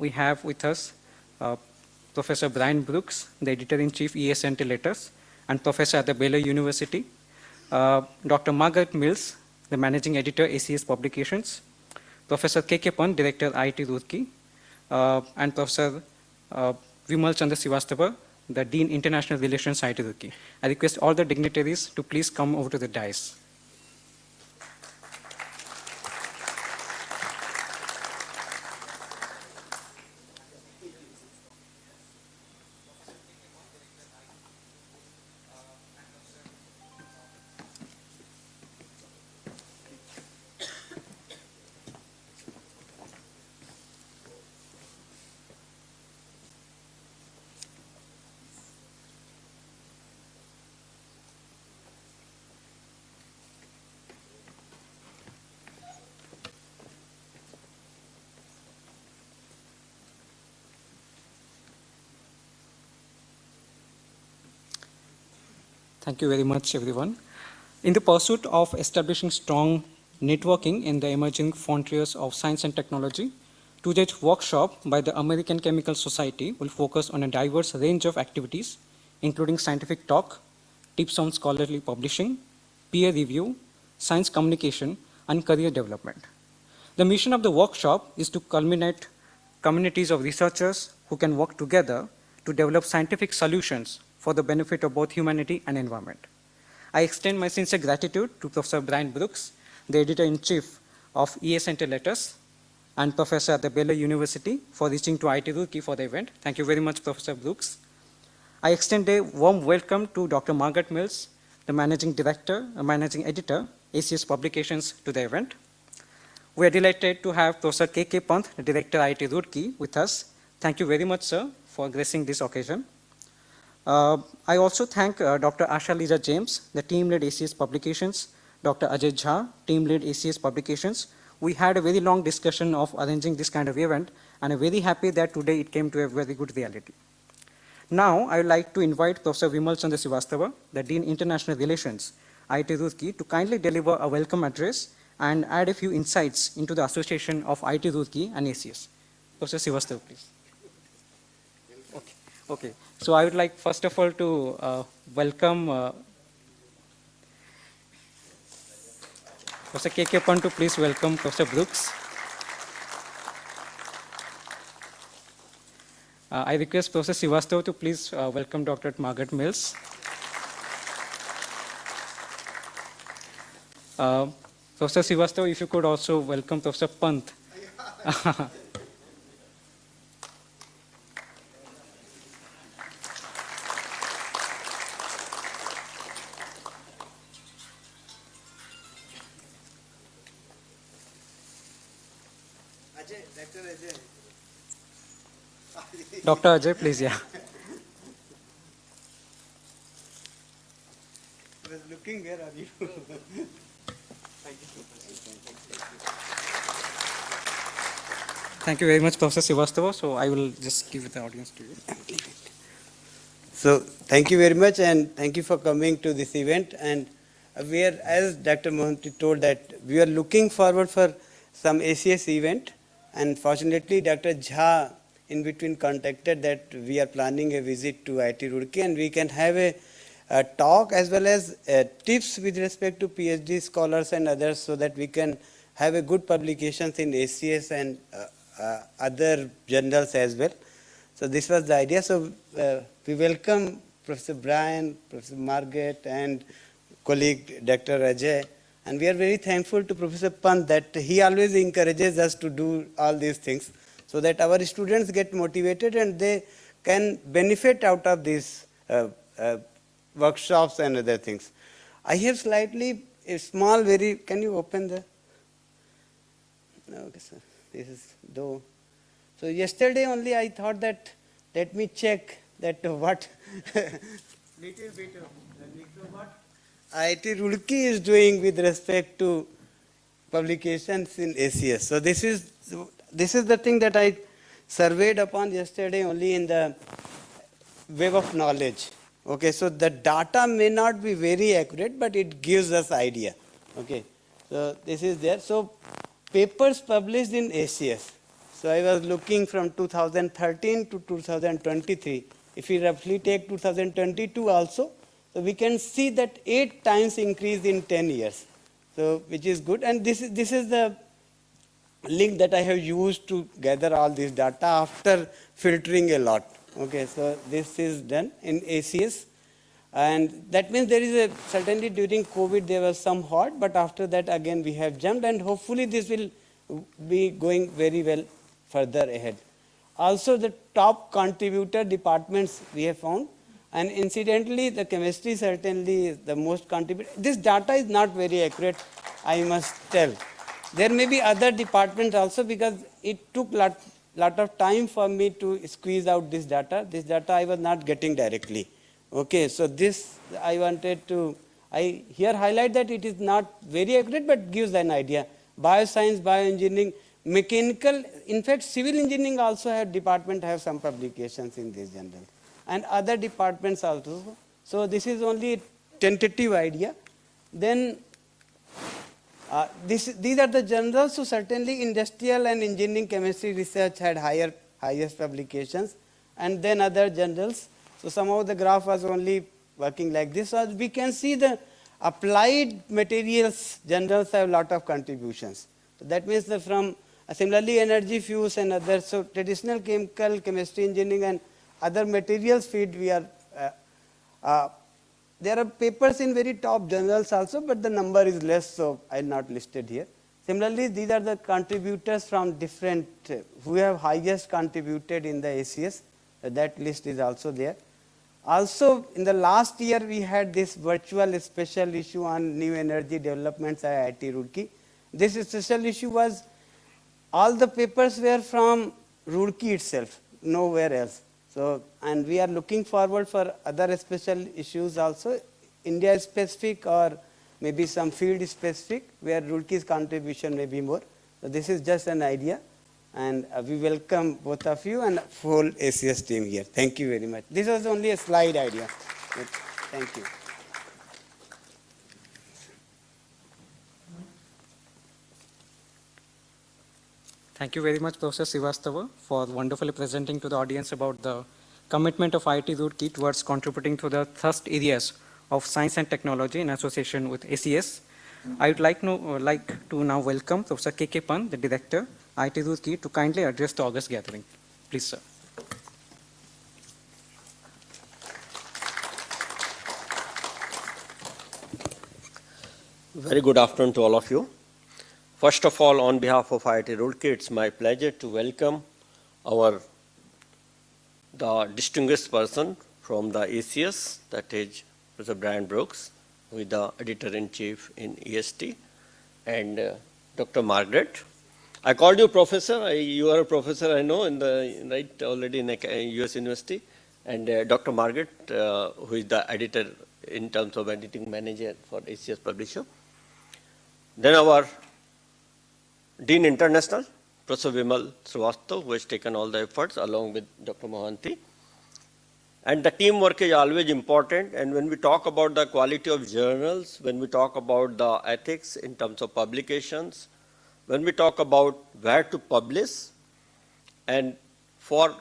We have with us Professor Brian Brooks, the Editor-in-Chief ES Letters, and Professor at the Baylor University, Dr. Margaret Mills, the Managing Editor, ACS Publications, Professor K.K. Pant, Director, IIT Roorkee, and Professor Vimal Chandra Srivastava, the Dean, International Relations, IIT Roorkee. I request all the dignitaries to please come over to the dais. Thank you very much, everyone. In the pursuit of establishing strong networking in the emerging frontiers of science and technology, today's workshop by the American Chemical Society will focus on a diverse range of activities, including scientific talk, tips on scholarly publishing, peer review, science communication, and career development. The mission of the workshop is to culminate communities of researchers who can work together to develop scientific solutions for the benefit of both humanity and environment. I extend my sincere gratitude to Professor Brian Brooks, the Editor-in-Chief of ES Letters, and Professor at the Baylor University for reaching to IIT Roorkee for the event. Thank you very much, Professor Brooks. I extend a warm welcome to Dr. Margaret Mills, the Managing Editor, ACS Publications, to the event. We are delighted to have Professor K.K. Pant, the Director, IIT Roorkee, with us. Thank you very much, sir, for gracing this occasion. I also thank Dr. Asha Lisa James, the Team Lead ACS Publications, Dr. Ajay Jha, Team Lead ACS Publications. We had a very long discussion of arranging this kind of event, and I'm very happy that today it came to a very good reality. Now, I would like to invite Professor Vimal Chandra Srivastava, the Dean International Relations, IIT Roorkee, to kindly deliver a welcome address and add a few insights into the association of IIT Roorkee and ACS. Professor Srivastava, please. Okay, so I would like first of all to welcome Professor K.K. Pant to please welcome Professor Brooks. I request Professor Srivastava to please welcome Dr. Margaret Mills. Professor Srivastava, if you could also welcome Professor Pant. Dr. Ajay, please, yeah. I was looking, where are you? Thank you very much, Professor Srivastava. So I will just give the audience to you. So thank you very much, and thank you for coming to this event. And we are, as Dr. Mohanty told, that we are looking forward for some ACS event. And fortunately, Dr. Jha in between contacted that we are planning a visit to IIT Roorkee, and we can have a talk as well as tips with respect to PhD scholars and others, so that we can have a good publications in ACS and other journals as well. So this was the idea. So we welcome Professor Brian, Professor Margaret, and colleague Dr. Ajay. And we are very thankful to Professor Pant that he always encourages us to do all these things, so that our students get motivated and they can benefit out of these workshops and other things. I have slightly a small, very, can you open the, okay, sir, this is though. So yesterday only I thought that, let me check that what, little bit of what IIT Roorkee is doing with respect to publications in ACS. So this is the thing that I surveyed upon yesterday only in the web of knowledge. Okay, so the data may not be very accurate, but it gives us idea. Okay, so this is there. So papers published in ACS. So I was looking from 2013 to 2023. If we roughly take 2022 also, so we can see that 8 times increase in 10 years. So which is good. And this is the link that I have used to gather all this data after filtering a lot. Okay, so this is done in ACS. And that means there is a, certainly during COVID there was some halt, but after that again we have jumped, and hopefully this will be going very well further ahead. Also the top contributor departments we have found, and incidentally the chemistry certainly is the most contributor. This data is not very accurate, I must tell. There may be other departments also, because it took lot of time for me to squeeze out this data. This data I was not getting directly. Okay, so this I wanted to, I here highlight that it is not very accurate, but gives an idea. Bioscience, bioengineering, mechanical, in fact civil engineering also have department have some publications in this journal, and other departments also. So this is only a tentative idea. Then these are the journals. So certainly industrial and engineering chemistry research had highest publications, and then other journals. So somehow the graph was only working like this. So we can see the applied materials journals have a lot of contributions. So that means that from similarly energy, fuels and others. So traditional chemical, chemistry, engineering and other materials field we are, there are papers in very top journals also, but the number is less, so I will not list it here. Similarly, these are the contributors from different, who have highest contributed in the ACS. That list is also there. Also, in the last year, we had this virtual special issue on new energy developments at IIT Roorkee. This special issue was, all the papers were from Roorkee itself, nowhere else. So, and we are looking forward for other special issues also, India specific or maybe some field specific, where Roorkee's contribution may be more. So this is just an idea. And we welcome both of you and whole ACS team here. Thank you very much. This was only a slide idea. Thank you. Thank you very much, Professor Srivastava, for wonderfully presenting to the audience about the commitment of IIT Roorkee towards contributing to the thrust areas of science and technology in association with ACS. I would like to now welcome Professor K.K. Pant, the Director, IIT Roorkee, to kindly address the August gathering. Please, sir. Very good afternoon to all of you. First of all, on behalf of IIT Roorkee, it's my pleasure to welcome the distinguished person from the ACS, that is Professor Brian Brooks, who is the Editor-in-Chief in EST, and Dr. Margaret. I called you professor. You are a professor, I know, already in a US university. And Dr. Margaret, who is the editor in terms of editing manager for ACS Publisher. Then our Dean International, Professor Vimal Srivastava, who has taken all the efforts along with Dr. Mohanty. And the teamwork is always important. And when we talk about the quality of journals, when we talk about the ethics in terms of publications, when we talk about where to publish, and for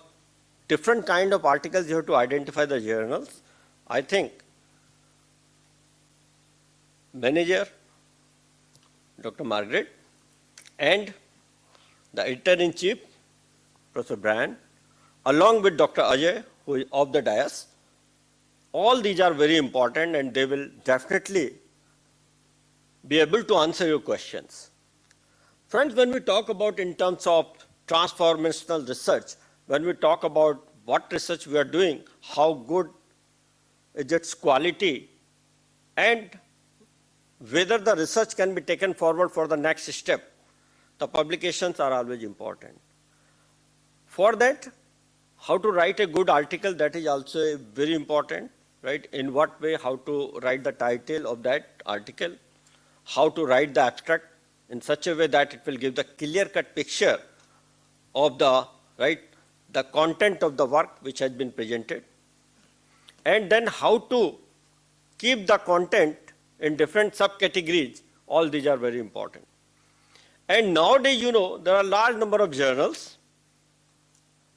different kind of articles, you have to identify the journals. I think manager, Dr. Margaret, and the editor-in-chief, Professor Brian, along with Dr. Ajay, who is of the dais, all these are very important, and they will definitely be able to answer your questions. Friends, when we talk about in terms of transformational research, when we talk about what research we are doing, how good is its quality, and whether the research can be taken forward for the next step, the publications are always important. For that, how to write a good article, that is also very important, right? In what way, how to write the title of that article, how to write the abstract in such a way that it will give the clear-cut picture of the, the content of the work which has been presented. And then how to keep the content in different subcategories, all these are very important. And nowadays, there are a large number of journals,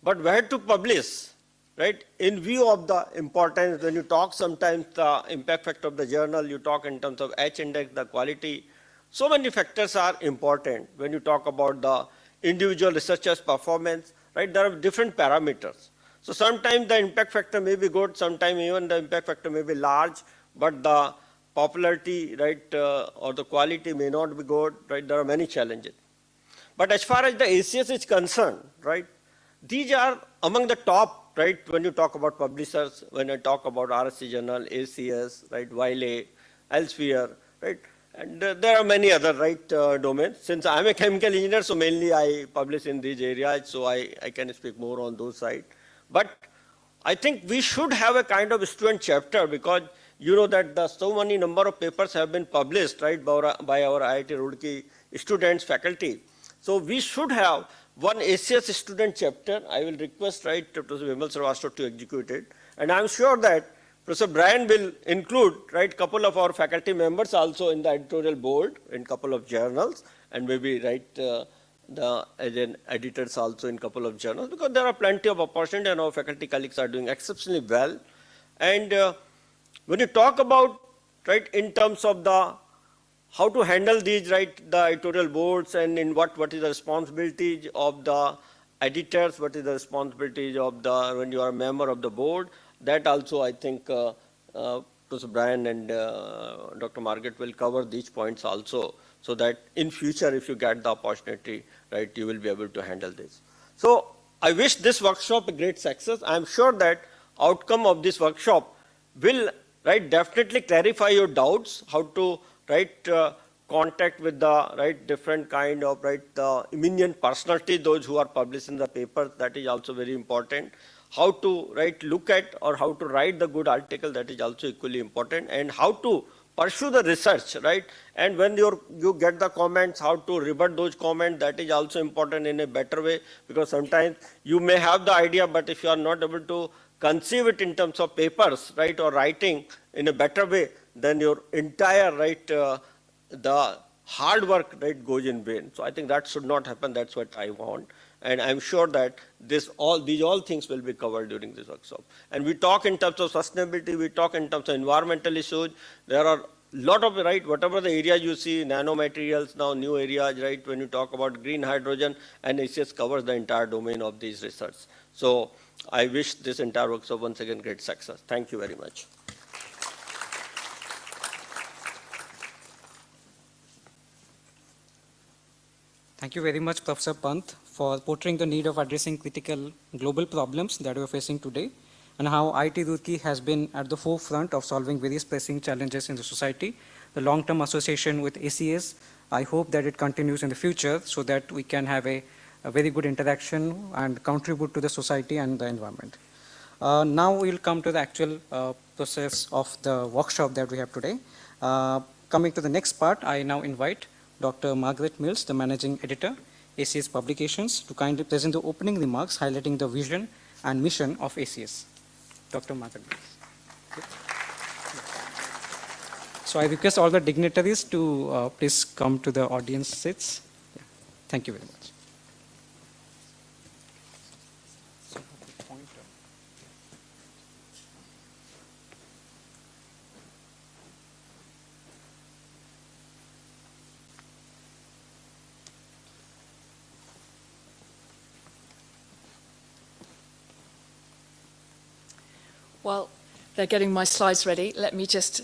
but where to publish, right? In view of the importance, when you talk sometimes the impact factor of the journal, you talk in terms of H index, the quality. So many factors are important when you talk about the individual researcher's performance, right? There are different parameters. So sometimes the impact factor may be good, sometimes even the impact factor may be large, but the popularity, right, or the quality may not be good, right? There are many challenges. But as far as the ACS is concerned, right, these are among the top, right, when you talk about publishers, when I talk about RSC Journal, ACS, right, Wiley, Elsevier, right, and there are many other, right, domains. Since I'm a chemical engineer, so mainly I publish in these areas, so I can speak more on those sides. But I think we should have a kind of student chapter, because you know that so many number of papers have been published, right, by our IIT Roorkee students, faculty. So we should have one ACS student chapter. I will request, right, Professor Vimal Srivastava to execute it. And I'm sure that Professor Brian will include, right, couple of our faculty members also in the editorial board in couple of journals, and maybe, right, as an editors also in couple of journals, because there are plenty of opportunity and our faculty colleagues are doing exceptionally well. And when you talk about, right, in terms of the how to handle these, right, the editorial boards, and in what is the responsibility of the editors, what is the responsibility of the, when you are a member of the board, that also I think Professor Brian and Dr. Margaret will cover these points also, so that in future, if you get the opportunity, right, you will be able to handle this. So I wish this workshop a great success. I'm sure that outcome of this workshop will, right, definitely clarify your doubts, how to, right, contact with the, right, different kind of, right, the eminent personality, those who are publishing the paper, that is also very important. How to, right, look at or how to write the good article, that is also equally important, and how to pursue the research, right? And when you get the comments, how to rebut those comments, that is also important in a better way, because sometimes you may have the idea, but if you are not able to conceive it in terms of papers, right, or writing in a better way, then your entire, right, the hard work, right, goes in vain. So I think that should not happen. That's what I want. And I'm sure that these all things will be covered during this workshop. And we talk in terms of sustainability, we talk in terms of environmental issues. There are a lot of, right, whatever the area you see, nanomaterials, now new areas, right, when you talk about green hydrogen, and ACS covers the entire domain of these research. So I wish this entire workshop once again great success. Thank you very much. Thank you very much, Professor Pant, for portraying the need of addressing critical global problems that we are facing today, and how IIT Roorkee has been at the forefront of solving various pressing challenges in the society. The long-term association with ACS, I hope that it continues in the future, so that we can have a very good interaction and contribute to the society and the environment. Now we will come to the actual process of the workshop that we have today. Coming to the next part, I now invite Dr. Margaret Mills, the Managing Editor, ACS Publications, to kindly present the opening remarks highlighting the vision and mission of ACS. Dr. Margaret Mills. So I request all the dignitaries to please come to the audience seats. Yeah. Thank you very much. While they're getting my slides ready, let me just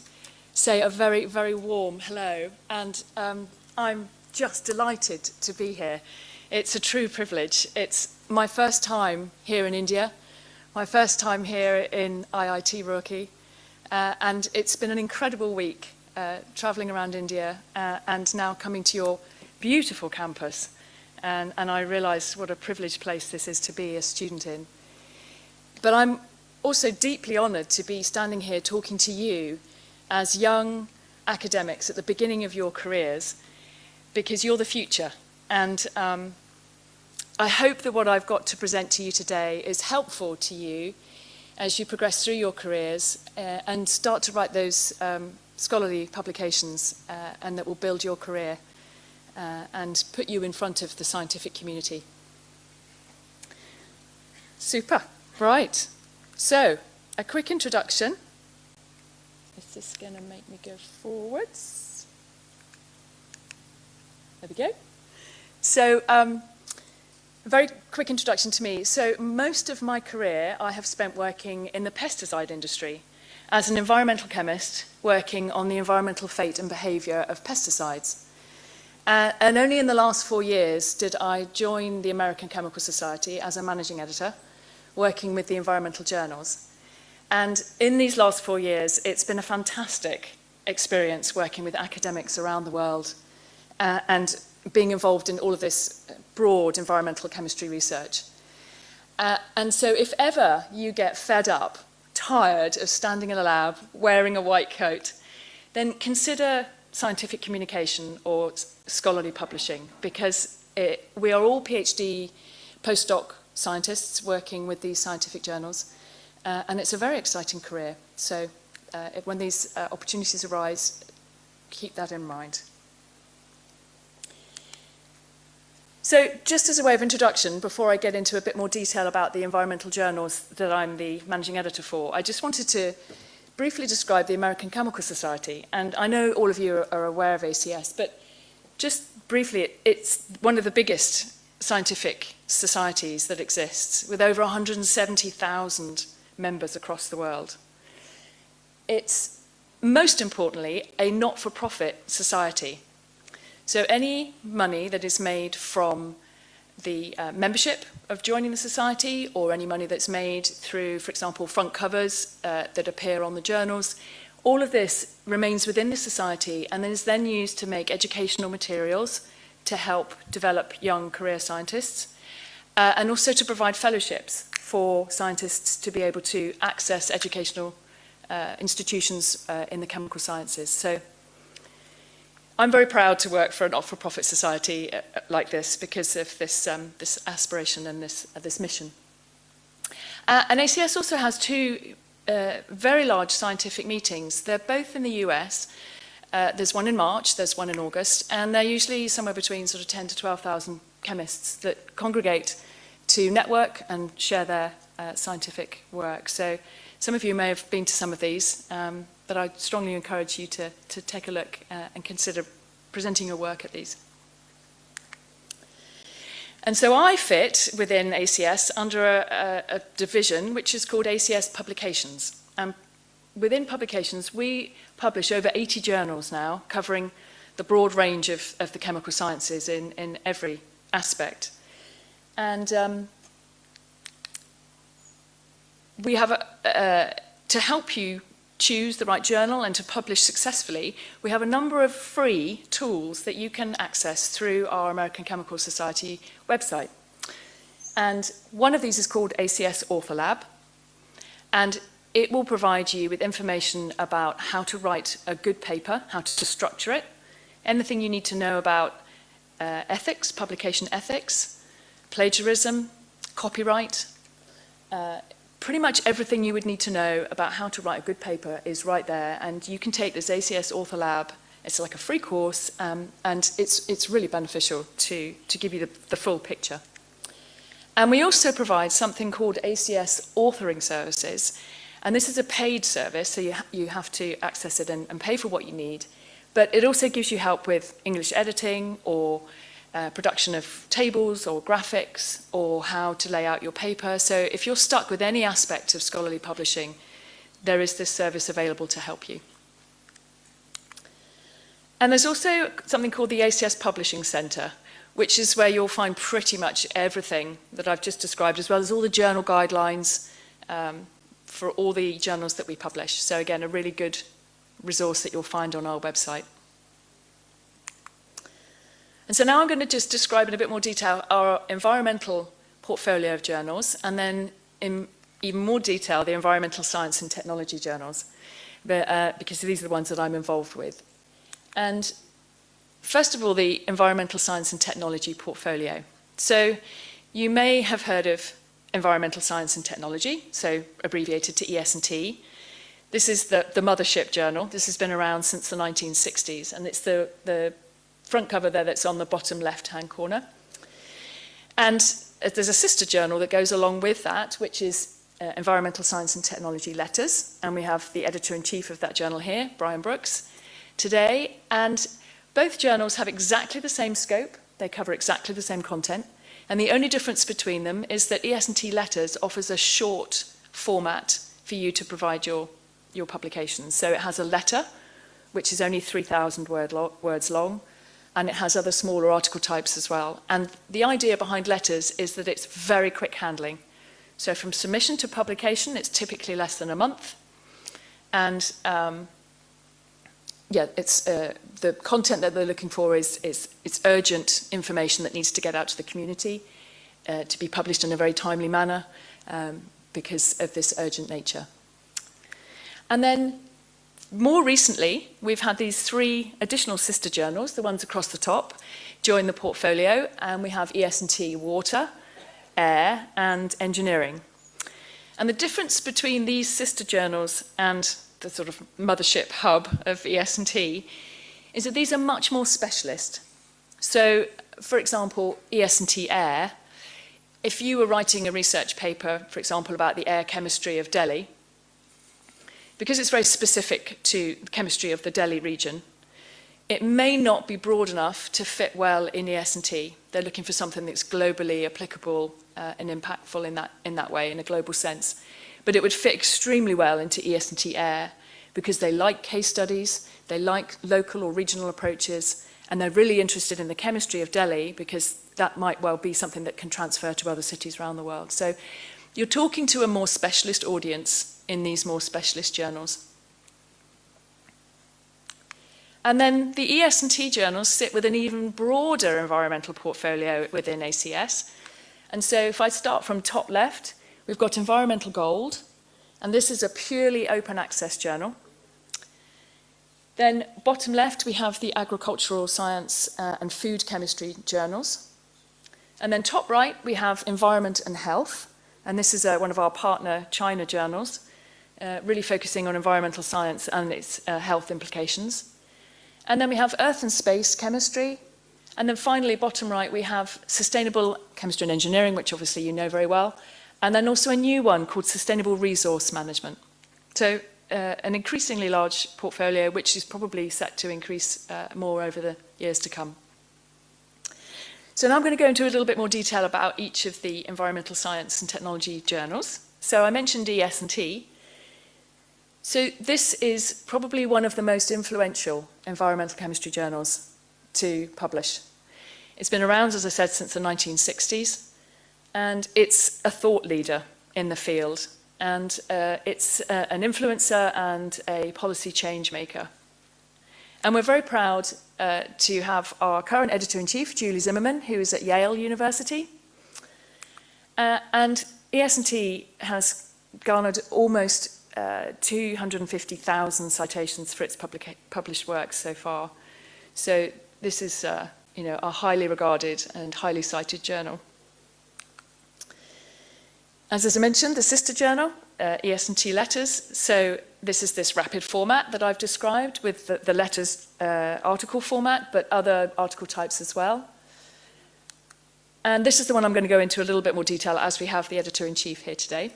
say a very, very warm hello. And I'm just delighted to be here. It's a true privilege. It's my first time here in India, my first time here in IIT Roorkee, and it's been an incredible week traveling around India and now coming to your beautiful campus. And I realize what a privileged place this is to be a student in. But I'm also deeply honored to be standing here talking to you as young academics at the beginning of your careers, because you're the future. And I hope that what I've got to present to you today is helpful to you as you progress through your careers and start to write those scholarly publications and that will build your career and put you in front of the scientific community. Super. Right. So, a quick introduction. Is this going to make me go forwards? There we go. So, a very quick introduction to me. So, most of my career I have spent working in the pesticide industry as an environmental chemist working on the environmental fate and behaviour of pesticides. And only in the last 4 years did I join the American Chemical Society as a managing editor, working with the environmental journals. And in these last 4 years, it's been a fantastic experience working with academics around the world and being involved in all of this broad environmental chemistry research. And so if ever you get fed up, tired of standing in a lab, wearing a white coat, then consider scientific communication or scholarly publishing, because we are all PhD postdoc scientists working with these scientific journals, and it's a very exciting career. So when these opportunities arise, keep that in mind. So just as a way of introduction, before I get into a bit more detail about the environmental journals that I'm the managing editor for, I just wanted to briefly describe the American Chemical Society. And I know all of you are aware of ACS, but just briefly, it's one of the biggest scientific societies that exists, with over 170,000 members across the world. It's, most importantly, a not-for-profit society. So any money that is made from the membership of joining the society, or any money that's made through, for example, front covers that appear on the journals, all of this remains within the society and is then used to make educational materials to help develop young career scientists, and also to provide fellowships for scientists to be able to access educational institutions in the chemical sciences. So I'm very proud to work for a not-for-profit society like this because of this, this aspiration and this mission. And ACS also has two very large scientific meetings. They're both in the US. There's one in March, there's one in August, and they're usually somewhere between sort of 10 to 12,000 chemists that congregate to network and share their scientific work. So some of you may have been to some of these, but I strongly encourage you to take a look and consider presenting your work at these. And so I fit within ACS under a division which is called ACS Publications. And within publications, we publish over 80 journals now, covering the broad range of the chemical sciences in every aspect. And we have, to help you choose the right journal and to publish successfully, we have a number of free tools that you can access through our American Chemical Society website. And one of these is called ACS Author Lab, and it will provide you with information about how to write a good paper, how to structure it, anything you need to know about ethics, publication ethics, plagiarism, copyright. Pretty much everything you would need to know about how to write a good paper is right there, and you can take this ACS Author Lab. It's like a free course, and it's really beneficial to give you the full picture. And we also provide something called ACS Authoring Services, and this is a paid service, so you have to access it and pay for what you need, but it also gives you help with English editing or production of tables or graphics, or how to lay out your paper. So if you're stuck with any aspect of scholarly publishing, there is this service available to help you. And there's also something called the ACS Publishing Centre, which is where you'll find pretty much everything that I've just described, as well as all the journal guidelines for all the journals that we publish. So again, a really good resource that you'll find on our website. And so now I'm going to just describe in a bit more detail our environmental portfolio of journals, and then in even more detail the environmental science and technology journals, because these are the ones that I'm involved with. And first of all, the environmental science and technology portfolio. So you may have heard of environmental science and technology, so abbreviated to ES&T. This is the mothership journal. This has been around since the 1960s, and it's the front cover there that's on the bottom left-hand corner. And there's a sister journal that goes along with that, which is Environmental Science and Technology Letters, and we have the editor-in-chief of that journal here, Brian Brooks, today, and both journals have exactly the same scope, they cover exactly the same content, and the only difference between them is that ES&T Letters offers a short format for you to provide your publications. So it has a letter, which is only 3,000 words long, and it has other smaller article types as well. And the idea behind letters is that it's very quick handling. So from submission to publication, it's typically less than a month. And it's the content that they're looking for is it's urgent information that needs to get out to the community to be published in a very timely manner because of this urgent nature. And then more recently, we've had these 3 additional sister journals, the ones across the top, join the portfolio, and we have ES&T Water, Air, and Engineering. And the difference between these sister journals and the sort of mothership hub of ES&T is that these are much more specialist. So, for example, ES&T Air, if you were writing a research paper, for example, about the air chemistry of Delhi, because it's very specific to the chemistry of the Delhi region, it may not be broad enough to fit well in ES&T. They're looking for something that's globally applicable and impactful in that way, in a global sense. But it would fit extremely well into ES&T Air because they like case studies, they like local or regional approaches, and they're really interested in the chemistry of Delhi because that might well be something that can transfer to other cities around the world. So you're talking to a more specialist audience in these more specialist journals. And then the ES&T journals sit with an even broader environmental portfolio within ACS. And so if I start from top left, we've got Environmental Gold, and this is a purely open access journal. Then bottom left, we have the Agricultural Science and Food Chemistry journals. And then top right, we have Environment and Health, and this is one of our partner China journals, really focusing on environmental science and its health implications. And then we have Earth and Space Chemistry. And then finally, bottom right, we have Sustainable Chemistry and Engineering, which obviously you know very well. And then also a new one called Sustainable Resource Management. So an increasingly large portfolio, which is probably set to increase more over the years to come. So now I'm going to go into a little bit more detail about each of the environmental science and technology journals. So I mentioned ES&T. So this is probably one of the most influential environmental chemistry journals to publish. It's been around, as I said, since the 1960s, and it's a thought leader in the field, and it's an influencer and a policy change maker. And we're very proud to have our current editor-in-chief, Julie Zimmerman, who is at Yale University. And ES&T has garnered almost 250,000 citations for its published works so far. So this is a highly regarded and highly cited journal. As I mentioned, the sister journal, ES&T Letters. So this is this rapid format that I've described with the letters article format, but other article types as well. And this is the one I'm going to go into a little bit more detail as we have the editor-in-chief here today.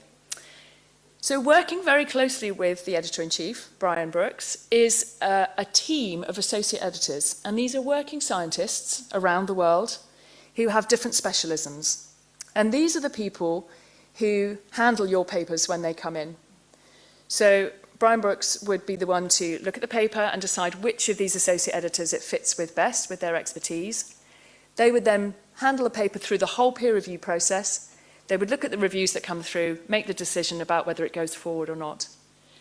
So working very closely with the editor-in-chief, Brian Brooks, is a team of associate editors. And these are working scientists around the world who have different specialisms. And these are the people who handle your papers when they come in. So Brian Brooks would be the one to look at the paper and decide which of these associate editors it fits with best, with their expertise. They would then handle the paper through the whole peer review process. They would look at the reviews that come through, make the decision about whether it goes forward or not.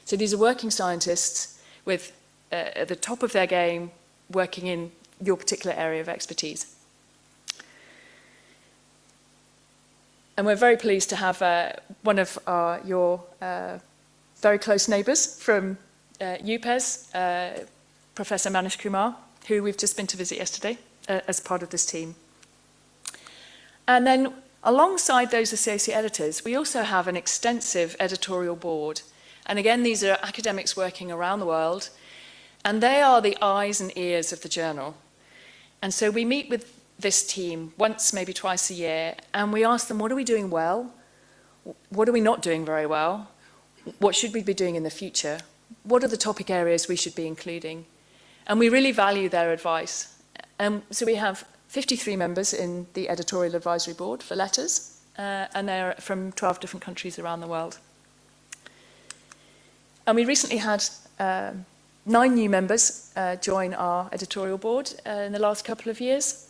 So these are working scientists with, at the top of their game, working in your particular area of expertise. And we're very pleased to have one of your very close neighbours from UPES, Professor Manish Kumar, who we've just been to visit yesterday as part of this team. And then alongside those associate editors, we also have an extensive editorial board. And again, these are academics working around the world, and they are the eyes and ears of the journal. And so we meet with this team once, maybe twice a year, and we ask them, what are we doing well? What are we not doing very well? What should we be doing in the future? What are the topic areas we should be including? And we really value their advice. So we have 53 members in the editorial advisory board for letters, and they're from 12 different countries around the world. And we recently had 9 new members join our editorial board in the last couple of years.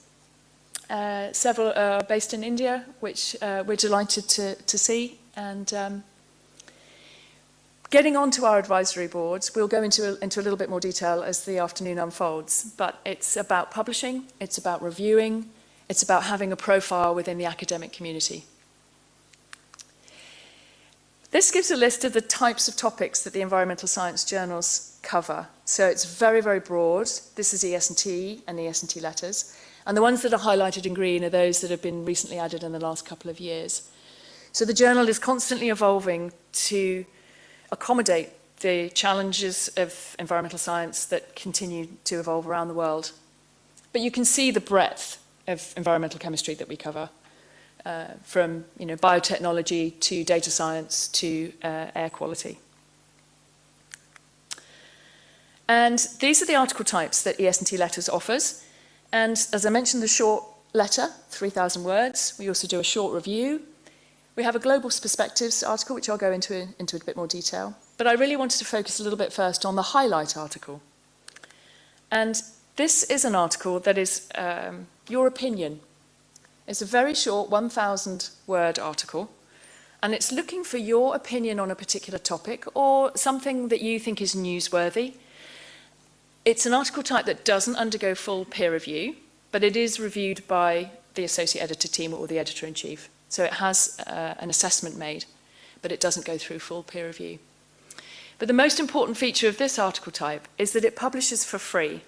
Several are based in India, which we're delighted to see. And getting onto our advisory boards, we'll go into a little bit more detail as the afternoon unfolds, but it's about publishing, it's about reviewing, it's about having a profile within the academic community. This gives a list of the types of topics that the environmental science journals cover. So it's very, very broad. This is ES&T and ES&T letters. And the ones that are highlighted in green are those that have been recently added in the last couple of years. So the journal is constantly evolving to accommodate the challenges of environmental science that continue to evolve around the world. But you can see the breadth of environmental chemistry that we cover, from biotechnology to data science to air quality. And these are the article types that ES&T Letters offers. And as I mentioned, the short letter, 3,000 words. We also do a short review. We have a global perspectives article, which I'll go into a bit more detail. But I really wanted to focus a little bit first on the highlight article. And this is an article that is your opinion. It's a very short 1,000-word article, and it's looking for your opinion on a particular topic or something that you think is newsworthy. It's an article type that doesn't undergo full peer review, but it is reviewed by the associate editor team or the editor-in-chief. So it has an assessment made, but it doesn't go through full peer review. But the most important feature of this article type is that it publishes for free.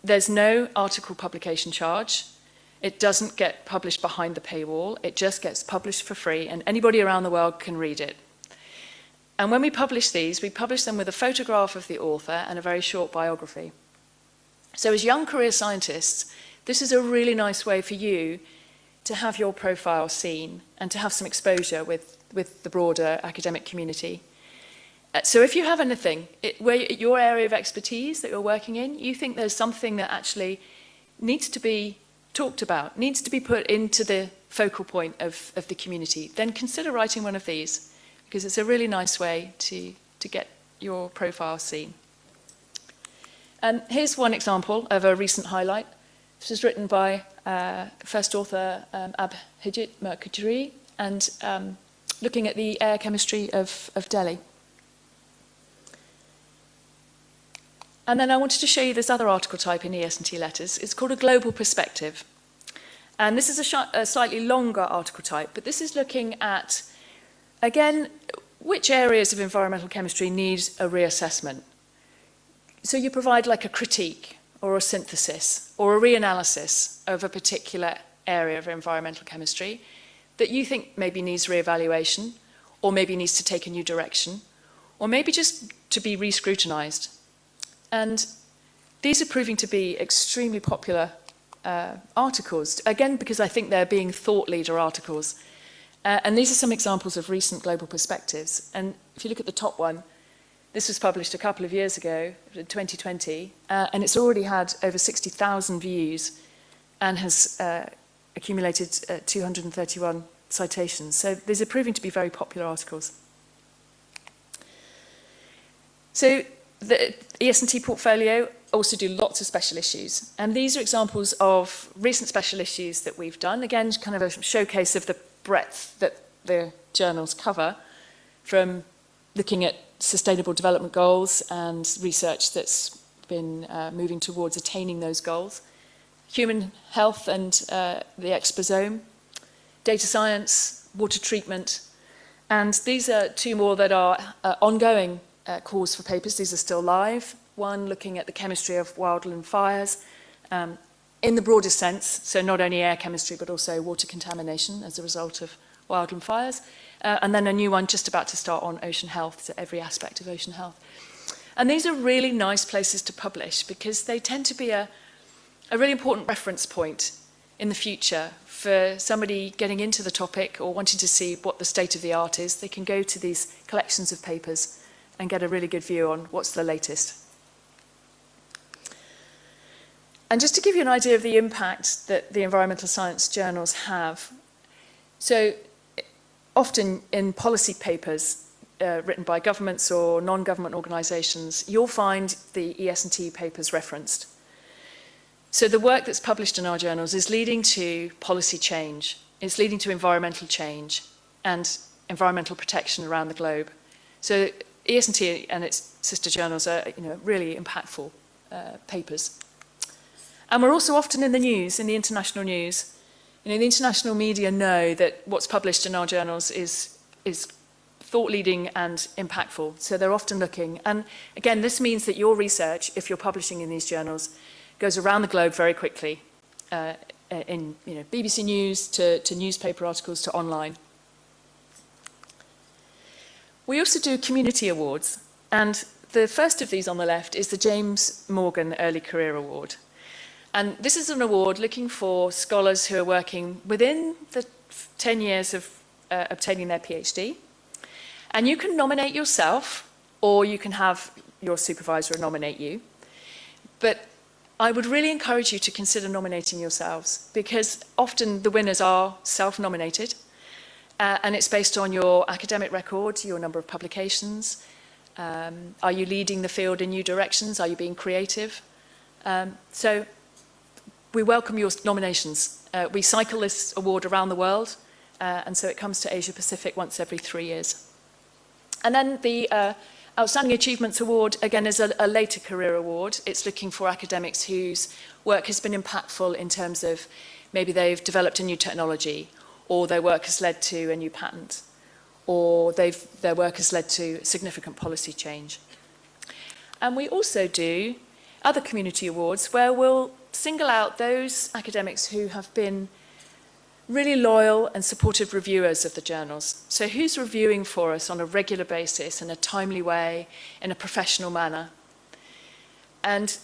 There's no article publication charge. It doesn't get published behind the paywall. It just gets published for free, and anybody around the world can read it. And when we publish these, we publish them with a photograph of the author and a very short biography. So as young career scientists, this is a really nice way for you to have your profile seen and to have some exposure with the broader academic community. So if you have anything, your area of expertise that you're working in, you think there's something that actually needs to be talked about, needs to be put into the focal point of the community, then consider writing one of these, because it's a really nice way to get your profile seen. And here's one example of a recent highlight. This was written by first author Abhijit Mukherjee, and looking at the air chemistry of Delhi. And then I wanted to show you this other article type in ES&T Letters. It's called a global perspective. And this is a slightly longer article type, but this is looking at, again, which areas of environmental chemistry need a reassessment. So you provide like a critique or a synthesis or a reanalysis of a particular area of environmental chemistry that you think maybe needs reevaluation, or maybe needs to take a new direction, or maybe just to be re-scrutinized. And these are proving to be extremely popular articles, again, because I think they're being thought leader articles. And these are some examples of recent global perspectives. And if you look at the top one, this was published a couple of years ago, in 2020, and it's already had over 60,000 views and has accumulated 231 citations. So these are proving to be very popular articles. So the ES&T portfolio also do lots of special issues. And these are examples of recent special issues that we've done. Again, kind of a showcase of the breadth that the journals cover, from looking at sustainable development goals and research that's been moving towards attaining those goals, human health and the exposome, data science, water treatment. And these are two more that are ongoing calls for papers. These are still live. One looking at the chemistry of wildland fires in the broadest sense, so not only air chemistry but also water contamination as a result of wildland fires. And then a new one just about to start on ocean health, so every aspect of ocean health. And these are really nice places to publish because they tend to be a a really important reference point in the future for somebody getting into the topic or wanting to see what the state of the art is. They can go to these collections of papers and get a really good view on what's the latest. And just to give you an idea of the impact that the environmental science journals have, so often in policy papers written by governments or non-government organisations, you'll find the ES&T papers referenced. So the work that's published in our journals is leading to policy change, it's leading to environmental change and environmental protection around the globe. So ES&T and its sister journals are really impactful papers. And we're also often in the news, in the international news. The international media know that what's published in our journals is thought-leading and impactful, so they're often looking. And again, this means that your research, if you're publishing in these journals, goes around the globe very quickly, in BBC News to newspaper articles to online. We also do community awards, and the first of these on the left is the James Morgan Early Career Award. And this is an award looking for scholars who are working within the 10 years of obtaining their PhD. And you can nominate yourself, or you can have your supervisor nominate you. But I would really encourage you to consider nominating yourselves, because often the winners are self-nominated, and it's based on your academic record, your number of publications. Are you leading the field in new directions? Are you being creative? So we welcome your nominations. We cycle this award around the world, and so it comes to Asia Pacific once every 3 years. And then the Outstanding Achievements Award, again, is a later career award. It's looking for academics whose work has been impactful in terms of maybe they've developed a new technology, or their work has led to a new patent, or their work has led to significant policy change. And we also do other community awards where we'll single out those academics who have been really loyal and supportive reviewers of the journals. So who's reviewing for us on a regular basis, in a timely way, in a professional manner? And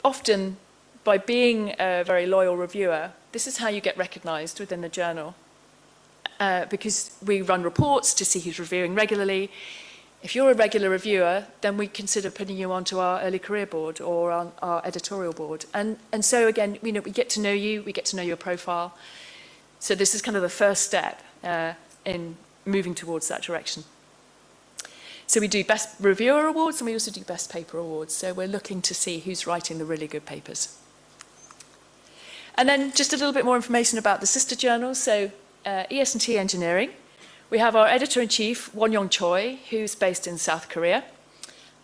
often, by being a very loyal reviewer, this is how you get recognised within the journal. Because we run reports to see who's reviewing regularly. If you're a regular reviewer, then we consider putting you onto our early career board or on our editorial board. And so again, we get to know you, we get to know your profile. So this is kind of the first step in moving towards that direction. So we do Best Reviewer Awards, and we also do Best Paper Awards. So we're looking to see who's writing the really good papers. And then just a little bit more information about the sister journals. So ES&T Engineering. We have our editor-in-chief, Won-Young Choi, who's based in South Korea.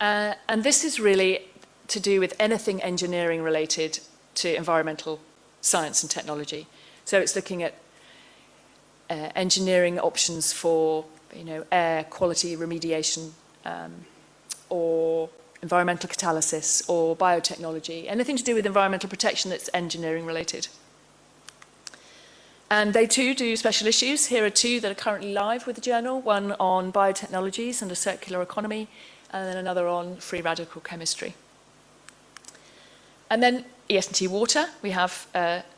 And this is really to do with anything engineering related to environmental science and technology. So it's looking at engineering options for air quality remediation, or environmental catalysis, or biotechnology, anything to do with environmental protection that's engineering related. And they too do special issues. Here are two that are currently live with the journal, one on biotechnologies and a circular economy, and then another on free radical chemistry. And then ES&T Water, we have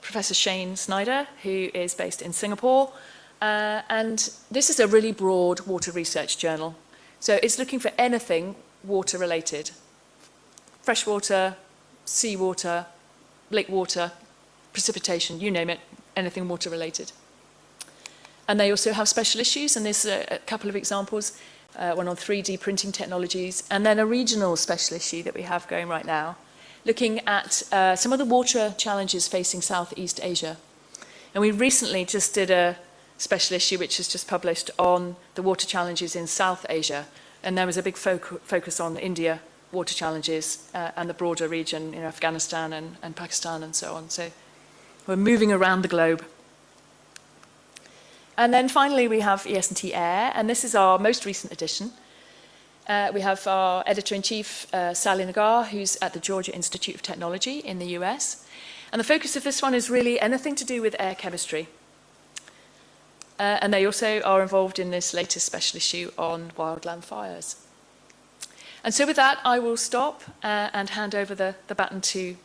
Professor Shane Snyder, who is based in Singapore. And this is a really broad water research journal. So it's looking for anything water related. Freshwater, seawater, lake water, precipitation, you name it, anything water related. And they also have special issues, and there's a couple of examples, one on 3D printing technologies, and then a regional special issue that we have going right now, looking at some of the water challenges facing Southeast Asia. And we recently just did a special issue which is just published on the water challenges in South Asia, and there was a big focus on India water challenges and the broader region, Afghanistan and Pakistan and so on. So we're moving around the globe. And then finally we have ES&T Air, and this is our most recent edition. We have our editor-in-chief, Sally Nagar, who's at the Georgia Institute of Technology in the US. And the focus of this one is really anything to do with air chemistry. And they also are involved in this latest special issue on wildland fires. And so with that, I will stop and hand over the baton to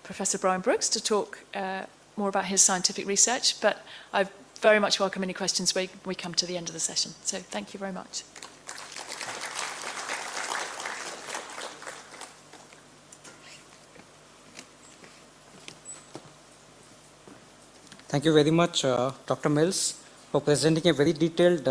Professor Brian Brooks to talk more about his scientific research, but I very much welcome any questions when we come to the end of the session. So thank you very much. Thank you very much, Dr. Mills, for presenting a very detailed,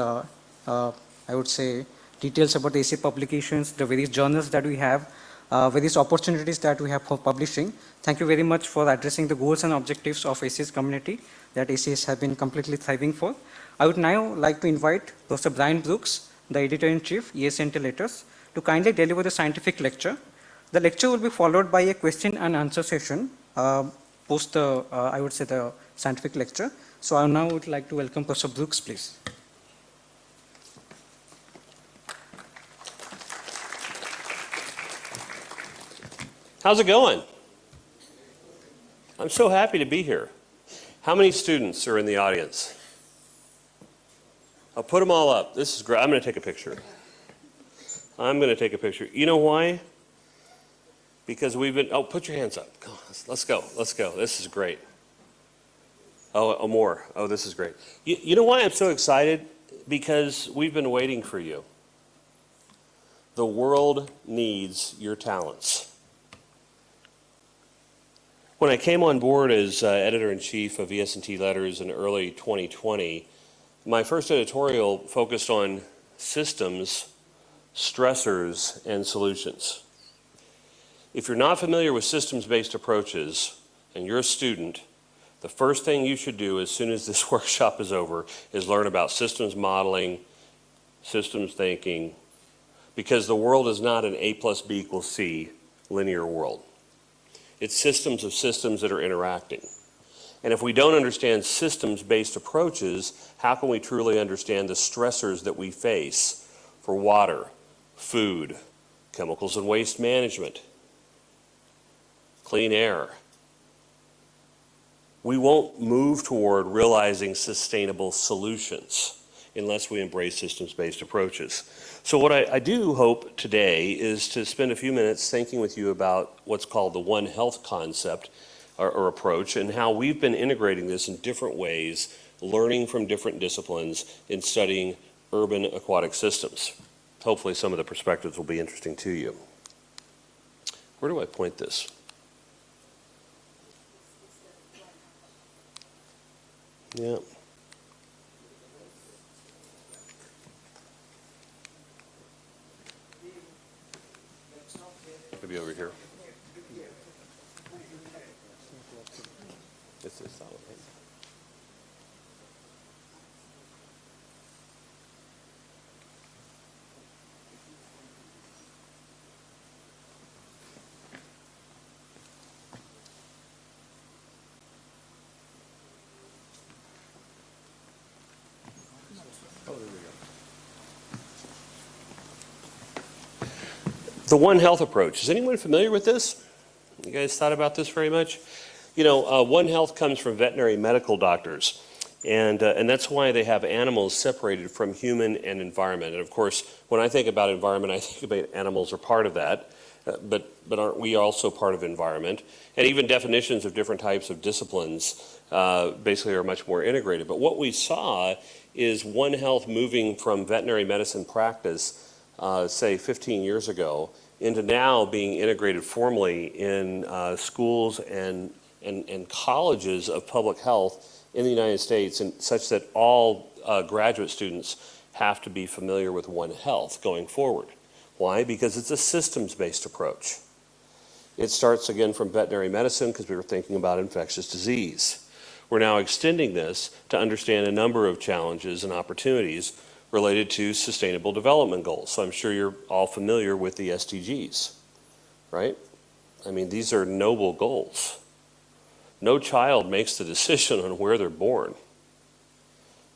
I would say, details about the ACS publications, the various journals that we have, various opportunities that we have for publishing. Thank you very much for addressing the goals and objectives of ACS community that ACS have been completely thriving for. I would now like to invite Professor Brian Brooks, the Editor-in-Chief, ESNT Letters, to kindly deliver the scientific lecture. The lecture will be followed by a question and answer session post the, I would say, the scientific lecture. So I now would like to welcome Professor Brooks, please. How's it going? I'm so happy to be here. How many students are in the audience? I'll put them all up. This is great. I'm going to take a picture. I'm going to take a picture. You know why? Because we've been, oh, put your hands up. Come on, let's go. Let's go. This is great. Oh, more. Oh, this is great. You know why I'm so excited? Because we've been waiting for you. The world needs your talents. When I came on board as editor-in-chief of ESNT Letters in early 2020, my first editorial focused on systems, stressors, and solutions. If you're not familiar with systems-based approaches and you're a student, the first thing you should do as soon as this workshop is over is learn about systems modeling, systems thinking, because the world is not an A plus B equals C linear world. It's systems of systems that are interacting. And if we don't understand systems-based approaches, how can we truly understand the stressors that we face for water, food, chemicals and waste management, clean air? We won't move toward realizing sustainable solutions unless we embrace systems-based approaches. So what I do hope today is to spend a few minutes thinking with you about what's called the One Health concept or approach and how we've been integrating this in different ways, learning from different disciplines in studying urban aquatic systems. Hopefully some of the perspectives will be interesting to you. Where do I point this? Yeah. Maybe over here. It's solid, right? Oh, there we go. The One Health approach. Is anyone familiar with this? You guys thought about this very much? You know, One Health comes from veterinary medical doctors, and that's why they have animals separated from human and environment. And of course, when I think about environment, I think about animals are part of that, but aren't we also part of environment? And even definitions of different types of disciplines basically are much more integrated. But what we saw is One Health moving from veterinary medicine practice say 15 years ago, into now being integrated formally in schools and colleges of public health in the United States, and such that all graduate students have to be familiar with One Health going forward. Why? Because it's a systems-based approach. It starts again from veterinary medicine because we were thinking about infectious disease. We're now extending this to understand a number of challenges and opportunities related to sustainable development goals. So I'm sure you're all familiar with the SDGs, right? I mean, these are noble goals. No child makes the decision on where they're born.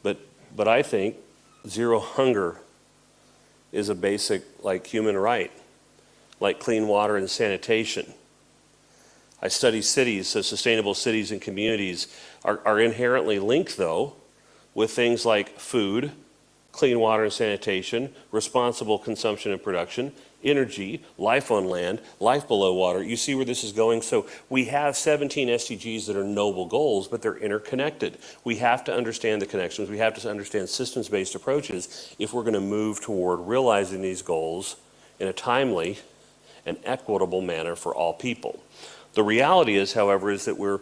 But I think zero hunger is a basic, like, human right, like clean water and sanitation. I study cities, so sustainable cities and communities are inherently linked, though, with things like food, clean water and sanitation, responsible consumption and production, energy, life on land, life below water. You see where this is going? So we have 17 SDGs that are noble goals, but they're interconnected. We have to understand the connections. We have to understand systems-based approaches if we're going to move toward realizing these goals in a timely and equitable manner for all people. The reality is, however, is that we're,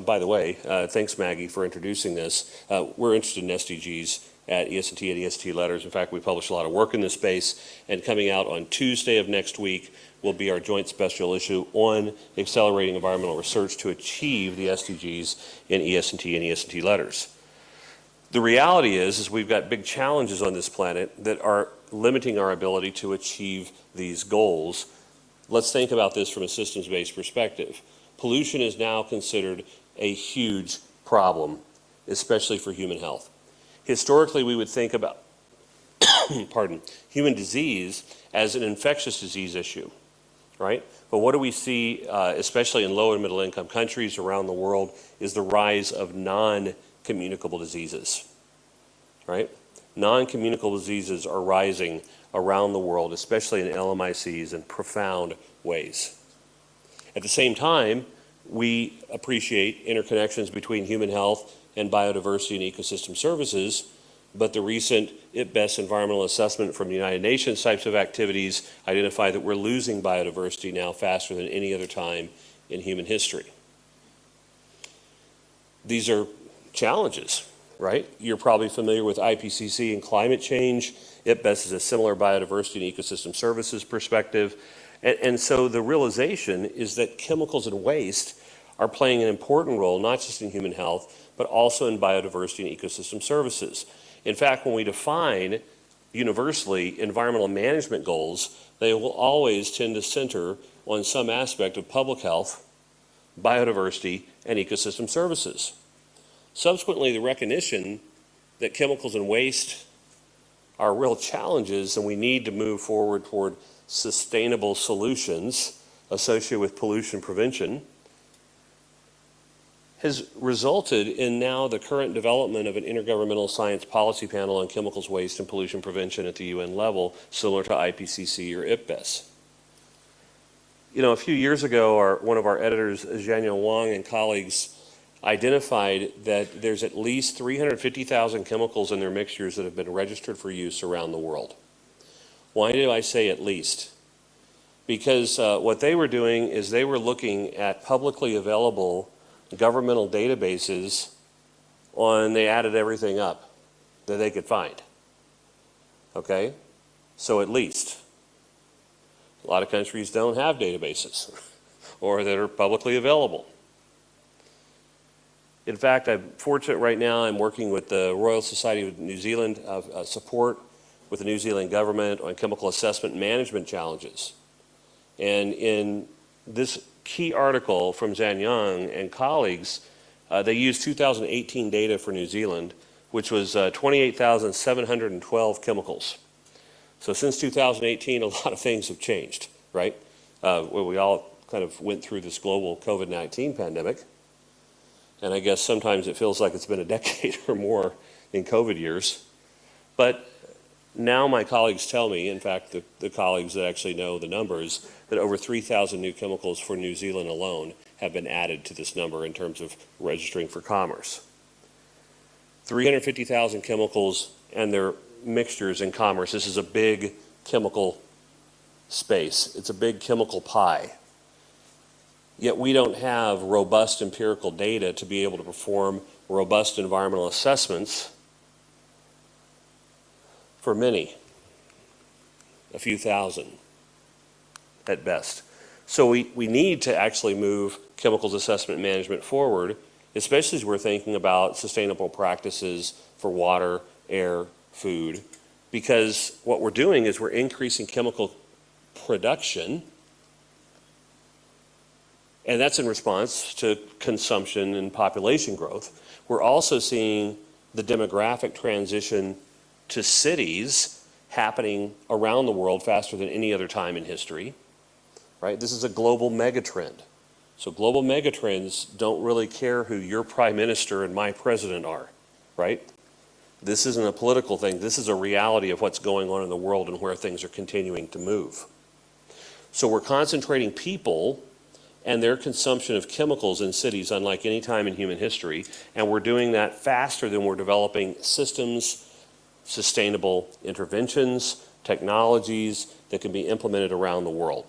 by the way, thanks Maggie for introducing this, we're interested in SDGs at ES&T and EST Letters. In fact, we publish a lot of work in this space, and coming out on Tuesday of next week will be our joint special issue on accelerating environmental research to achieve the SDGs in ES&T and EST Letters. The reality is we've got big challenges on this planet that are limiting our ability to achieve these goals. Let's think about this from a systems-based perspective. Pollution is now considered a huge problem, especially for human health. Historically, we would think about human disease as an infectious disease issue, right? But what do we see, especially in low and middle income countries around the world, is the rise of non-communicable diseases, right? Non-communicable diseases are rising around the world, especially in LMICs, in profound ways. At the same time, we appreciate interconnections between human health and biodiversity and ecosystem services, but the recent IPBES environmental assessment from the United Nations types of activities identify that we're losing biodiversity now faster than any other time in human history. These are challenges, right? You're probably familiar with IPCC and climate change. IPBES is a similar biodiversity and ecosystem services perspective. And so the realization is that chemicals and waste are playing an important role, not just in human health, but also in biodiversity and ecosystem services. In fact, when we define universally environmental management goals, they will always tend to center on some aspect of public health, biodiversity, and ecosystem services. Subsequently, the recognition that chemicals and waste are real challenges and we need to move forward toward sustainable solutions associated with pollution prevention has resulted in now the current development of an intergovernmental science policy panel on chemicals, waste, and pollution prevention at the UN level, similar to IPCC or IPBES. You know, a few years ago, one of our editors, Jianyang Wang and colleagues, identified that there's at least 350,000 chemicals in their mixtures that have been registered for use around the world. Why do I say at least? Because what they were doing is they were looking at publicly available governmental databases they added everything up that they could find. Okay? So at least. A lot of countries don't have databases or that are publicly available. In fact, I'm fortunate right now, I'm working with the Royal Society of New Zealand support with the New Zealand government on chemical assessment and management challenges. And in this key article from Jianyang and colleagues, they used 2018 data for New Zealand, which was 28,712 chemicals. So since 2018, a lot of things have changed, right? We all kind of went through this global COVID-19 pandemic. And I guess sometimes it feels like it's been a decade or more in COVID years. But now my colleagues tell me, in fact, the colleagues that actually know the numbers, that over 3,000 new chemicals for New Zealand alone have been added to this number in terms of registering for commerce. 350,000 chemicals and their mixtures in commerce. This is a big chemical space. It's a big chemical pie. Yet we don't have robust empirical data to be able to perform robust environmental assessments for many, a few thousand at best. So we need to actually move chemicals assessment management forward, especially as we're thinking about sustainable practices for water, air, food, because what we're doing is we're increasing chemical production, and that's in response to consumption and population growth. We're also seeing the demographic transition to cities happening around the world faster than any other time in history, right? This is a global megatrend. So global megatrends don't really care who your prime minister and my president are, right? This isn't a political thing. This is a reality of what's going on in the world and where things are continuing to move. So we're concentrating people and their consumption of chemicals in cities unlike any time in human history, and we're doing that faster than we're developing systems, sustainable interventions, technologies that can be implemented around the world.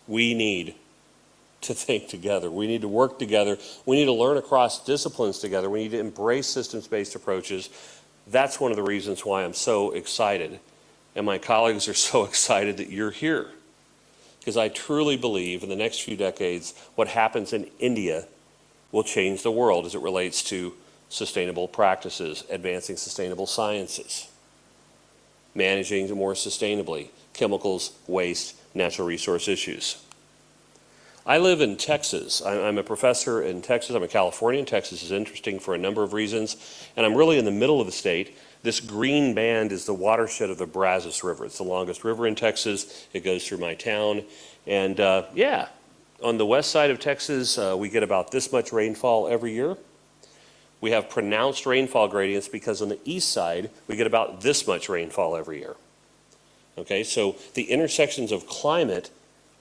We need to think together. We need to work together. We need to learn across disciplines together. We need to embrace systems-based approaches. That's one of the reasons why I'm so excited, and my colleagues are so excited that you're here. Because I truly believe in the next few decades, what happens in India will change the world as it relates to sustainable practices, advancing sustainable sciences, managing more sustainably chemicals, waste, natural resource issues. I live in Texas. I'm a professor in Texas. I'm a Californian. Texas is interesting for a number of reasons, and I'm really in the middle of the state. This green band is the watershed of the Brazos River. It's the longest river in Texas. It goes through my town, and yeah, on the west side of Texas, we get about this much rainfall every year. We have pronounced rainfall gradients because on the east side, we get about this much rainfall every year. Okay, so the intersections of climate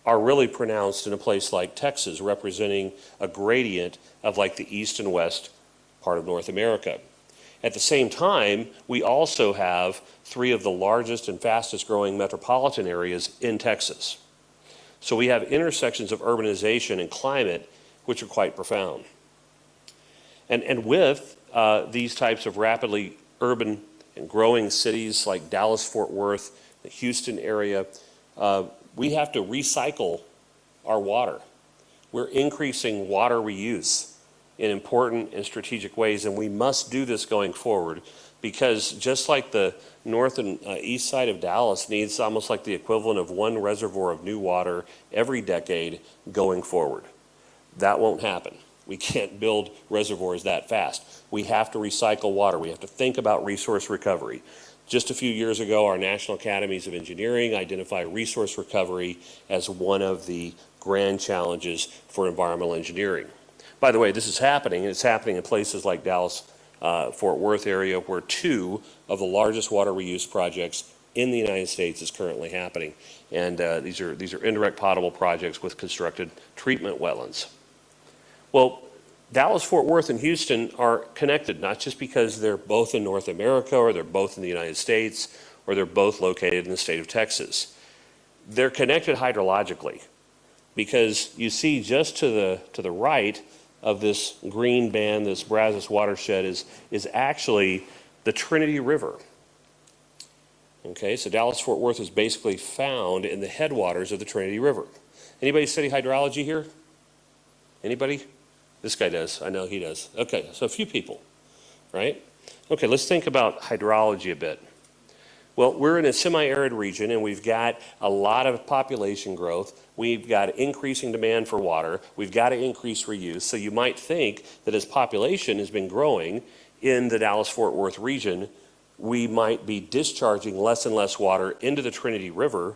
are really pronounced in a place like Texas, representing a gradient of like the east and west part of North America. At the same time, we also have 3 of the largest and fastest growing metropolitan areas in Texas. So we have intersections of urbanization and climate which are quite profound. And with these types of rapidly urban and growing cities like Dallas, Fort Worth, the Houston area, we have to recycle our water. We're increasing water reuse in important and strategic ways, and we must do this going forward because just like the north and east side of Dallas needs almost like the equivalent of 1 reservoir of new water every decade going forward. That won't happen. We can't build reservoirs that fast. We have to recycle water. We have to think about resource recovery. Just a few years ago, our National Academies of Engineering identified resource recovery as one of the grand challenges for environmental engineering. By the way, this is happening, and it's happening in places like Dallas, Fort Worth area, where 2 of the largest water reuse projects in the United States is currently happening. And these are indirect potable projects with constructed treatment wetlands. Well, Dallas, Fort Worth, and Houston are connected, not just because they're both in North America or they're both in the United States or they're both located in the state of Texas. They're connected hydrologically because you see just to the right of this green band, this Brazos watershed is actually the Trinity River. Okay, so Dallas, Fort Worth is basically found in the headwaters of the Trinity River. Anybody study hydrology here? Anybody? This guy does. I know he does. Okay, so a few people, right? Okay, let's think about hydrology a bit. Well, we're in a semi-arid region, and we've got a lot of population growth. We've got increasing demand for water. We've got to increase reuse. So you might think that as population has been growing in the Dallas-Fort Worth region, we might be discharging less and less water into the Trinity River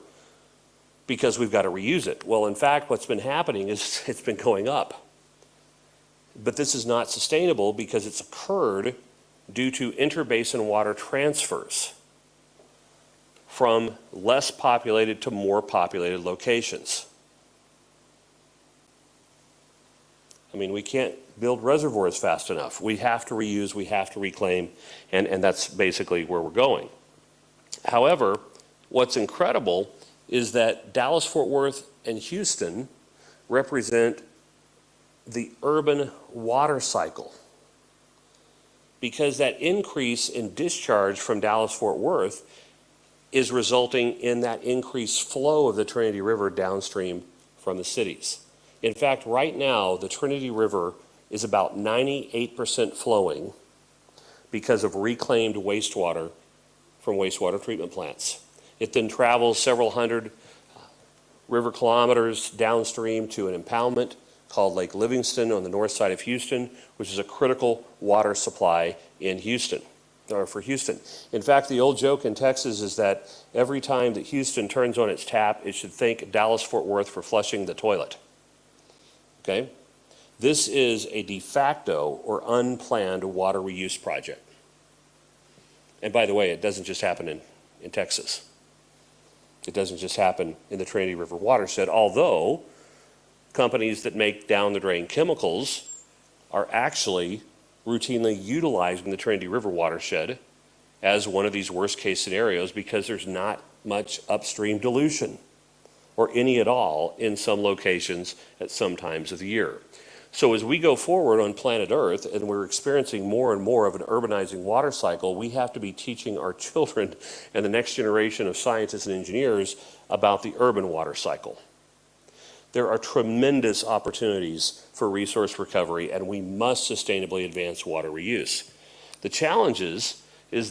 because we've got to reuse it. Well, in fact, what's been happening is it's been going up. But this is not sustainable because it's occurred due to interbasin water transfers from less populated to more populated locations. I mean, we can't build reservoirs fast enough. We have to reuse, we have to reclaim, and that's basically where we're going. However, what's incredible is that Dallas, Fort Worth, and Houston represent the urban water cycle, because that increase in discharge from Dallas-Fort Worth is resulting in that increased flow of the Trinity River downstream from the cities. In fact, right now, the Trinity River is about 98% flowing because of reclaimed wastewater from wastewater treatment plants. It then travels several hundred river kilometers downstream to an impoundment called Lake Livingston on the north side of Houston, which is a critical water supply in Houston, or for Houston. In fact, the old joke in Texas is that every time that Houston turns on its tap, it should thank Dallas-Fort Worth for flushing the toilet. Okay? This is a de facto or unplanned water reuse project. And by the way, it doesn't just happen in in Texas. It doesn't just happen in the Trinity River watershed, although companies that make down-the-drain chemicals are actually routinely utilizing the Trinity River watershed as one of these worst-case scenarios because there's not much upstream dilution, or any at all, in some locations at some times of the year. So as we go forward on planet Earth and we're experiencing more and more of an urbanizing water cycle, we have to be teaching our children and the next generation of scientists and engineers about the urban water cycle. There are tremendous opportunities for resource recovery, and we must sustainably advance water reuse. The challenge is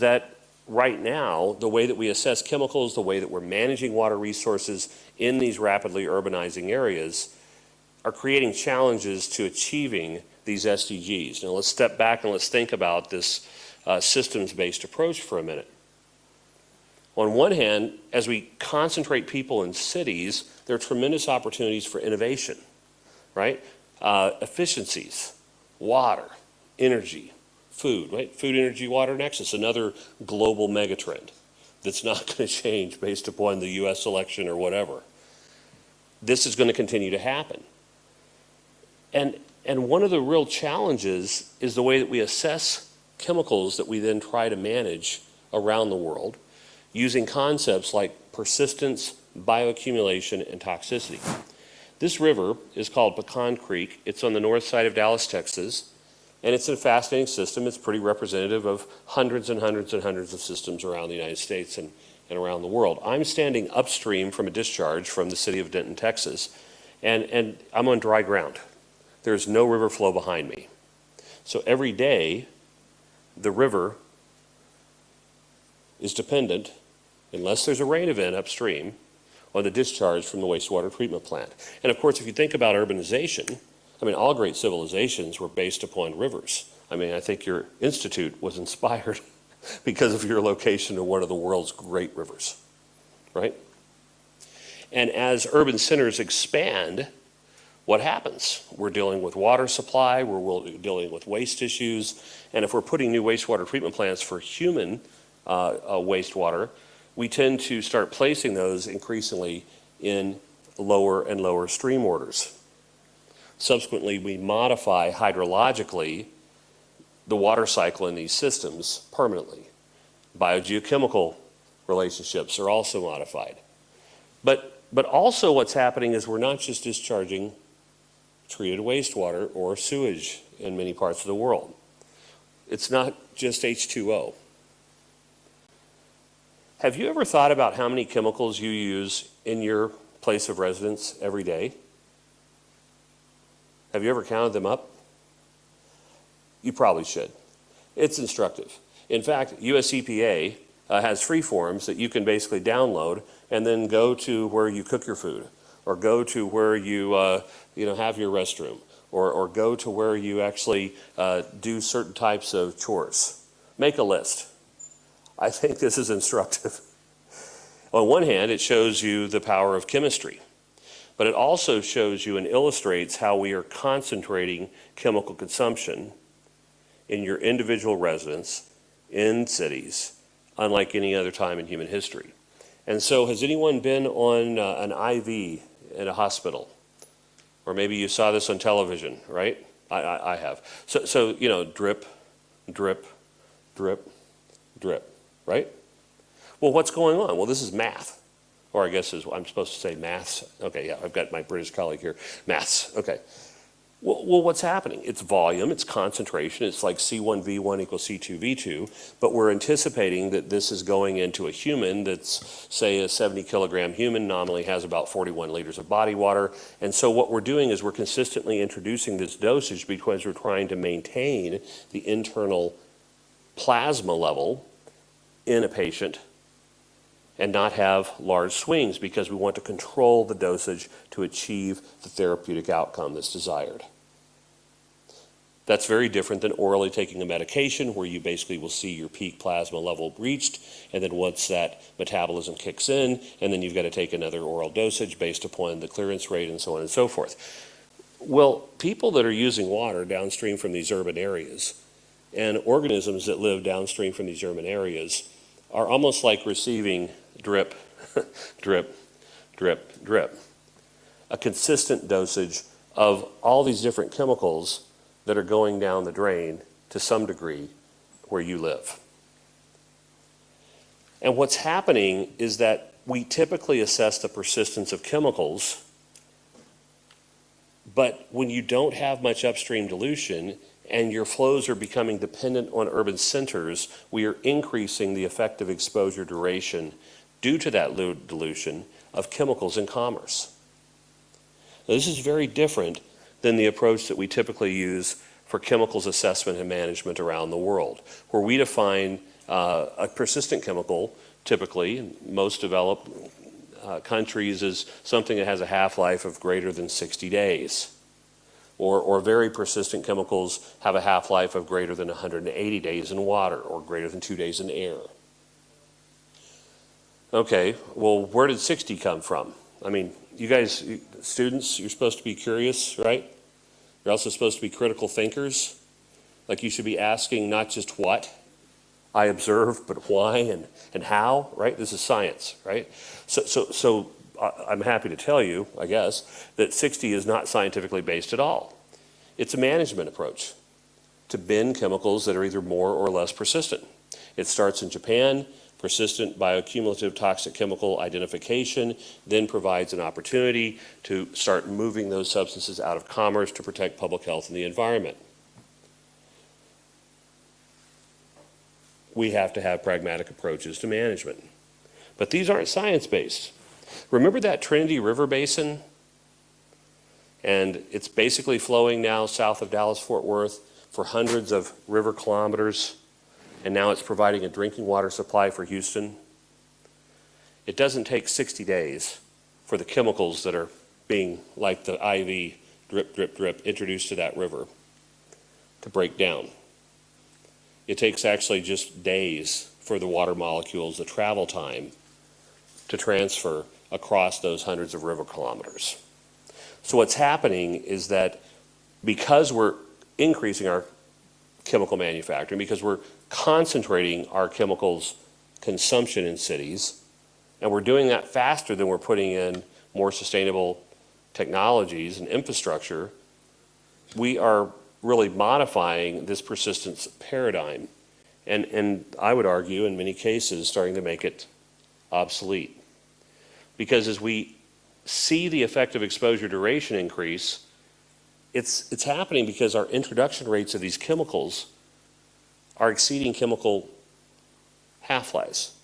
that right now, the way that we assess chemicals, the way that we're managing water resources in these rapidly urbanizing areas are creating challenges to achieving these SDGs. Now let's step back and let's think about this systems-based approach for a minute. On one hand, as we concentrate people in cities, there are tremendous opportunities for innovation, right? Efficiencies, water, energy, food, right? Food, energy, water nexus, another global megatrend that's not going to change based upon the US election or whatever. This is going to continue to happen. And one of the real challenges is the way that we assess chemicals that we then try to manage around the world using concepts like persistence, bioaccumulation, and toxicity. This river is called Pecan Creek. It's on the north side of Dallas, Texas, and it's a fascinating system. It's pretty representative of hundreds and hundreds and hundreds of systems around the United States and around the world. I'm standing upstream from a discharge from the city of Denton, Texas, and I'm on dry ground. There's no river flow behind me. So every day, the river is dependent, unless there's a rain event upstream, on the discharge from the wastewater treatment plant. And of course, if you think about urbanization, I mean, all great civilizations were based upon rivers. I mean, I think your institute was inspired because of your location in one of the world's great rivers, right? And as urban centers expand, what happens? We're dealing with water supply, we're dealing with waste issues, and if we're putting new wastewater treatment plants for human wastewater, we tend to start placing those increasingly in lower and lower stream orders. Subsequently, we modify hydrologically the water cycle in these systems permanently. Biogeochemical relationships are also modified. But also what's happening is we're not just discharging treated wastewater or sewage in many parts of the world. It's not just H2O. Have you ever thought about how many chemicals you use in your place of residence every day? Have you ever counted them up? You probably should. It's instructive. In fact, US EPA has free forms that you can basically download and then go to where you cook your food, or go to where you have your restroom, or go to where you actually do certain types of chores. Make a list. I think this is instructive. On one hand, it shows you the power of chemistry, but it also shows you and illustrates how we are concentrating chemical consumption in your individual residence in cities, unlike any other time in human history. And so has anyone been on an IV in a hospital? Or maybe you saw this on television, right? I have. So you know, drip, drip, drip, drip, right? Well, what's going on? Well, this is math. Or I guess I'm supposed to say maths. Okay, yeah, I've got my British colleague here. Maths, okay. Well, what's happening? It's volume, it's concentration, it's like C1V1 equals C2V2, but we're anticipating that this is going into a human that's, say, a 70-kilogram human, nominally has about 41 liters of body water, and so what we're doing is we're consistently introducing this dosage because we're trying to maintain the internal plasma level in a patient and not have large swings because we want to control the dosage to achieve the therapeutic outcome that's desired. That's very different than orally taking a medication where you basically will see your peak plasma level reached, and then once that metabolism kicks in, and then you've got to take another oral dosage based upon the clearance rate and so on and so forth. Well, people that are using water downstream from these urban areas and organisms that live downstream from these urban areas are almost like receiving drip, drip, drip, drip. A consistent dosage of all these different chemicals that are going down the drain to some degree where you live. And what's happening is that we typically assess the persistence of chemicals, but when you don't have much upstream dilution and your flows are becoming dependent on urban centers, we are increasing the effective exposure duration due to that low dilution of chemicals in commerce. Now, this is very different than the approach that we typically use for chemicals assessment and management around the world, where we define a persistent chemical, typically in most developed countries, as something that has a half-life of greater than 60 days. Or very persistent chemicals have a half-life of greater than 180 days in water or greater than 2 days in air. Okay, well, where did 60 come from? I mean, you guys, students, you're supposed to be curious, right? You're also supposed to be critical thinkers. Like, you should be asking not just what I observe, but why and how, right? This is science, right? So I'm happy to tell you, I guess, that 60 is not scientifically based at all. It's a management approach to bin chemicals that are either more or less persistent. It starts in Japan. Persistent bioaccumulative toxic chemical identification then provides an opportunity to start moving those substances out of commerce to protect public health and the environment. We have to have pragmatic approaches to management. But these aren't science-based. Remember that Trinity River Basin? And it's basically flowing now south of Dallas-Fort Worth for hundreds of river kilometers, and now it's providing a drinking water supply for Houston. It doesn't take 60 days for the chemicals that are being, like the IV, drip, drip, drip, introduced to that river to break down. It takes actually just days for the water molecules, the travel time, to transfer across those hundreds of river kilometers. So what's happening is that because we're increasing our chemical manufacturing, because we're concentrating our chemicals consumption in cities, and we're doing that faster than we're putting in more sustainable technologies and infrastructure, we are really modifying this persistence paradigm, and I would argue in many cases starting to make it obsolete. Because as we see the effective exposure duration increase, it's happening because our introduction rates of these chemicals are exceeding chemical half-lives.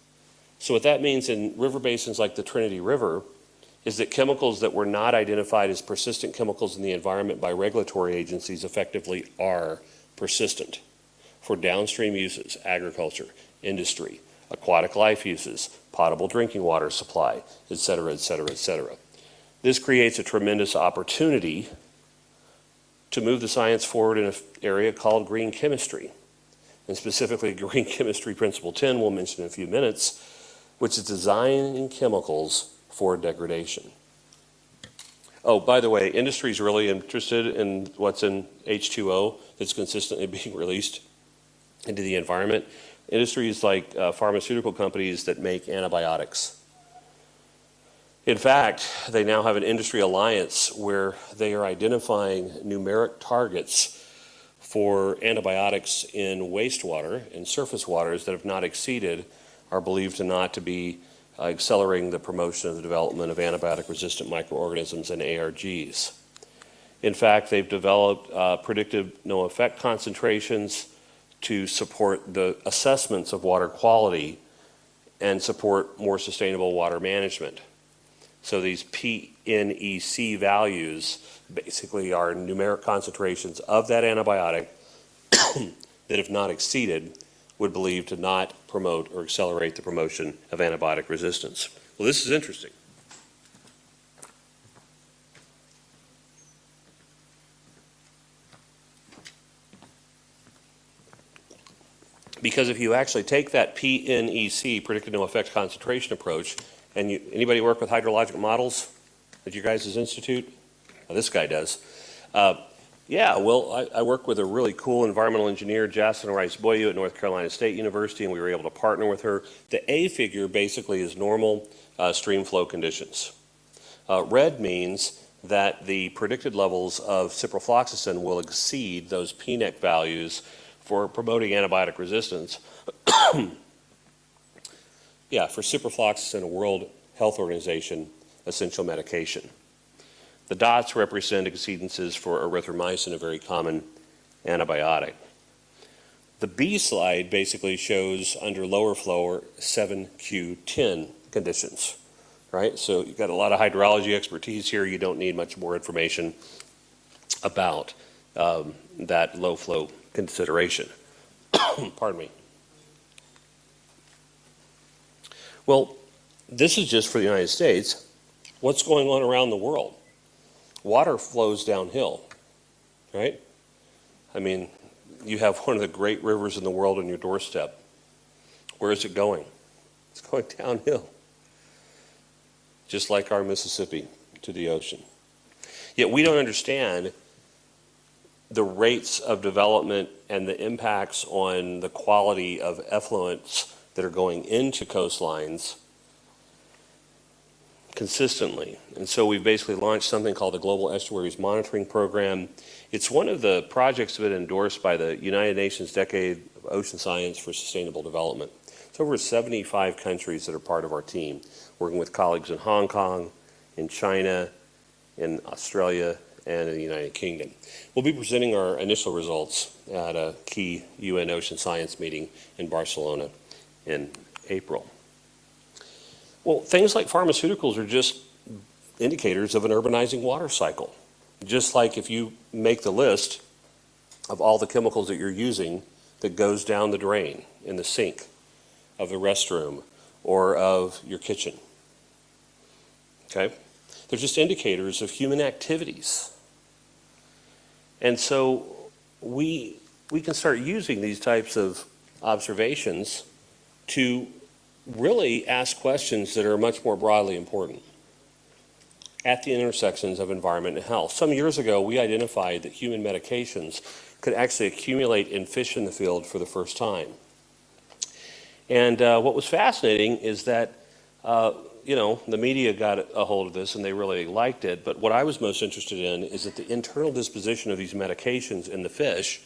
So what that means in river basins like the Trinity River is that chemicals that were not identified as persistent chemicals in the environment by regulatory agencies effectively are persistent for downstream uses, agriculture, industry, aquatic life uses, potable drinking water supply, et cetera, et cetera, et cetera. This creates a tremendous opportunity to move the science forward in an area called green chemistry, and specifically Green Chemistry Principle 10 we'll mention in a few minutes, which is designing chemicals for degradation. Oh, by the way, industry is really interested in what's in H2O that's consistently being released into the environment. Industries like pharmaceutical companies that make antibiotics. In fact, they now have an industry alliance where they are identifying numeric targets for antibiotics in wastewater and surface waters that, if not exceeded, are believed to not to be accelerating the promotion of the development of antibiotic-resistant microorganisms and ARGs. In fact, they've developed predictive no-effect concentrations to support the assessments of water quality and support more sustainable water management. So these PNEC values basically are numeric concentrations of that antibiotic that, if not exceeded, would believe to not promote or accelerate the promotion of antibiotic resistance. Well, this is interesting. Because if you actually take that PNEC, predicted no effect concentration approach, and anybody work with hydrologic models at your guys' institute? Well, this guy does. Yeah, well, I work with a really cool environmental engineer, Jocelyn Rice-Boyu at North Carolina State University, and we were able to partner with her. The A figure basically is normal stream flow conditions. Red means that the predicted levels of ciprofloxacin will exceed those PNEC values for promoting antibiotic resistance. Yeah, for ciprofloxacin, a World Health Organization essential medication. The dots represent exceedances for erythromycin, a very common antibiotic. The B slide basically shows under lower flow or 7Q10 conditions, right? So you've got a lot of hydrology expertise here. You don't need much more information about that low flow consideration. Pardon me. Well, this is just for the United States. What's going on around the world? Water flows downhill, right? I mean, you have one of the great rivers in the world on your doorstep. Where is it going? It's going downhill, just like our Mississippi to the ocean. Yet we don't understand the rates of development and the impacts on the quality of effluents that are going into coastlines consistently. And so we've basically launched something called the Global Estuaries Monitoring Program. It's one of the projects that have been endorsed by the United Nations Decade of Ocean Science for Sustainable Development. It's over 75 countries that are part of our team, working with colleagues in Hong Kong, in China, in Australia, and in the United Kingdom. We'll be presenting our initial results at a key UN Ocean Science meeting in Barcelona in April. Well, things like pharmaceuticals are just indicators of an urbanizing water cycle. Just like if you make the list of all the chemicals that you're using that goes down the drain in the sink of the restroom or of your kitchen. Okay? They're just indicators of human activities. And so we can start using these types of observations to really ask questions that are much more broadly important at the intersections of environment and health. Some years ago, we identified that human medications could actually accumulate in fish in the field for the first time. And what was fascinating is that, the media got a hold of this and they really liked it, but what I was most interested in is that the internal disposition of these medications in the fish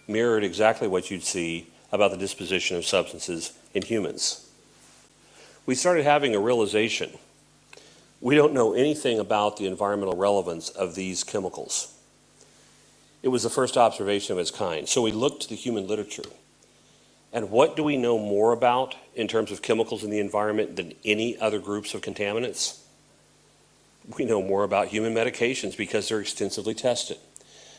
mirrored exactly what you'd see about the disposition of substances in humans. We started having a realization. We don't know anything about the environmental relevance of these chemicals. It was the first observation of its kind. So we looked to the human literature. And what do we know more about in terms of chemicals in the environment than any other groups of contaminants? We know more about human medications because they're extensively tested.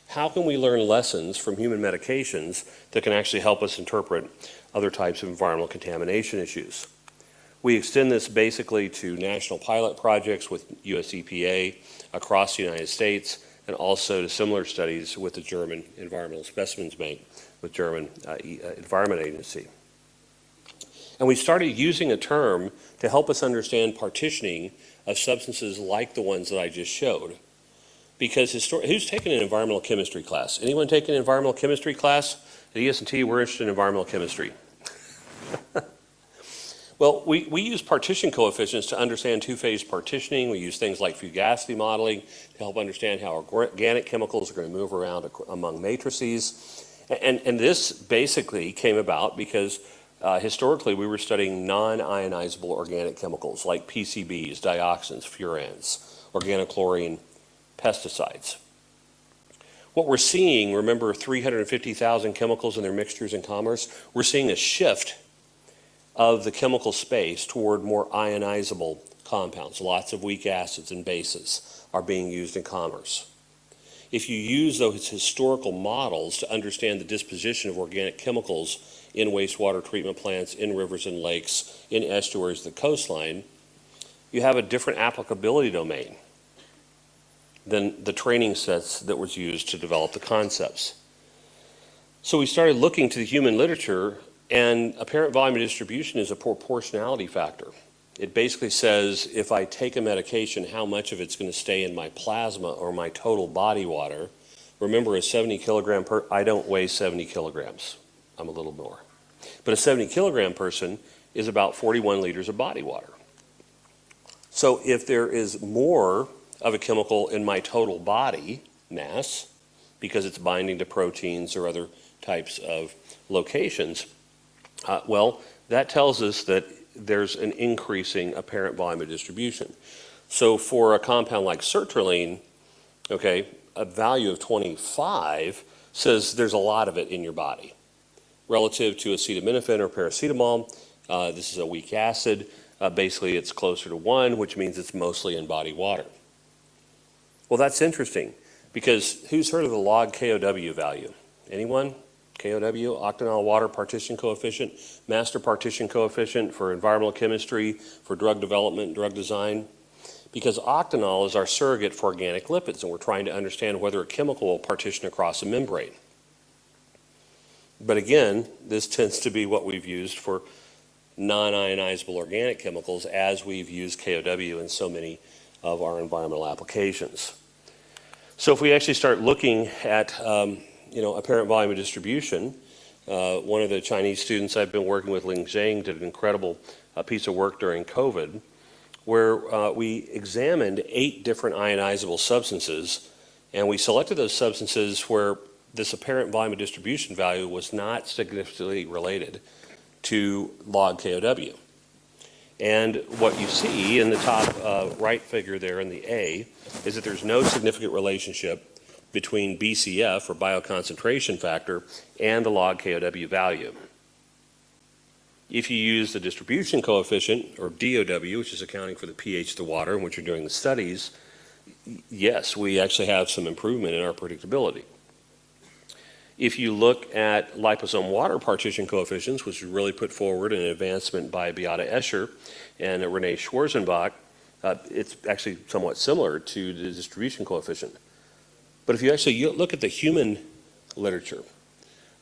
How can we learn lessons from human medications that can actually help us interpret other types of environmental contamination issues? We extend this basically to national pilot projects with US EPA across the United States, and also to similar studies with the German Environmental Specimens Bank, with German Environment Agency. And we started using a term to help us understand partitioning of substances like the ones that I just showed. Because who's taken an environmental chemistry class? Anyone taken an environmental chemistry class? At ES&T, we're interested in environmental chemistry. Well, we use partition coefficients to understand two-phase partitioning. We use things like fugacity modeling to help understand how organic chemicals are going to move around among matrices. And this basically came about because historically we were studying non-ionizable organic chemicals like PCBs, dioxins, furans, organochlorine, pesticides. What we're seeing, remember 350,000 chemicals and their mixtures in commerce, we're seeing a shift of the chemical space toward more ionizable compounds. Lots of weak acids and bases are being used in commerce. If you use those historical models to understand the disposition of organic chemicals in wastewater treatment plants, in rivers and lakes, in estuaries, the coastline, you have a different applicability domain than the training sets that was used to develop the concepts. So we started looking to the human literature, and apparent volume of distribution is a proportionality factor. It basically says if I take a medication, how much of it's going to stay in my plasma or my total body water Remember, a 70 kilogram I don't weigh 70 kilograms. I'm a little more. But a 70 kilogram person is about 41 liters of body water. So if there is more of a chemical in my total body mass, because it's binding to proteins or other types of locations, well, that tells us that there's an increasing apparent volume of distribution. So for a compound like sertraline, okay, a value of 25 says there's a lot of it in your body. Relative to acetaminophen or paracetamol, this is a weak acid. Basically, it's closer to 1, which means it's mostly in body water. Well, that's interesting, because who's heard of the log KOW value? Anyone? KOW, octanol water partition coefficient, master partition coefficient for environmental chemistry, for drug development, drug design. Because octanol is our surrogate for organic lipids, and we're trying to understand whether a chemical will partition across a membrane. But again, this tends to be what we've used for non-ionizable organic chemicals, as we've used KOW in so many of our environmental applications. So if we actually start looking at apparent volume of distribution, one of the Chinese students I've been working with, Ling Zhang, did an incredible piece of work during COVID, where we examined 8 different ionizable substances, and we selected those substances where this apparent volume of distribution value was not significantly related to log KOW. And what you see in the top right figure there in the A is that there's no significant relationship between BCF, or bioconcentration factor, and the log KOW value. If you use the distribution coefficient, or DOW, which is accounting for the pH of the water in which you're doing the studies, yes, we actually have some improvement in our predictability. If you look at liposome water partition coefficients, which was really put forward in an advancement by Beate Escher and Renee Schwarzenbach, it's actually somewhat similar to the distribution coefficient. But if you actually look at the human literature,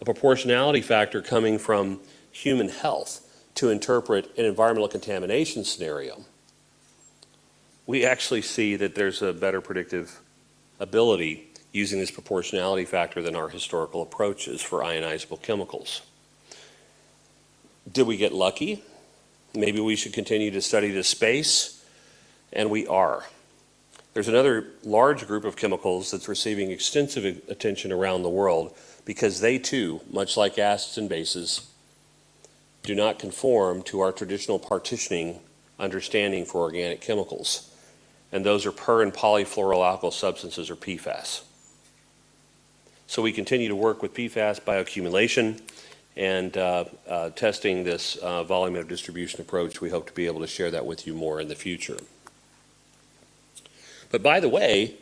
a proportionality factor coming from human health to interpret an environmental contamination scenario, we actually see that there's a better predictive ability using this proportionality factor than our historical approaches for ionizable chemicals. Did we get lucky? Maybe we should continue to study this space, and we are. There's another large group of chemicals that's receiving extensive attention around the world because they too, much like acids and bases, do not conform to our traditional partitioning understanding for organic chemicals. And those are per and polyfluoroalkyl substances, or PFAS. So we continue to work with PFAS bioaccumulation and testing this volume of distribution approach. We hope to be able to share that with you more in the future. But by the way,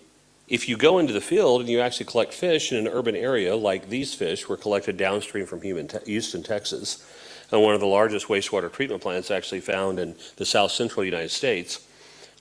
if you go into the field and you actually collect fish in an urban area, like these fish were collected downstream from Houston, Texas, and one of the largest wastewater treatment plants actually found in the south central United States,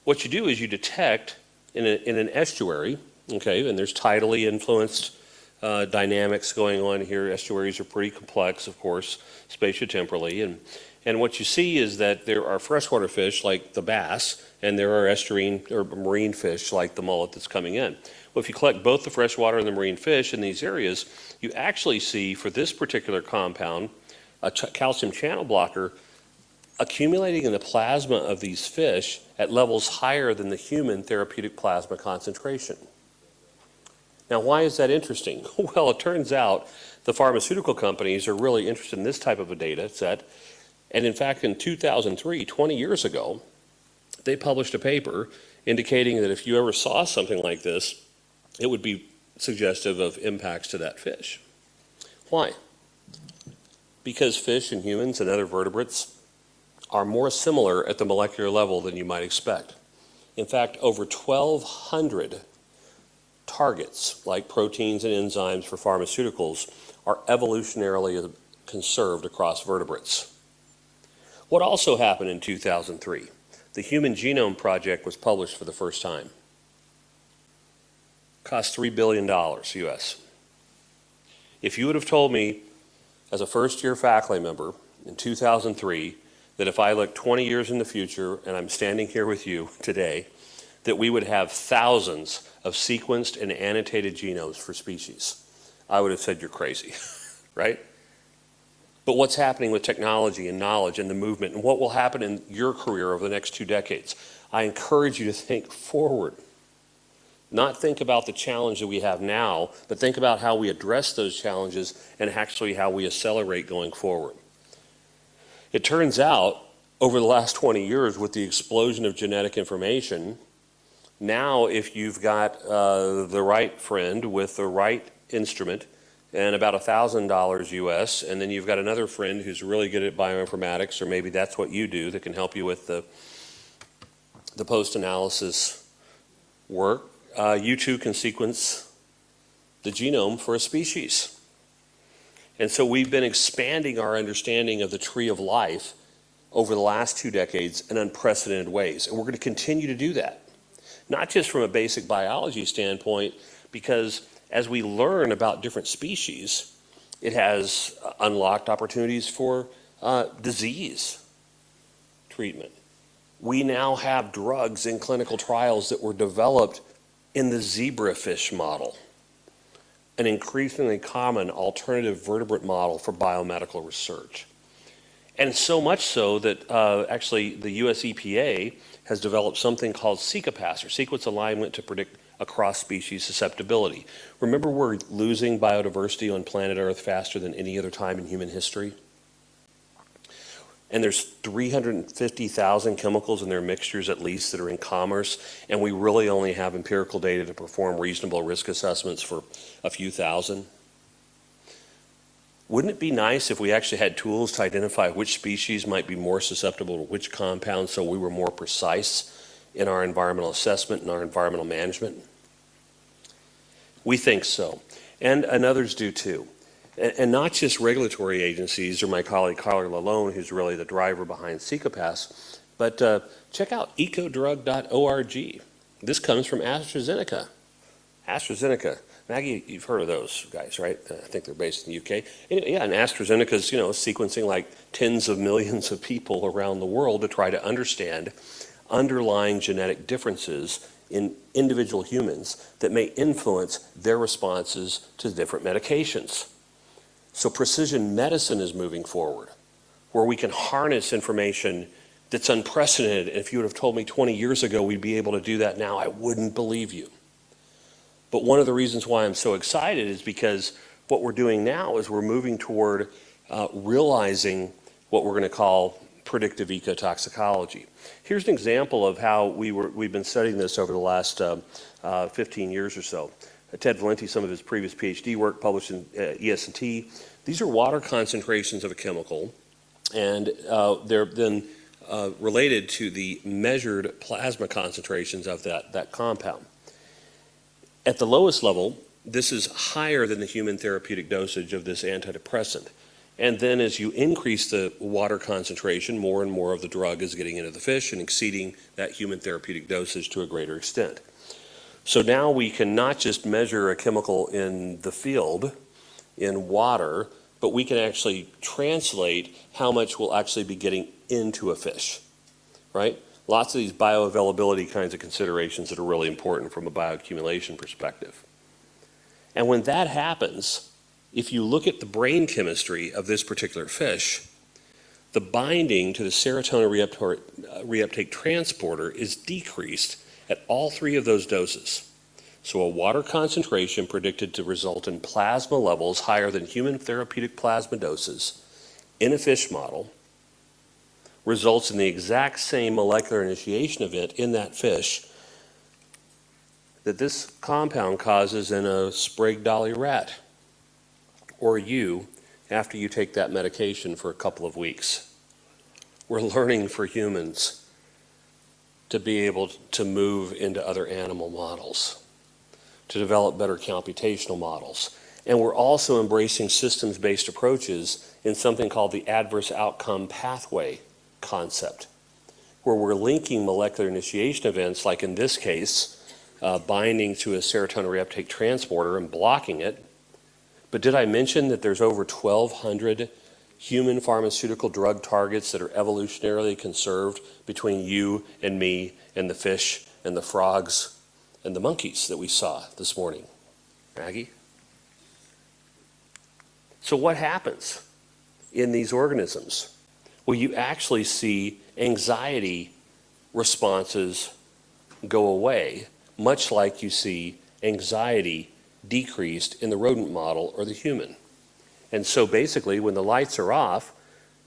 what you do is you detect in an estuary, okay, and there's tidally influenced dynamics going on here. Estuaries are pretty complex, of course, spatiotemporally, and what you see is that there are freshwater fish like the bass, and there are estuarine or marine fish like the mullet that's coming in. Well, if you collect both the freshwater and the marine fish in these areas, you actually see, for this particular compound, a calcium channel blocker accumulating in the plasma of these fish at levels higher than the human therapeutic plasma concentration. Now, why is that interesting? Well, it turns out the pharmaceutical companies are really interested in this type of a data set. And in fact, in 2003, 20 years ago, they published a paper indicating that if you ever saw something like this, it would be suggestive of impacts to that fish. Why? Because fish and humans and other vertebrates are more similar at the molecular level than you might expect. In fact, over 1,200 targets, like proteins and enzymes for pharmaceuticals, are evolutionarily conserved across vertebrates. What also happened in 2003? The Human Genome Project was published for the first time. Cost $3 billion US. If you would have told me as a first-year faculty member in 2003 that if I look 20 years in the future, and I'm standing here with you today, that we would have thousands of sequenced and annotated genomes for species. I would have said you're crazy, right? But what's happening with technology and knowledge and the movement and what will happen in your career over the next 2 decades? I encourage you to think forward. Not think about the challenge that we have now, but think about how we address those challenges and actually how we accelerate going forward. It turns out, over the last 20 years, with the explosion of genetic information, now if you've got the right friend with the right instrument and about $1,000 US, and then you've got another friend who's really good at bioinformatics, or maybe that's what you do, that can help you with the post-analysis work, you too can sequence the genome for a species. And so we've been expanding our understanding of the tree of life over the last 2 decades in unprecedented ways. And we're going to continue to do that. Not just from a basic biology standpoint, because as we learn about different species, it has unlocked opportunities for disease treatment. We now have drugs in clinical trials that were developed in the zebrafish model, an increasingly common alternative vertebrate model for biomedical research. And so much so that actually the US EPA has developed something called SEQAPAS, or sequence alignment to predict across-species susceptibility. Remember, we're losing biodiversity on planet Earth faster than any other time in human history? And there's 350,000 chemicals in their mixtures at least that are in commerce, and we really only have empirical data to perform reasonable risk assessments for a few thousand. Wouldn't it be nice if we actually had tools to identify which species might be more susceptible to which compounds, so we were more precise in our environmental assessment and our environmental management? We think so, and others do too. And not just regulatory agencies or my colleague Carla Lalone, who's really the driver behind SEQAPAS, but check out ecodrug.org. This comes from AstraZeneca. AstraZeneca. Maggie, you've heard of those guys, right? I think they're based in the UK. Yeah, and AstraZeneca's, sequencing like tens of millions of people around the world to try to understand underlying genetic differences in individual humans that may influence their responses to different medications. So precision medicine is moving forward, where we can harness information that's unprecedented. And if you would have told me 20 years ago we'd be able to do that now, I wouldn't believe you. But one of the reasons why I'm so excited is because what we're doing now is we're moving toward realizing what we're going to call predictive ecotoxicology. Here's an example of how we've been studying this over the last 15 years or so. Ted Valenti, some of his previous PhD work published in ES&T. These are water concentrations of a chemical, and they're then related to the measured plasma concentrations of that compound. At the lowest level, this is higher than the human therapeutic dosage of this antidepressant. And then as you increase the water concentration, more and more of the drug is getting into the fish and exceeding that human therapeutic dosage to a greater extent. So now we can not just measure a chemical in the field, in water, but we can actually translate how much we'll actually be getting into a fish, right? Lots of these bioavailability kinds of considerations that are really important from a bioaccumulation perspective. And when that happens, if you look at the brain chemistry of this particular fish, the binding to the serotonin reuptake transporter is decreased at all 3 of those doses. So a water concentration predicted to result in plasma levels higher than human therapeutic plasma doses in a fish model results in the exact same molecular initiation event in that fish that this compound causes in a Sprague Dawley rat, or you after you take that medication for a couple of weeks. We're learning for humans to be able to move into other animal models, to develop better computational models. And we're also embracing systems-based approaches in something called the adverse outcome pathway concept, where we're linking molecular initiation events, like in this case, binding to a serotonin reuptake transporter and blocking it. But did I mention that there's over 1,200 human pharmaceutical drug targets that are evolutionarily conserved between you and me and the fish and the frogs and the monkeys that we saw this morning. Maggie? So what happens in these organisms? Well, you actually see anxiety responses go away, much like you see anxiety decreased in the rodent model or the human. And so basically, when the lights are off,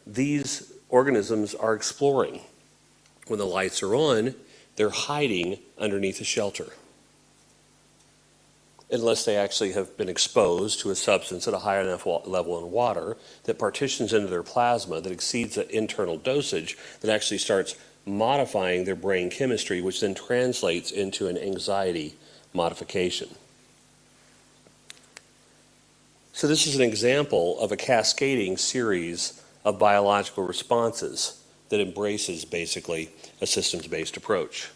these organisms are exploring. When the lights are on, they're hiding underneath a shelter, unless they actually have been exposed to a substance at a high enough level in water that partitions into their plasma that exceeds the internal dosage that actually starts modifying their brain chemistry, which then translates into an anxiety modification. So this is an example of a cascading series of biological responses that embraces basically a systems-based approach.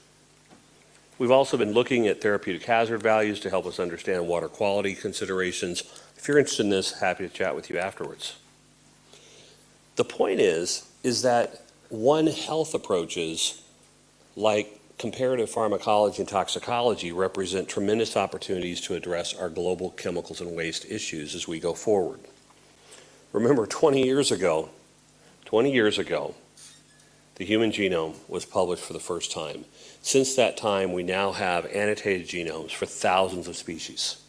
We've also been looking at therapeutic hazard values to help us understand water quality considerations. If you're interested in this, happy to chat with you afterwards. The point is that One Health approaches like comparative pharmacology and toxicology represent tremendous opportunities to address our global chemicals and waste issues as we go forward. Remember, 20 years ago, the human genome was published for the first time. Since that time, we now have annotated genomes for thousands of species.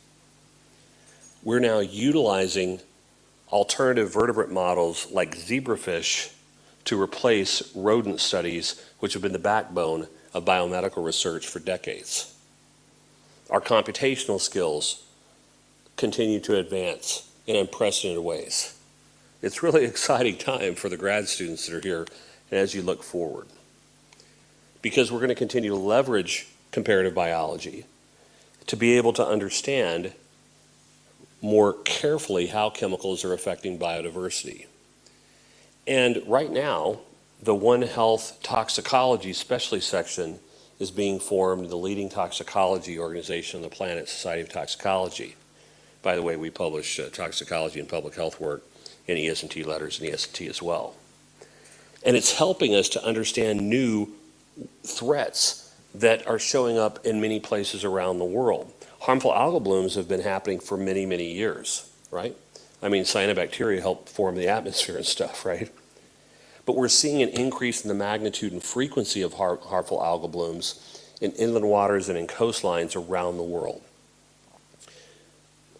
We're now utilizing alternative vertebrate models like zebrafish to replace rodent studies, which have been the backbone of biomedical research for decades. Our computational skills continue to advance in unprecedented ways. It's really an exciting time for the grad students that are here and as you look forward, because we're going to continue to leverage comparative biology to be able to understand more carefully how chemicals are affecting biodiversity. And right now, the One Health toxicology specialty section is being formed in the leading toxicology organization on the planet, Society of Toxicology. By the way, we publish toxicology and public health work in ES&T letters and ES&T as well. And it's helping us to understand new threats that are showing up in many places around the world. Harmful algal blooms have been happening for many, many years, right? I mean, cyanobacteria help form the atmosphere and stuff, right? But we're seeing an increase in the magnitude and frequency of harmful algal blooms in inland waters and in coastlines around the world.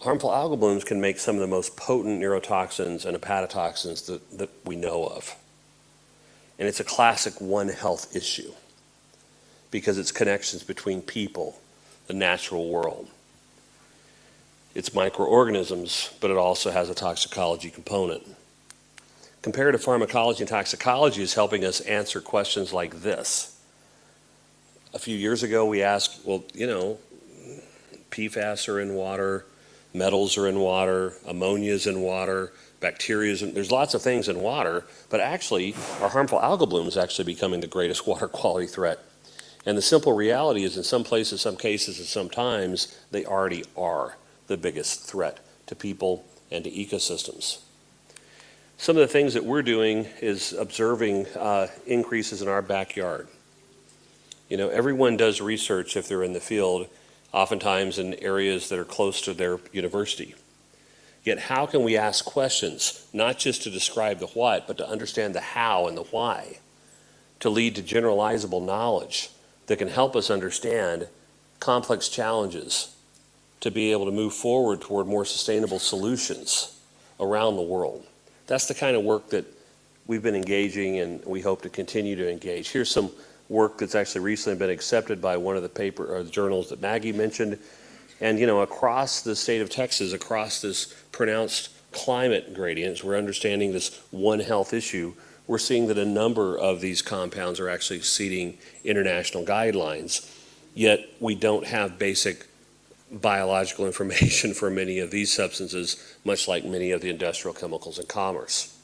Harmful algal blooms can make some of the most potent neurotoxins and hepatotoxins that we know of. And it's a classic One Health issue because it's connections between people, the natural world. It's microorganisms, but it also has a toxicology component. Comparative pharmacology and toxicology is helping us answer questions like this. A few years ago, we asked, well, PFAS are in water, metals are in water, ammonia is in water, bacteria is in, there's lots of things in water, but actually, our harmful algal bloom is actually becoming the greatest water quality threat. And the simple reality is in some places, some cases, and sometimes, they already are the biggest threat to people and to ecosystems. Some of the things that we're doing is observing increases in our backyard. Everyone does research if they're in the field, oftentimes in areas that are close to their university. Yet how can we ask questions, not just to describe the what, but to understand the how and the why, to lead to generalizable knowledge that can help us understand complex challenges, to be able to move forward toward more sustainable solutions around the world. That's the kind of work that we've been engaging and we hope to continue to engage. Here's some work that's actually recently been accepted by one of the journals that Maggie mentioned. And across the state of Texas, across this pronounced climate gradients, we're understanding this One Health issue. We're seeing that a number of these compounds are actually exceeding international guidelines, yet we don't have basic biological information for many of these substances, much like many of the industrial chemicals in commerce.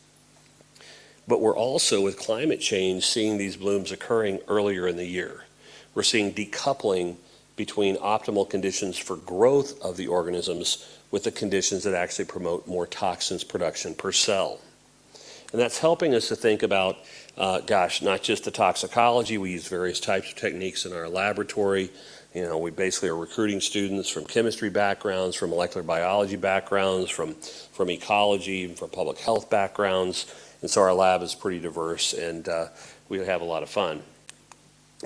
But we're also, with climate change, seeing these blooms occurring earlier in the year. We're seeing decoupling between optimal conditions for growth of the organisms with the conditions that actually promote more toxins production per cell. And that's helping us to think about, not just the toxicology. We use various types of techniques in our laboratory You know, we basically are recruiting students from chemistry backgrounds, from molecular biology backgrounds, from ecology, from public health backgrounds. And so our lab is pretty diverse, and we have a lot of fun.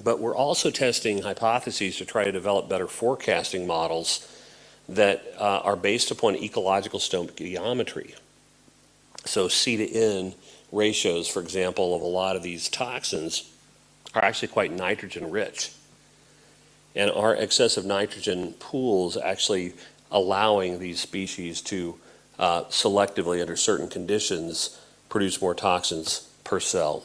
But we're also testing hypotheses to try to develop better forecasting models that are based upon ecological stoichiometry. So C to N ratios, for example, of a lot of these toxins are actually quite nitrogen rich. And are excessive nitrogen pools actually allowing these species to selectively, under certain conditions, produce more toxins per cell?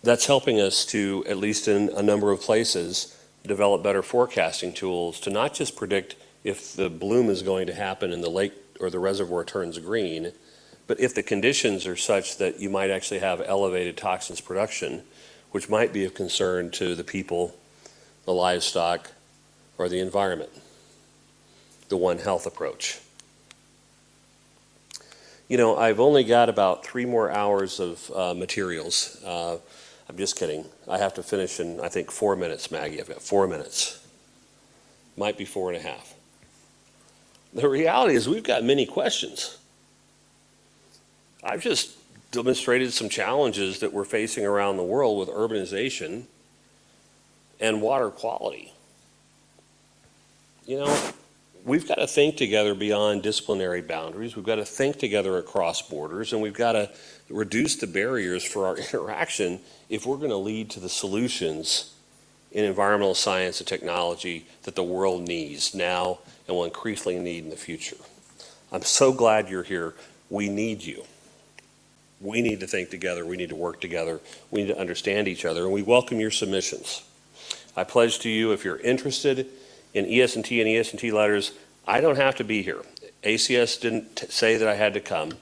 That's helping us to, at least in a number of places, develop better forecasting tools to not just predict if the bloom is going to happen and the lake or the reservoir turns green, but if the conditions are such that you might actually have elevated toxins production, which might be of concern to the people, the livestock, or the environment. The One Health approach. You know, I've only got about 3 more hours of materials. I'm just kidding. I have to finish in, I think, 4 minutes, Maggie. I've got 4 minutes. Might be 4.5. The reality is we've got many questions. I've just demonstrated some challenges that we're facing around the world with urbanization and water quality. You know, we've got to think together beyond disciplinary boundaries. We've got to think together across borders, and we've got to reduce the barriers for our interaction if we're going to lead to the solutions in environmental science and technology that the world needs now and will increasingly need in the future. I'm so glad you're here. We need you. We need to think together. We need to work together. We need to understand each other, and we welcome your submissions. I pledge to you, if you're interested in ES&T and ES&T letters, I don't have to be here. ACS didn't say that I had to come.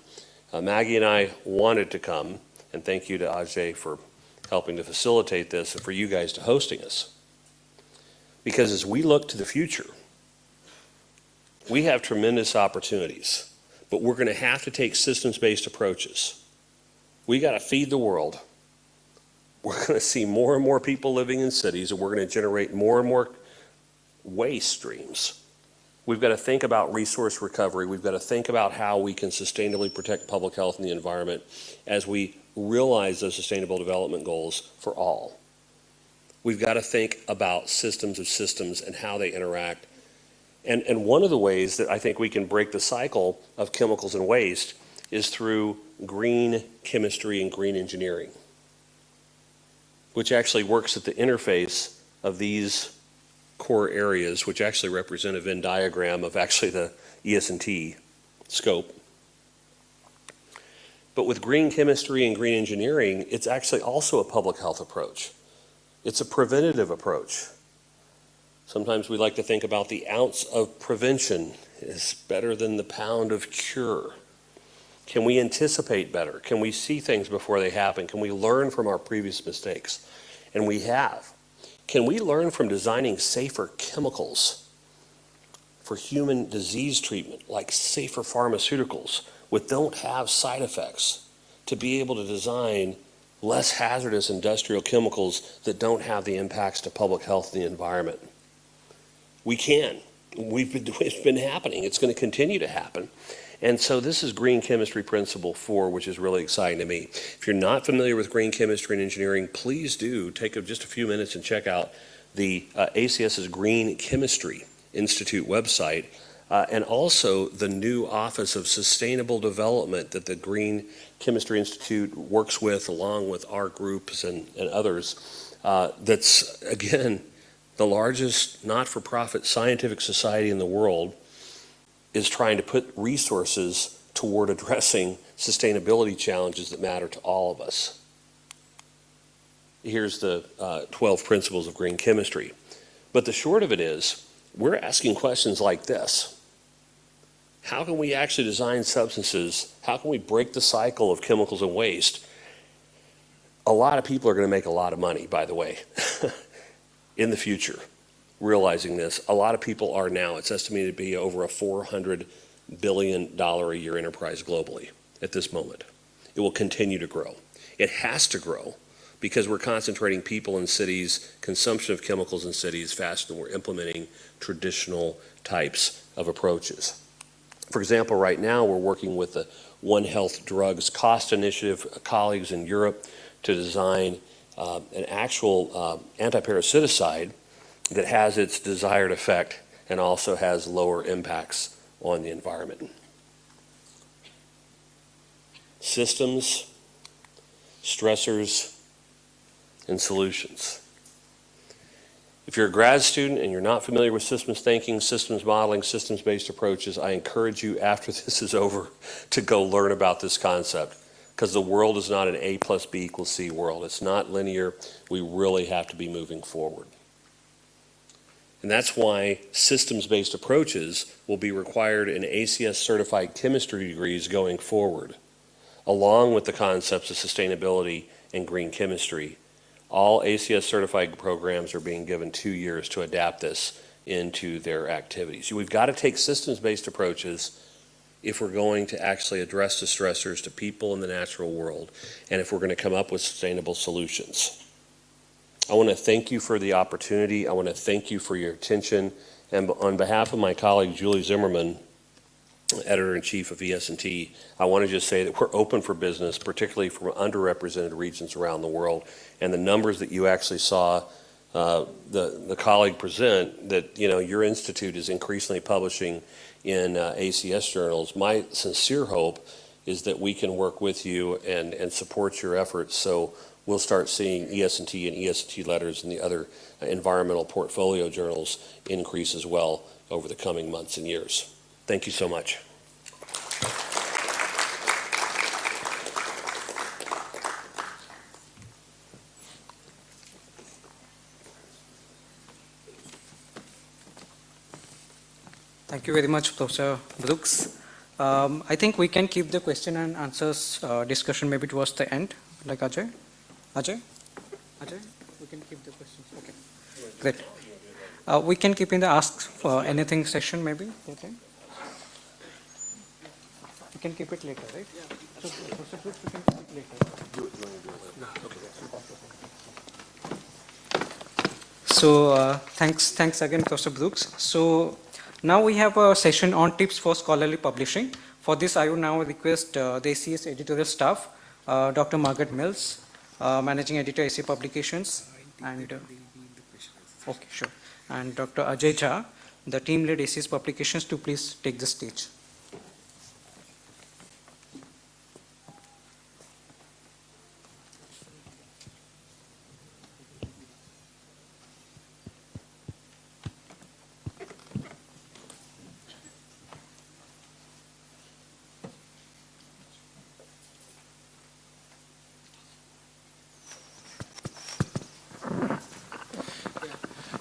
Maggie and I wanted to come, and thank you to Ajay for helping to facilitate this and for you guys to hosting us. Because as we look to the future, we have tremendous opportunities, but we're going to have to take systems-based approaches. We got to feed the world. We're going to see more and more people living in cities, and we're going to generate more and more waste streams. We've got to think about resource recovery. We've got to think about how we can sustainably protect public health and the environment as we realize those sustainable development goals for all. We've got to think about systems of systems and how they interact. And one of the ways that I think we can break the cycle of chemicals and waste is through green chemistry and green engineering, which actually works at the interface of these core areas, which actually represent a Venn diagram of actually the ES&T scope. But with green chemistry and green engineering, it's actually also a public health approach. It's a preventative approach. Sometimes we like to think about the ounce of prevention is better than the pound of cure. Can we anticipate better? Can we see things before they happen? Can we learn from our previous mistakes? And we have. Can we learn from designing safer chemicals for human disease treatment, like safer pharmaceuticals, which don't have side effects, to be able to design less hazardous industrial chemicals that don't have the impacts to public health and the environment? We can. It's been happening. It's going to continue to happen. And so this is Green Chemistry Principle 4, which is really exciting to me. If you're not familiar with green chemistry and engineering, please do take just a few minutes and check out the ACS's Green Chemistry Institute website, and also the new Office of Sustainable Development that the Green Chemistry Institute works with, along with our groups and others. That's, again, the largest not-for-profit scientific society in the world, is trying to put resources toward addressing sustainability challenges that matter to all of us. Here's the 12 principles of green chemistry. But the short of it is, we're asking questions like this. How can we actually design substances? How can we break the cycle of chemicals and waste? A lot of people are going to make a lot of money, by the way, in the future. Realizing this, a lot of people are now. It's estimated to be over a $400 billion a year enterprise globally at this moment. It will continue to grow. It has to grow because we're concentrating people in cities, consumption of chemicals in cities faster than we're implementing traditional types of approaches. For example, right now we're working with the One Health Drugs Cost Initiative, colleagues in Europe, to design an actual antiparasiticide that has its desired effect and also has lower impacts on the environment. Systems, stressors, and solutions. If you're a grad student and you're not familiar with systems thinking, systems modeling, systems-based approaches, I encourage you after this is over to go learn about this concept, because the world is not an A plus B equals C world. It's not linear. We really have to be moving forward. And that's why systems-based approaches will be required in ACS certified chemistry degrees going forward, along with the concepts of sustainability and green chemistry. All ACS certified programs are being given 2 years to adapt this into their activities. We've got to take systems-based approaches if we're going to actually address the stressors to people in the natural world, and if we're going to come up with sustainable solutions. I want to thank you for the opportunity. I want to thank you for your attention. And on behalf of my colleague, Julie Zimmerman, Editor-in-Chief of ES&T, I want to just say that we're open for business, particularly from underrepresented regions around the world. And the numbers that you actually saw the colleague present, that your institute is increasingly publishing in ACS journals. My sincere hope is that we can work with you and support your efforts, so we'll start seeing ES&T and ES&T letters and the other environmental portfolio journals increase as well over the coming months and years. Thank you so much. Thank you very much, Professor Brooks. I think we can keep the question and answers discussion maybe towards the end, like Ajay. Ajay, we can keep the questions. Okay, great. We can keep in the ask for anything session maybe. Okay. We can keep it later, right? Yeah. So, Professor Brooks, we can keep it later. So thanks again, Professor Brooks. So now we have a session on tips for scholarly publishing. For this, I would now request the ACS editorial staff, Dr. Margaret Mills, Managing Editor, AC Publications, and okay, sure, and Dr. Ajay Jha, the team lead ACS Publications, to please take the stage.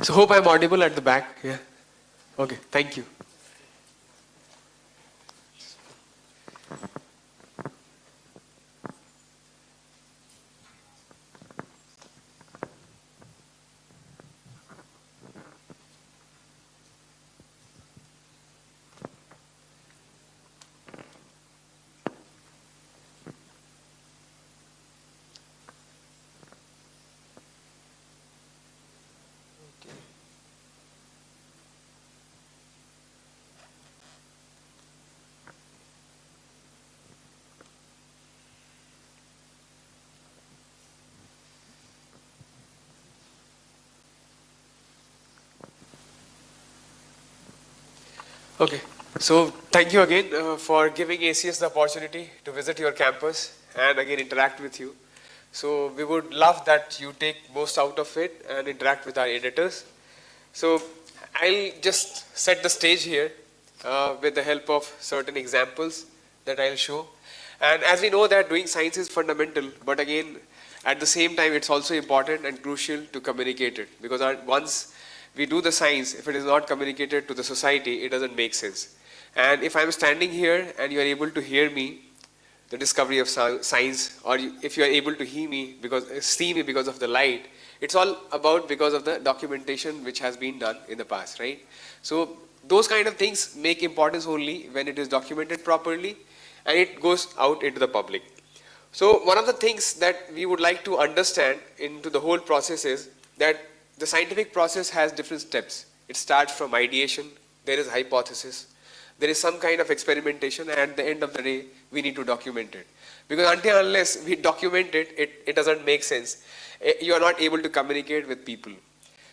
So hope I'm audible at the back. Yeah. Okay. Thank you. Okay, so thank you again for giving ACS the opportunity to visit your campus and again interact with you. So we would love that you take most out of it and interact with our editors. So I'll just set the stage here with the help of certain examples that I'll show. And as we know that doing science is fundamental, but again, at the same time, it's also important and crucial to communicate it, because once we do the science, if it is not communicated to the society, it doesn't make sense. And if I'm standing here and you are able to hear me, the discovery of science, or if you are able to see me because of the light, it's all about because of the documentation which has been done in the past, right? So those kind of things make importance only when it is documented properly and it goes out into the public. So one of the things that we would like to understand into the whole process is that the scientific process has different steps. It starts from ideation, there is hypothesis, there is some kind of experimentation, and at the end of the day, we need to document it. Because until unless we document it, it doesn't make sense. You are not able to communicate with people.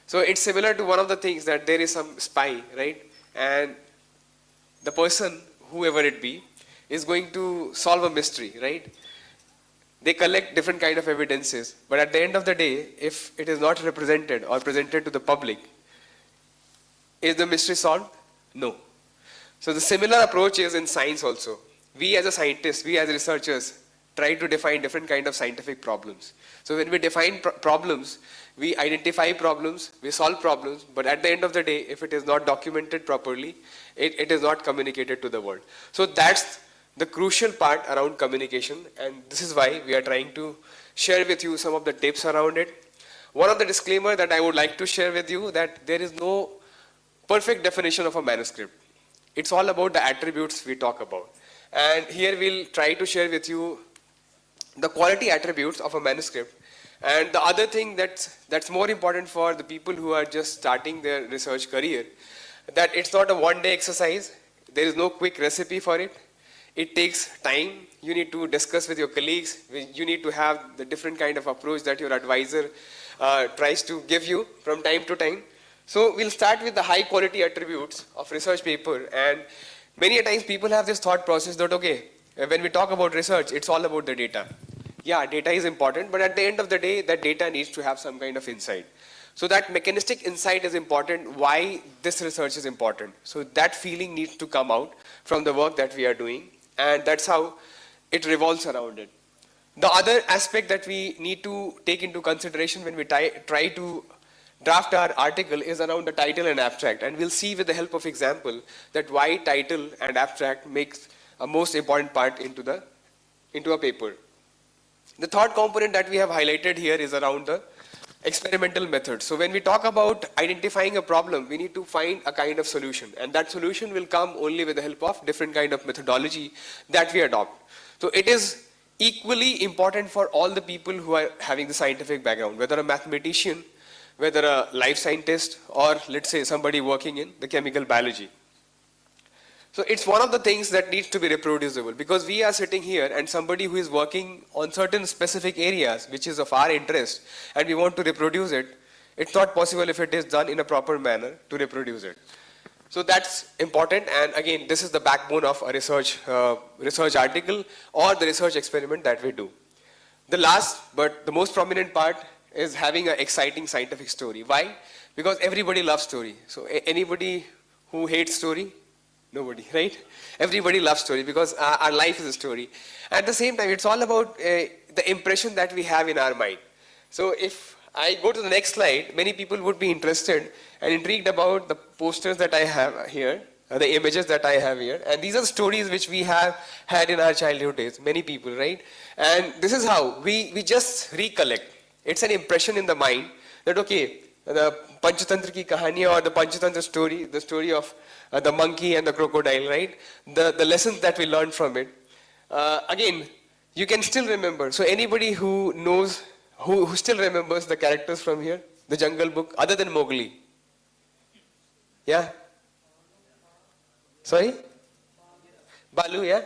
So it's similar to one of the things that there is some spy, right? And the person, whoever it be, is going to solve a mystery, right? They collect different kind of evidences, but at the end of the day, if it is not represented or presented to the public, is the mystery solved? No. So the similar approach is in science also. We as a scientist, we as researchers, try to define different kind of scientific problems. So when we define problems, we identify problems, we solve problems, but at the end of the day, if it is not documented properly, it is not communicated to the world. So that's the crucial part around communication, and this is why we are trying to share with you some of the tips around it. One of the disclaimer that I would like to share with you that there is no perfect definition of a manuscript. It's all about the attributes we talk about. And here we'll try to share with you the quality attributes of a manuscript. And the other thing that's more important for the people who are just starting their research career, that it's not a one-day exercise. There is no quick recipe for it. It takes time. You need to discuss with your colleagues. You need to have the different kind of approach that your advisor tries to give you from time to time. So we'll start with the high quality attributes of research paper. And many a times people have this thought process that, okay, when we talk about research, it's all about the data. Yeah, data is important, but at the end of the day, that data needs to have some kind of insight. So that mechanistic insight is important, why this research is important. So that feeling needs to come out from the work that we are doing. And that's how it revolves around it. The other aspect that we need to take into consideration when we try to draft our article is around the title and abstract. And we'll see with the help of example that why title and abstract makes a most important part into a paper. The third component that we have highlighted here is around the experimental method. So when we talk about identifying a problem, we need to find a kind of solution. And that solution will come only with the help of different kind of methodology that we adopt. So it is equally important for all the people who are having the scientific background, whether a mathematician, whether a life scientist, or let's say somebody working in the chemical biology. So it's one of the things that needs to be reproducible, because we are sitting here and somebody who is working on certain specific areas which is of our interest and we want to reproduce it, it's not possible if it is done in a proper manner to reproduce it. So that's important, and again, this is the backbone of a research article or the research experiment that we do. The last but the most prominent part is having an exciting scientific story. Why? Because everybody loves story. So anybody who hates story? Nobody, right? Everybody loves story because our life is a story. At the same time, it's all about the impression that we have in our mind. So if I go to the next slide, many people would be interested and intrigued about the posters that I have here, the images that I have here. And these are the stories which we have had in our childhood days, many people, right? And this is how we just recollect. It's an impression in the mind that, okay, the Panchatantra ki kahani or the Panchatantra story, the story of the monkey and the crocodile, right? The lessons that we learned from it. Again, you can still remember. So anybody who knows, who still remembers the characters from here, the Jungle Book, other than Mowgli? Yeah? Sorry? Balu, yeah?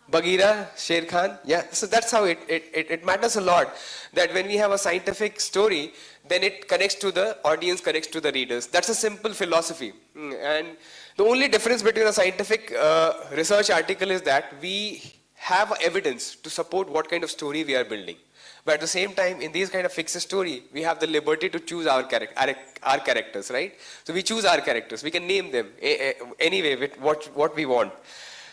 Bagheera, Sher Khan, yeah. So that's how it matters a lot that when we have a scientific story, then it connects to the audience, connects to the readers. That's a simple philosophy. And the only difference between a scientific research article is that we have evidence to support what kind of story we are building. But at the same time, in these kind of fixed story, we have the liberty to choose our characters, right? So we choose our characters. We can name them anyway with what we want.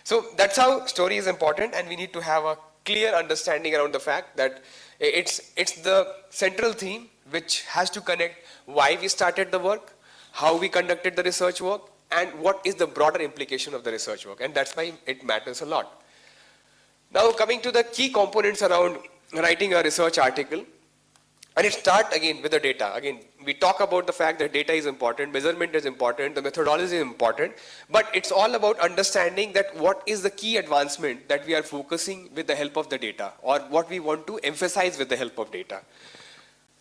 So that's how story is important, and we need to have a clear understanding around the fact that it's the central theme which has to connect why we started the work, how we conducted the research work, and what is the broader implication of the research work, and that's why it matters a lot. Now coming to the key components around writing a research article, And it starts again with the data. Again, we talk about the fact that data is important, measurement is important, the methodology is important, but it's all about understanding that what is the key advancement that we are focusing with the help of the data, or what we want to emphasize with the help of data.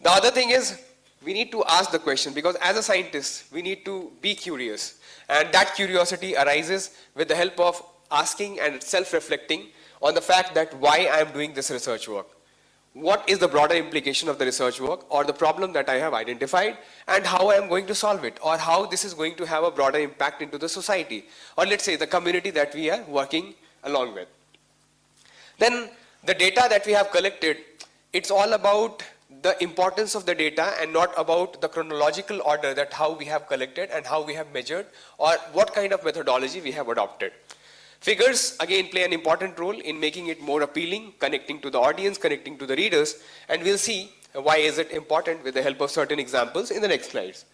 The other thing is, we need to ask the question, because as a scientist, we need to be curious. And that curiosity arises with the help of asking and self-reflecting on the fact that why I am doing this research work. What is the broader implication of the research work or the problem that I have identified, and how I am going to solve it, or how this is going to have a broader impact into the society, or let's say the community that we are working along with. Then the data that we have collected, it's all about the importance of the data and not about the chronological order that how we have collected and how we have measured or what kind of methodology we have adopted. Figures again play an important role in making it more appealing, connecting to the audience, connecting to the readers, and we'll see why is it important with the help of certain examples in the next slides.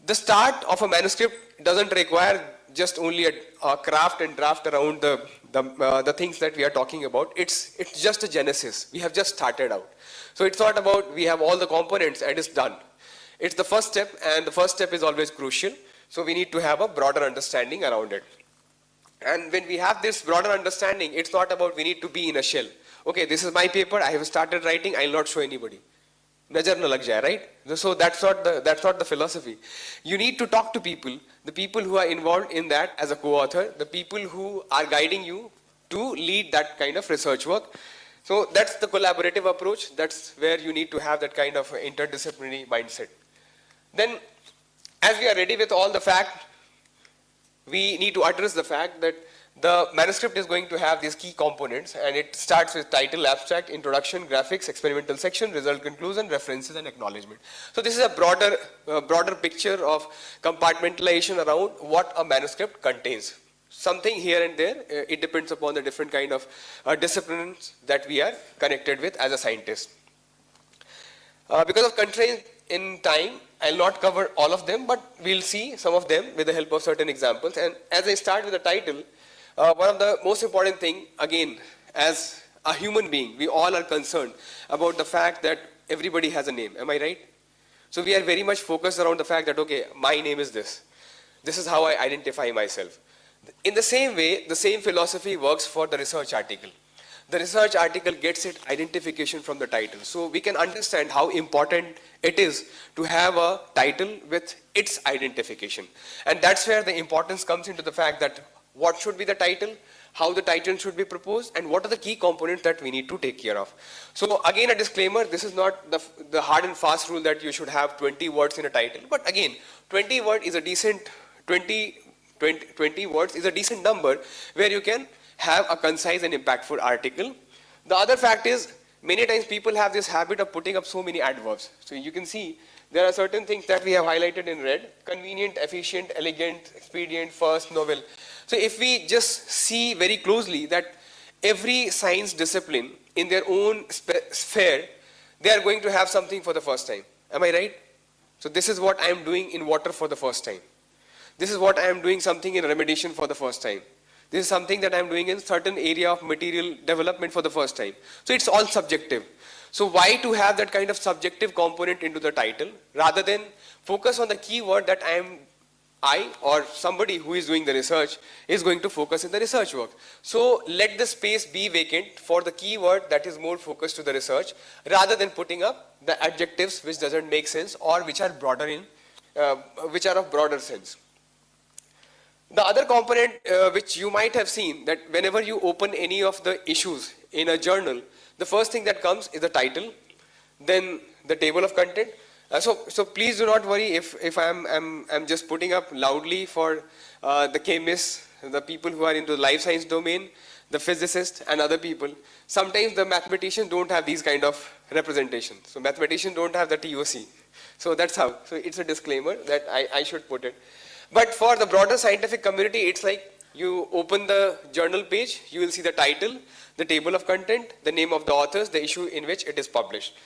The start of a manuscript doesn't require just only a craft and draft around the things that we are talking about. It's just a genesis. We have just started out. So it's not about we have all the components and it's done. It's the first step, and the first step is always crucial. So we need to have a broader understanding around it. And when we have this broader understanding, it's not about we need to be in a shell. Okay, this is my paper, I have started writing, I'll not show anybody. Najar na lag jaye, right? So that's not the philosophy. You need to talk to people, the people who are involved in that as a co-author, the people who are guiding you to lead that kind of research work. So that's the collaborative approach. That's where you need to have that kind of interdisciplinary mindset. Then, as we are ready with all the fact, we need to address the fact that the manuscript is going to have these key components, and it starts with title, abstract, introduction, graphics, experimental section, result, conclusion, references, and acknowledgement. So this is a broader picture of compartmentalization around what a manuscript contains. Something here and there, it depends upon the different kind of disciplines that we are connected with as a scientist. Because of constraints in time, I'll not cover all of them, but we'll see some of them with the help of certain examples. And as I start with the title, one of the most important thing, again, as a human being, we all are concerned about the fact that everybody has a name. Am I right? So we are very much focused around the fact that, okay, my name is this. This is how I identify myself. In the same way, the same philosophy works for the research article. The research article gets its identification from the title. So we can understand how important it is to have a title with its identification. And that's where the importance comes into the fact that what should be the title, how the title should be proposed, and what are the key components that we need to take care of. So again, a disclaimer, this is not the hard and fast rule that you should have 20 words in a title. But again, 20 words is a decent, 20 words is a decent number where you can have a concise and impactful article. The other fact is, many times people have this habit of putting up so many adverbs. So you can see there are certain things that we have highlighted in red: convenient, efficient, elegant, expedient, first, novel. So if we just see very closely that every science discipline in their own sphere, they are going to have something for the first time. Am I right? So this is what I am doing in water for the first time. This is what I am doing something in remediation for the first time. This is something that I am doing in certain area of material development for the first time. So it's all subjective. So why to have that kind of subjective component into the title rather than focus on the keyword that I or somebody who is doing the research is going to focus in the research work. So let the space be vacant for the keyword that is more focused to the research rather than putting up the adjectives which doesn't make sense or which are broader which are of broader sense. The other component which you might have seen, that whenever you open any of the issues in a journal, the first thing that comes is the title, then the table of content. So please do not worry if I'm just putting up loudly for the chemists, the people who are into the life science domain, the physicists and other people. Sometimes the mathematicians don't have these kind of representation. So mathematicians don't have the TOC. So that's how. So it's a disclaimer that I should put it. But for the broader scientific community, it's like you open the journal page, you will see the title, the table of content, the name of the authors, the issue in which it is published.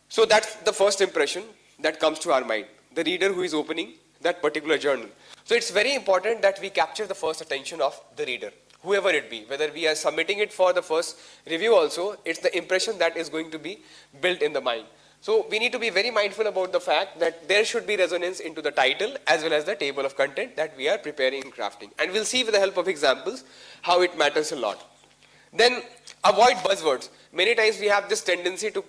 So that's the first impression that comes to our mind, the reader who is opening that particular journal. So it's very important that we capture the first attention of the reader. whoever it be, whether we are submitting it for the first review also, it's the impression that is going to be built in the mind. So we need to be very mindful about the fact that there should be resonance into the title as well as the table of content that we are preparing and crafting. And we'll see with the help of examples how it matters a lot. Then avoid buzzwords. Many times we have this tendency to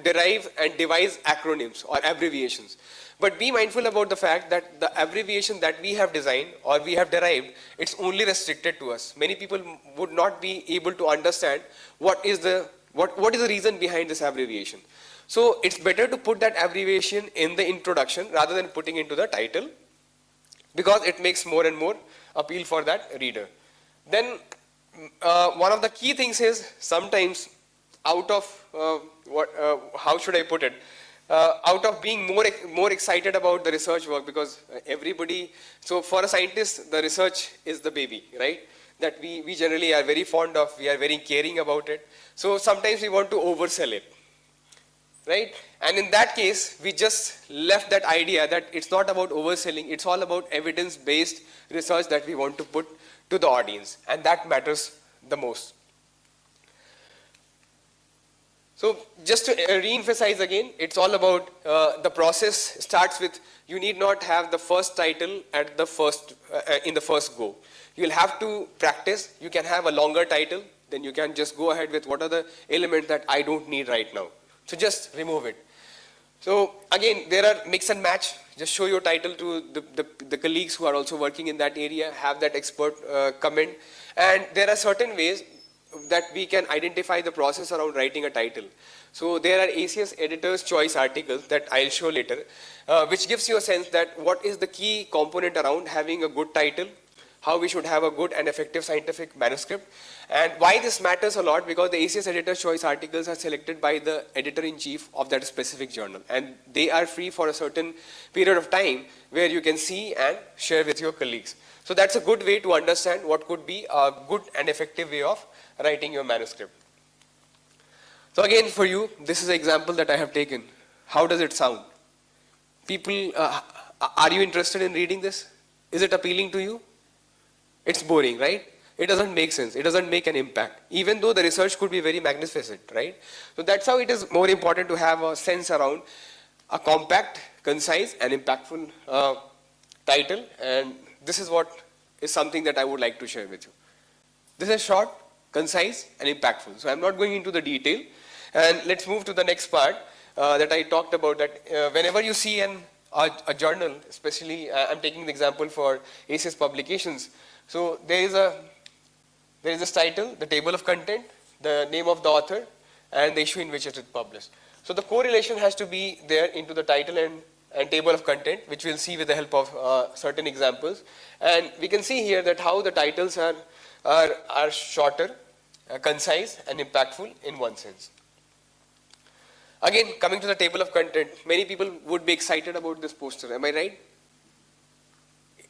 derive and devise acronyms or abbreviations. But be mindful about the fact that the abbreviation that we have designed or we have derived, it's only restricted to us. Many people would not be able to understand what is the reason behind this abbreviation. So it's better to put that abbreviation in the introduction rather than putting into the title, because it makes more and more appeal for that reader. Then one of the key things is sometimes out of how should I put it? Out of being more excited about the research work, because everybody, so for a scientist, the research is the baby, right? That we generally are very fond of, we are very caring about it. So sometimes we want to oversell it, right? And in that case, we just left that idea that it's not about overselling, it's all about evidence-based research that we want to put to the audience, and that matters the most. So just to re-emphasize again, it's all about the process starts with, you need not have the first title at the first, in the first go. You'll have to practice. You can have a longer title, then you can just go ahead with what are the elements that I don't need right now. So just remove it. So again, there are mix and match. Just show your title to the colleagues who are also working in that area, have that expert comment. And there are certain ways that we can identify the process around writing a title. So there are ACS editor's choice articles that I'll show later, which gives you a sense that what is the key component around having a good title, how we should have a good and effective scientific manuscript, and why this matters a lot, because the ACS editor's choice articles are selected by the editor-in-chief of that specific journal, and they are free for a certain period of time where you can see and share with your colleagues. So that's a good way to understand what could be a good and effective way of writing your manuscript. So again, for you, this is an example that I have taken. How does it sound? People, are you interested in reading this? Is it appealing to you? It's boring, right? It doesn't make sense. It doesn't make an impact, even though the research could be very magnificent, right? So that's how it is more important to have a sense around a compact, concise, and impactful title. And this is what is something that I would like to share with you. This is short, concise, and impactful. So I'm not going into the detail. And let's move to the next part that I talked about, that whenever you see a journal, especially I'm taking the example for ACS publications. So there is this title, the table of content, the name of the author, and the issue in which it is published. So the correlation has to be there into the title and table of content, which we'll see with the help of certain examples. And we can see here that how the titles are shorter, concise, and impactful in one sense. Again, coming to the table of content, many people would be excited about this poster. Am I right?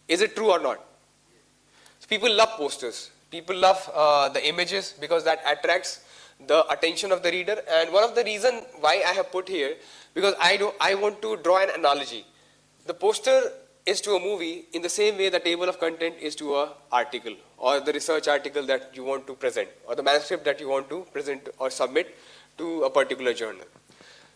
Is it true or not? So people love posters. People love the images because that attracts the attention of the reader. And one of the reasons why I have put here, because I want to draw an analogy. The poster is to a movie in the same way the table of content is to an article, or the research article that you want to present, or the manuscript that you want to present or submit to a particular journal.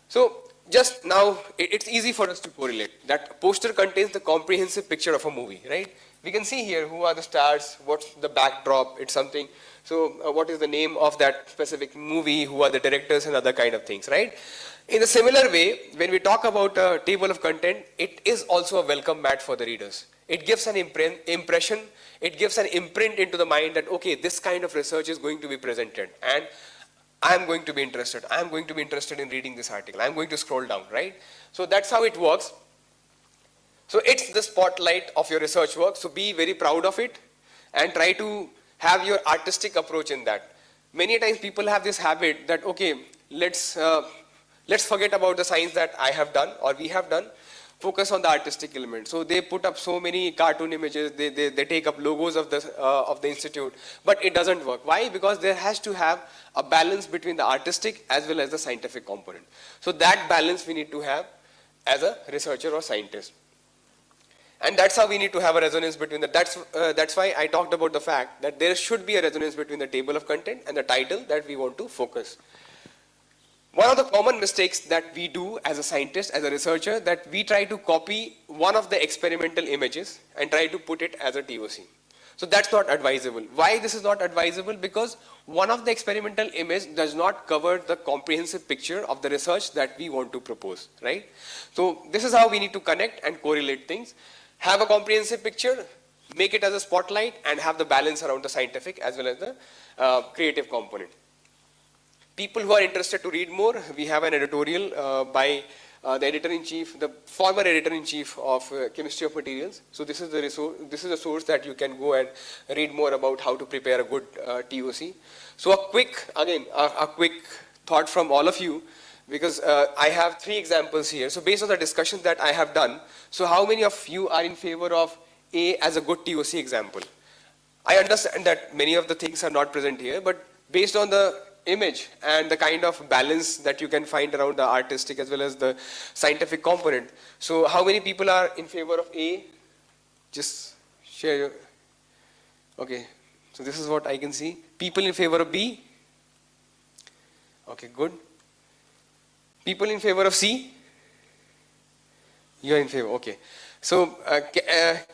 So just now, it's easy for us to correlate. That poster contains the comprehensive picture of a movie, right? We can see here who are the stars, what's the backdrop, it's something. So what is the name of that specific movie, who are the directors, and other kind of things, right? In a similar way, when we talk about a table of content, it is also a welcome mat for the readers. It gives an impression, it gives an imprint into the mind that, okay, this kind of research is going to be presented, and I'm going to be interested. I'm going to be interested in reading this article. I'm going to scroll down, right? So that's how it works. So it's the spotlight of your research work. So be very proud of it and try to have your artistic approach in that. Many times people have this habit that, okay, let's forget about the science that I have done or we have done. Focus on the artistic element. So they put up so many cartoon images, they take up logos of the institute, but it doesn't work. Why? Because there has to have a balance between the artistic as well as the scientific component. So that balance we need to have as a researcher or scientist. And that's how we need to have a resonance between the, that's why I talked about the fact that there should be a resonance between the table of content and the title that we want to focus. One of the common mistakes that we do as a scientist, as a researcher, that we try to copy one of the experimental images and try to put it as a TOC. So that's not advisable. Why this is not advisable? Because one of the experimental image does not cover the comprehensive picture of the research that we want to propose, right? So this is how we need to connect and correlate things. Have a comprehensive picture, make it as a spotlight, and have the balance around the scientific as well as the creative component. People who are interested to read more, we have an editorial by the editor-in-chief, the former editor-in-chief of Chemistry of Materials. So this is the resource, this is a source that you can go and read more about how to prepare a good TOC. So a quick, again, a quick thought from all of you, because I have 3 examples here. So based on the discussions that I have done, so how many of you are in favor of A as a good TOC example? I understand that many of the things are not present here, but based on the image and the kind of balance that you can find around the artistic as well as the scientific component. So how many people are in favor of A? Just share your, okay. So this is what I can see. People in favor of B? Okay, good. People in favor of C? You are in favor, okay. So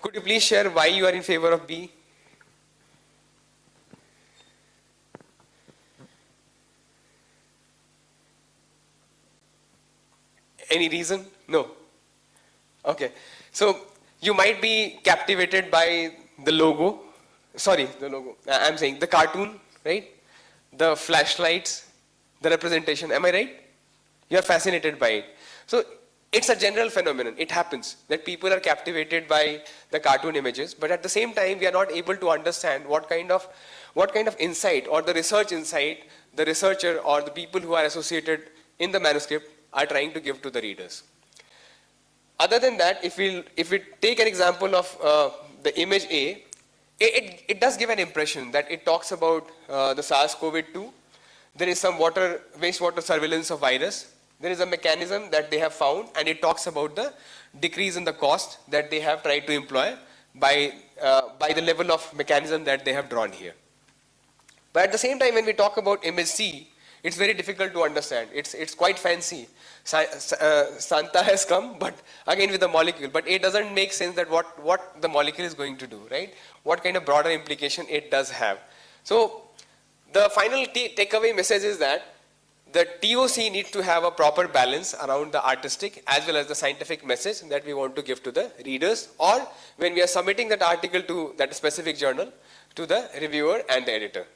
could you please share why you are in favor of B? Any reason? No. Okay. So you might be captivated by the logo. Sorry, the logo. I'm saying the cartoon, right? The flashlights, the representation. Am I right? You are fascinated by it. So it's a general phenomenon. It happens that people are captivated by the cartoon images, but at the same time, we are not able to understand what kind of insight or the research insight the researcher or the people who are associated in the manuscript are trying to give to the readers. Other than that, if we take an example of the image A, it does give an impression that it talks about the SARS-CoV-2. There is some wastewater surveillance of virus. There is a mechanism that they have found, and it talks about the decrease in the cost that they have tried to employ by the level of mechanism that they have drawn here. But at the same time, when we talk about image C, it's very difficult to understand. It's quite fancy. Santa has come, but again with the molecule. But it doesn't make sense that what the molecule is going to do, right? What kind of broader implication it does have. So the final takeaway message is that the TOC needs to have a proper balance around the artistic as well as the scientific message that we want to give to the readers, or when we are submitting that article to that specific journal to the reviewer and the editor.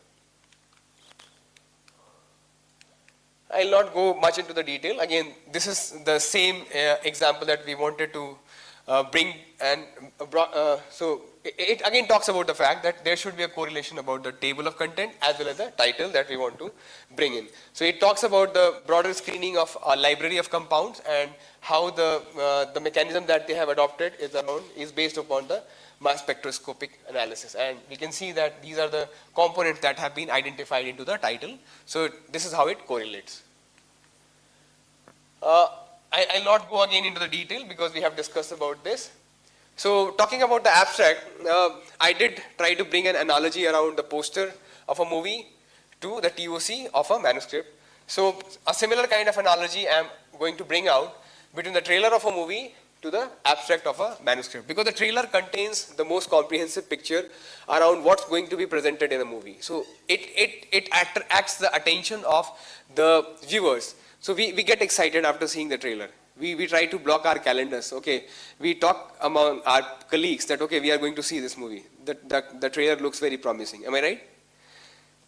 I'll not go much into the detail. Again, this is the same example that we wanted to bring, and so it again talks about the fact that there should be a correlation about the table of content as well as the title that we want to bring in. So it talks about the broader screening of a library of compounds and how the mechanism that they have adopted is based upon the mass spectroscopic analysis. And we can see that these are the components that have been identified into the title. So this is how it correlates. I'll not go again into the detail because we have discussed about this. So talking about the abstract, I did try to bring an analogy around the poster of a movie to the TOC of a manuscript. So a similar kind of analogy I'm going to bring out between the trailer of a movie to the abstract of a manuscript, because the trailer contains the most comprehensive picture around what's going to be presented in a movie. So it attracts the attention of the viewers. So we get excited after seeing the trailer. We try to block our calendars. Okay, we talk among our colleagues that okay, we are going to see this movie. The trailer looks very promising. Am I right?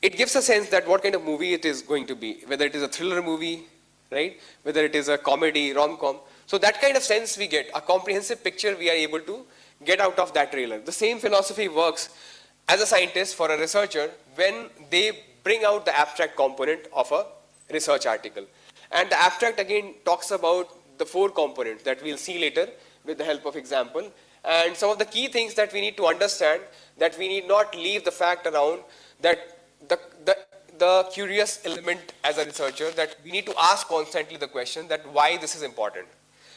It gives a sense that what kind of movie it is going to be, whether it is a thriller movie, right? Whether it is a comedy, rom-com. So that kind of sense we get, a comprehensive picture we are able to get out of that trailer. The same philosophy works as a scientist for a researcher when they bring out the abstract component of a research article. And the abstract again talks about the 4 components that we'll see later with the help of example. And some of the key things that we need to understand, that we need not leave the fact around that the curious element as a researcher, that we need to ask constantly the question that why this is important.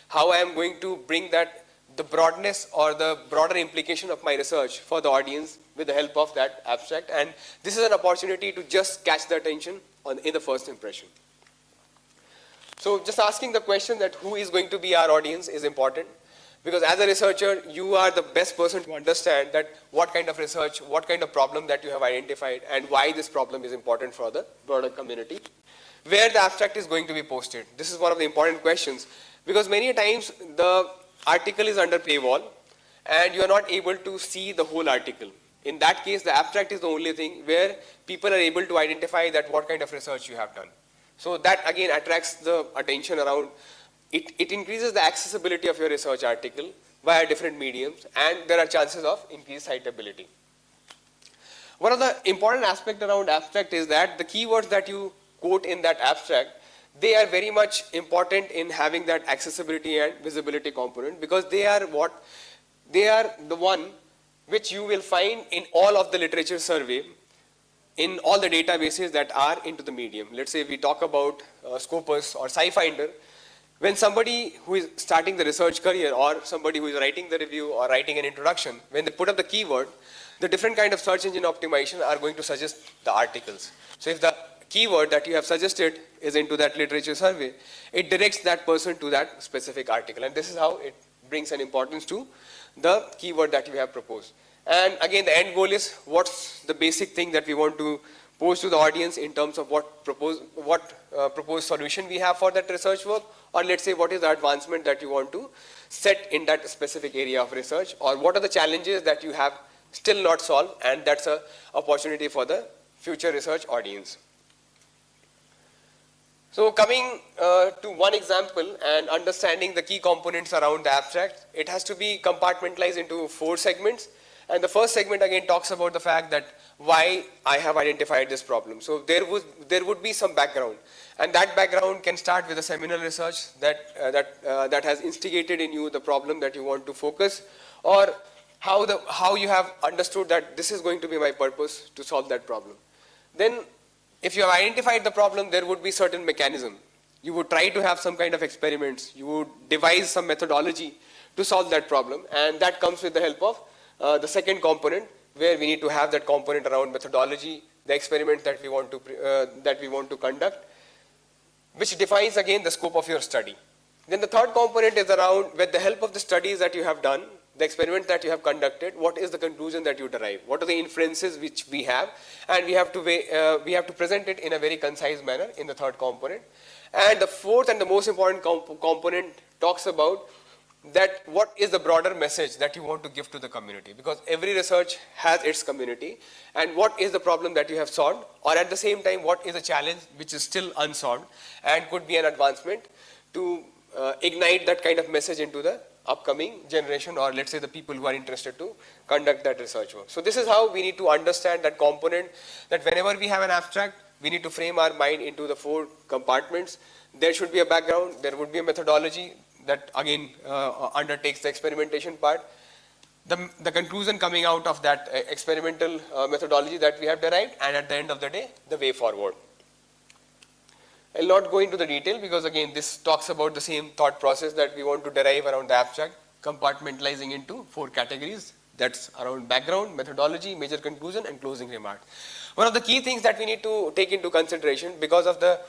How I am going to bring that the broadness or the broader implication of my research for the audience with the help of that abstract. And this is an opportunity to just catch the attention in the first impression. So just asking the question that who is going to be our audience is important, because as a researcher, you are the best person to understand that what kind of research, what kind of problem that you have identified, and why this problem is important for the broader community. Where the abstract is going to be posted. This is one of the important questions, because many times the article is under paywall and you are not able to see the whole article. In that case, the abstract is the only thing where people are able to identify that what kind of research you have done. So that again attracts the attention around, it increases the accessibility of your research article via different mediums, and there are chances of increased citability. One of the important aspects around abstract is that the keywords that you quote in that abstract, they are very much important in having that accessibility and visibility component, because they are the one which you will find in all of the literature survey, in all the databases that are into the medium. Let's say we talk about Scopus or SciFinder. When somebody who is starting the research career, or somebody who is writing the review or writing an introduction, when they put up the keyword, the different kind of search engine optimization are going to suggest the articles. So if the keyword that you have suggested is into that literature survey, it directs that person to that specific article. And this is how it brings an importance to the keyword that you have proposed. And again, the end goal is what's the basic thing that we want to pose to the audience in terms of what proposed solution we have for that research work, or let's say what is the advancement that you want to set in that specific area of research, or what are the challenges that you have still not solved, and that's an opportunity for the future research audience. So coming to one example and understanding the key components around the abstract, it has to be compartmentalized into 4 segments. And the first segment again talks about the fact that why I have identified this problem. So there would be some background, and that background can start with a seminal research that has instigated in you the problem that you want to focus, or how you have understood that this is going to be my purpose to solve that problem. Then if you have identified the problem, there would be certain mechanism. You would try to have some kind of experiments. You would devise some methodology to solve that problem, and that comes with the help of the second component, where we need to have that component around methodology, the experiment that we want to conduct, which defines again the scope of your study. Then the third component is around, with the help of the studies that you have done, the experiment that you have conducted, what is the conclusion that you derive? What are the inferences which we have? And we have to present it in a very concise manner in the third component. And the fourth and the most important component talks about that what is the broader message that you want to give to the community, because every research has its community, and what is the problem that you have solved, or at the same time what is a challenge which is still unsolved and could be an advancement to ignite that kind of message into the upcoming generation, or let's say the people who are interested to conduct that research work. So this is how we need to understand that component, that whenever we have an abstract, we need to frame our mind into the 4 compartments. There should be a background, there would be a methodology that again undertakes the experimentation part, the conclusion coming out of that experimental methodology that we have derived, and at the end of the day, the way forward. I'll not go into the detail, because again this talks about the same thought process that we want to derive around the abstract, compartmentalizing into 4 categories. That's around background, methodology, major conclusion, and closing remarks. One of the key things that we need to take into consideration, because of the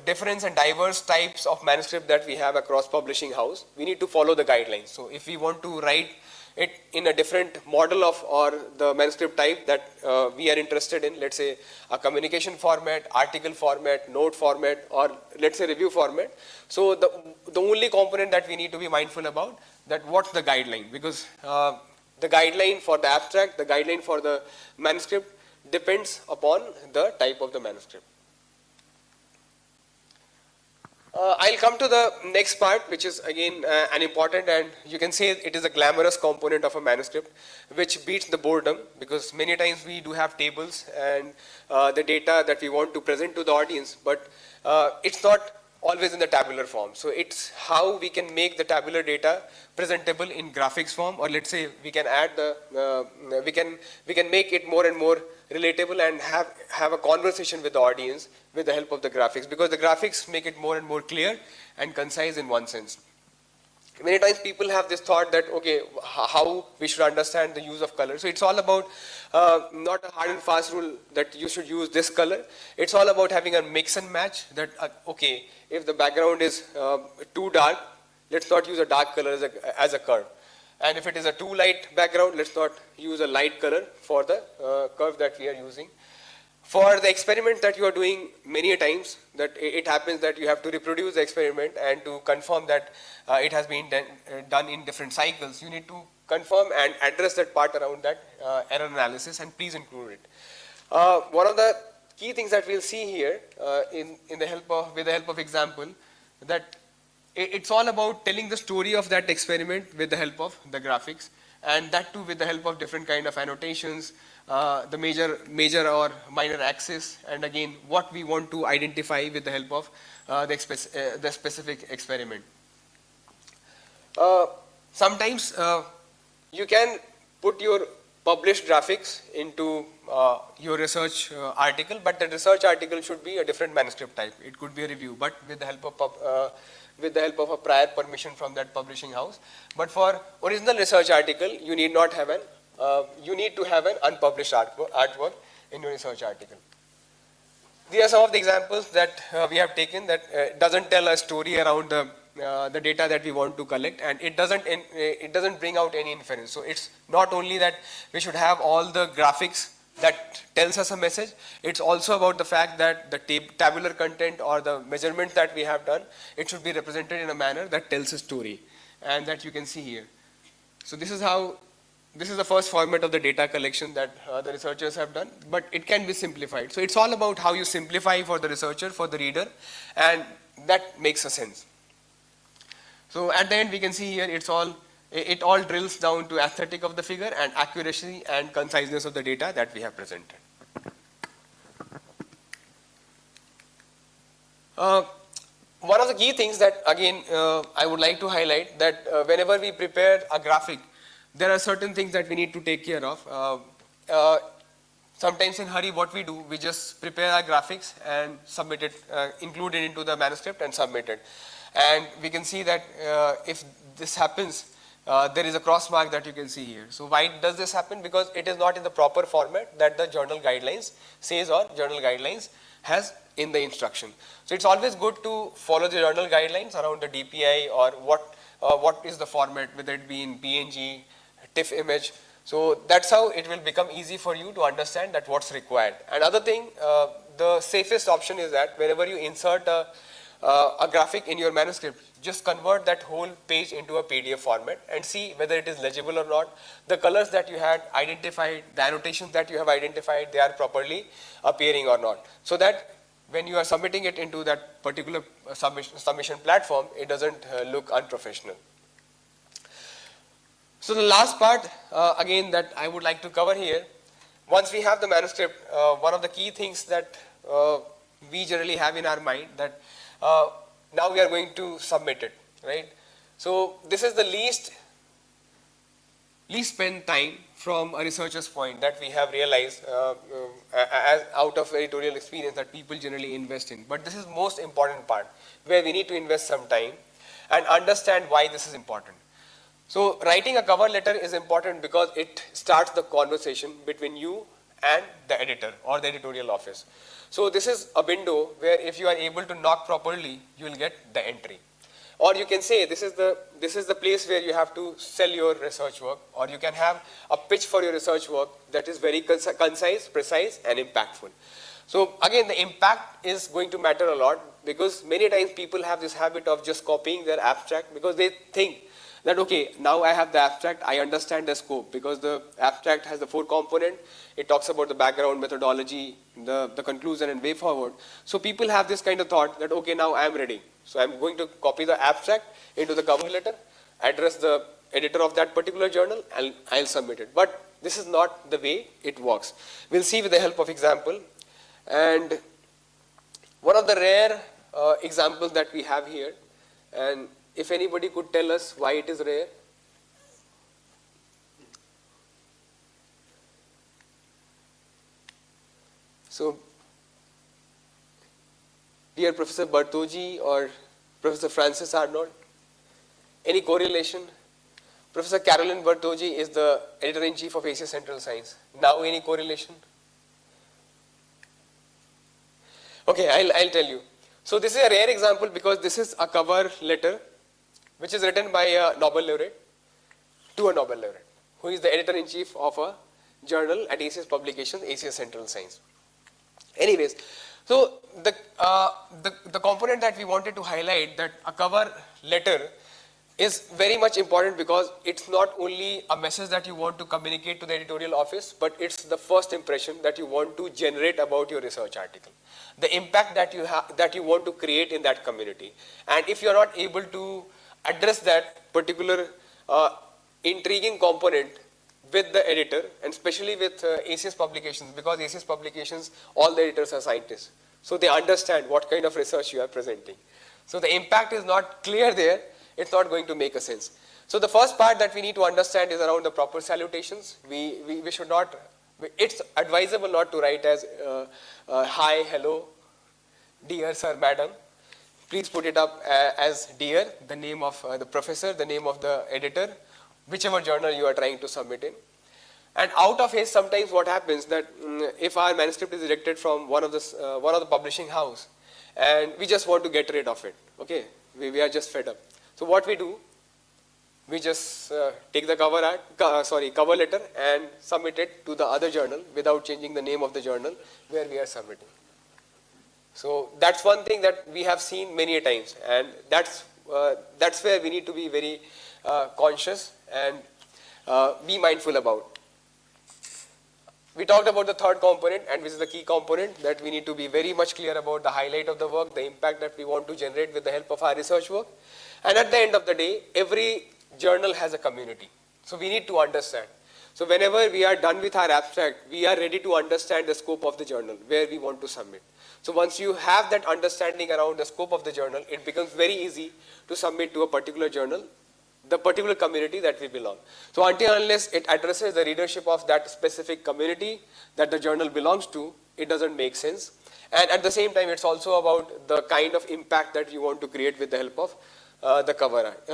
difference and diverse types of manuscript that we have across publishing house, we need to follow the guidelines. So if we want to write it in a different model of, or the manuscript type that we are interested in, let's say a communication format, article format, note format, or let's say review format. So the only component that we need to be mindful about, that what's the guideline, because the guideline for the abstract, the guideline for the manuscript depends upon the type of the manuscript. I'll come to the next part, which is again an important, and you can say it is a glamorous component of a manuscript, which beats the boredom, because many times we do have tables and the data that we want to present to the audience, but it's not always in the tabular form. So it's how we can make the tabular data presentable in graphics form, or let's say we can add we can make it more and more relatable and have a conversation with the audience with the help of the graphics, because the graphics make it more and more clear and concise in one sense. many times people have this thought that, okay, how we should understand the use of color. So it's all about not a hard and fast rule that you should use this color. It's all about having a mix and match that, okay, if the background is too dark, let's not use a dark color as a curve. And if it is a too light background, let's not use a light color for the curve that we are using. For the experiment that you are doing many times, that it happens that you have to reproduce the experiment and to confirm that it has been done in different cycles, you need to confirm and address that part around that error analysis, and please include it. One of the key things that we'll see here with the help of example, that it's all about telling the story of that experiment with the help of the graphics, and that too with the help of different kind of annotations, the major or minor axis, and again what we want to identify with the help of the specific experiment. Sometimes you can put your published graphics into your research article, but the research article should be a different manuscript type. It could be a review, but with the help of a prior permission from that publishing house. But for original research article, you need not have you need to have an unpublished artwork in your research article. These are some of the examples that we have taken that doesn't tell a story around the data that we want to collect, and it doesn't bring out any inference. So it's not only that we should have all the graphics that tells us a message, it's also about the fact that the tabular content or the measurement that we have done, it should be represented in a manner that tells a story, and that you can see here. So this is the first format of the data collection that the researchers have done, but it can be simplified. So it's all about how you simplify for the researcher, for the reader, and that makes a sense. So at the end we can see here it all drills down to aesthetic of the figure and accuracy and conciseness of the data that we have presented. One of the key things that again I would like to highlight, that whenever we prepare a graphic, there are certain things that we need to take care of. Sometimes in hurry, what we do, we just prepare our graphics and submit it, include it into the manuscript and submit it. And we can see that if this happens, there is a cross mark that you can see here. So why does this happen? Because it is not in the proper format that the journal guidelines says or journal guidelines has in the instruction. So it's always good to follow the journal guidelines around the DPI or what is the format, whether it be in PNG, TIFF image. So that's how it will become easy for you to understand that what's required. Another thing, the safest option is that whenever you insert a graphic in your manuscript, just convert that whole page into a PDF format and see whether it is legible or not. The colors that you had identified, the annotations that you have identified, they are properly appearing or not. So that when you are submitting it into that particular submission platform, it doesn't look unprofessional. So the last part, again, that I would like to cover here, once we have the manuscript, one of the key things that we generally have in our mind, that now we are going to submit it, right? So this is the least spent time from a researcher's point that we have realized as out of editorial experience that people generally invest in. But this is most important part where we need to invest some time and understand why this is important. So writing a cover letter is important because it starts the conversation between you and the editor or the editorial office. So this is a window where if you are able to knock properly, you will get the entry. Or you can say this is the place where you have to sell your research work, or you can have a pitch for your research work that is very concise, precise, and impactful. So again, the impact is going to matter a lot, because many times people have this habit of just copying their abstract because they think that, okay, now I have the abstract, I understand the scope, because the abstract has the 4 components. It talks about the background, methodology, the conclusion, and way forward. So people have this kind of thought that, okay, now I am ready. So I am going to copy the abstract into the cover letter, address the editor of that particular journal, and I'll submit it. But this is not the way it works. We'll see with the help of example. And one of the rare examples that we have here, and if anybody could tell us why it is rare. So, dear Professor Bartoji or Professor Francis Arnold. Any correlation? Professor Carolyn Bertoggi is the editor-in-chief of ACS Central Science. Now any correlation? Okay, I'll tell you. So this is a rare example because this is a cover letter which is written by a Nobel laureate to a Nobel laureate who is the editor-in-chief of a journal at ACS Publications, ACS Central Science. Anyways, so the component that we wanted to highlight, that a cover letter is very much important because it's not only a message that you want to communicate to the editorial office, but it's the first impression that you want to generate about your research article, the impact that you have, that you want to create in that community. And if you're not able to address that particular intriguing component with the editor, and especially with ACS Publications, because ACS Publications, all the editors are scientists, so they understand what kind of research you are presenting. So the impact is not clear there, it's not going to make a sense. So the first part that we need to understand is around the proper salutations. We should not, it's advisable not to write as hi, hello, dear sir, madam. Please put it up as dear, the name of the professor, the name of the editor, whichever journal you are trying to submit in. And out of haste, sometimes what happens that if our manuscript is rejected from one of the publishing house, and we just want to get rid of it, okay, we are just fed up. So what we do, we just take the cover letter and submit it to the other journal without changing the name of the journal where we are submitting. So that's one thing that we have seen many a times, and that's where we need to be very conscious and be mindful about. We talked about the third component, and which is the key component, that we need to be very much clear about the highlight of the work, the impact that we want to generate with the help of our research work. And at the end of the day, every journal has a community. So we need to understand. So whenever we are done with our abstract, we are ready to understand the scope of the journal, where we want to submit. So once you have that understanding around the scope of the journal, it becomes very easy to submit to a particular journal, the particular community that we belong. So until unless it addresses the readership of that specific community that the journal belongs to, it doesn't make sense. And at the same time, it's also about the kind of impact that you want to create with the help of the cover art,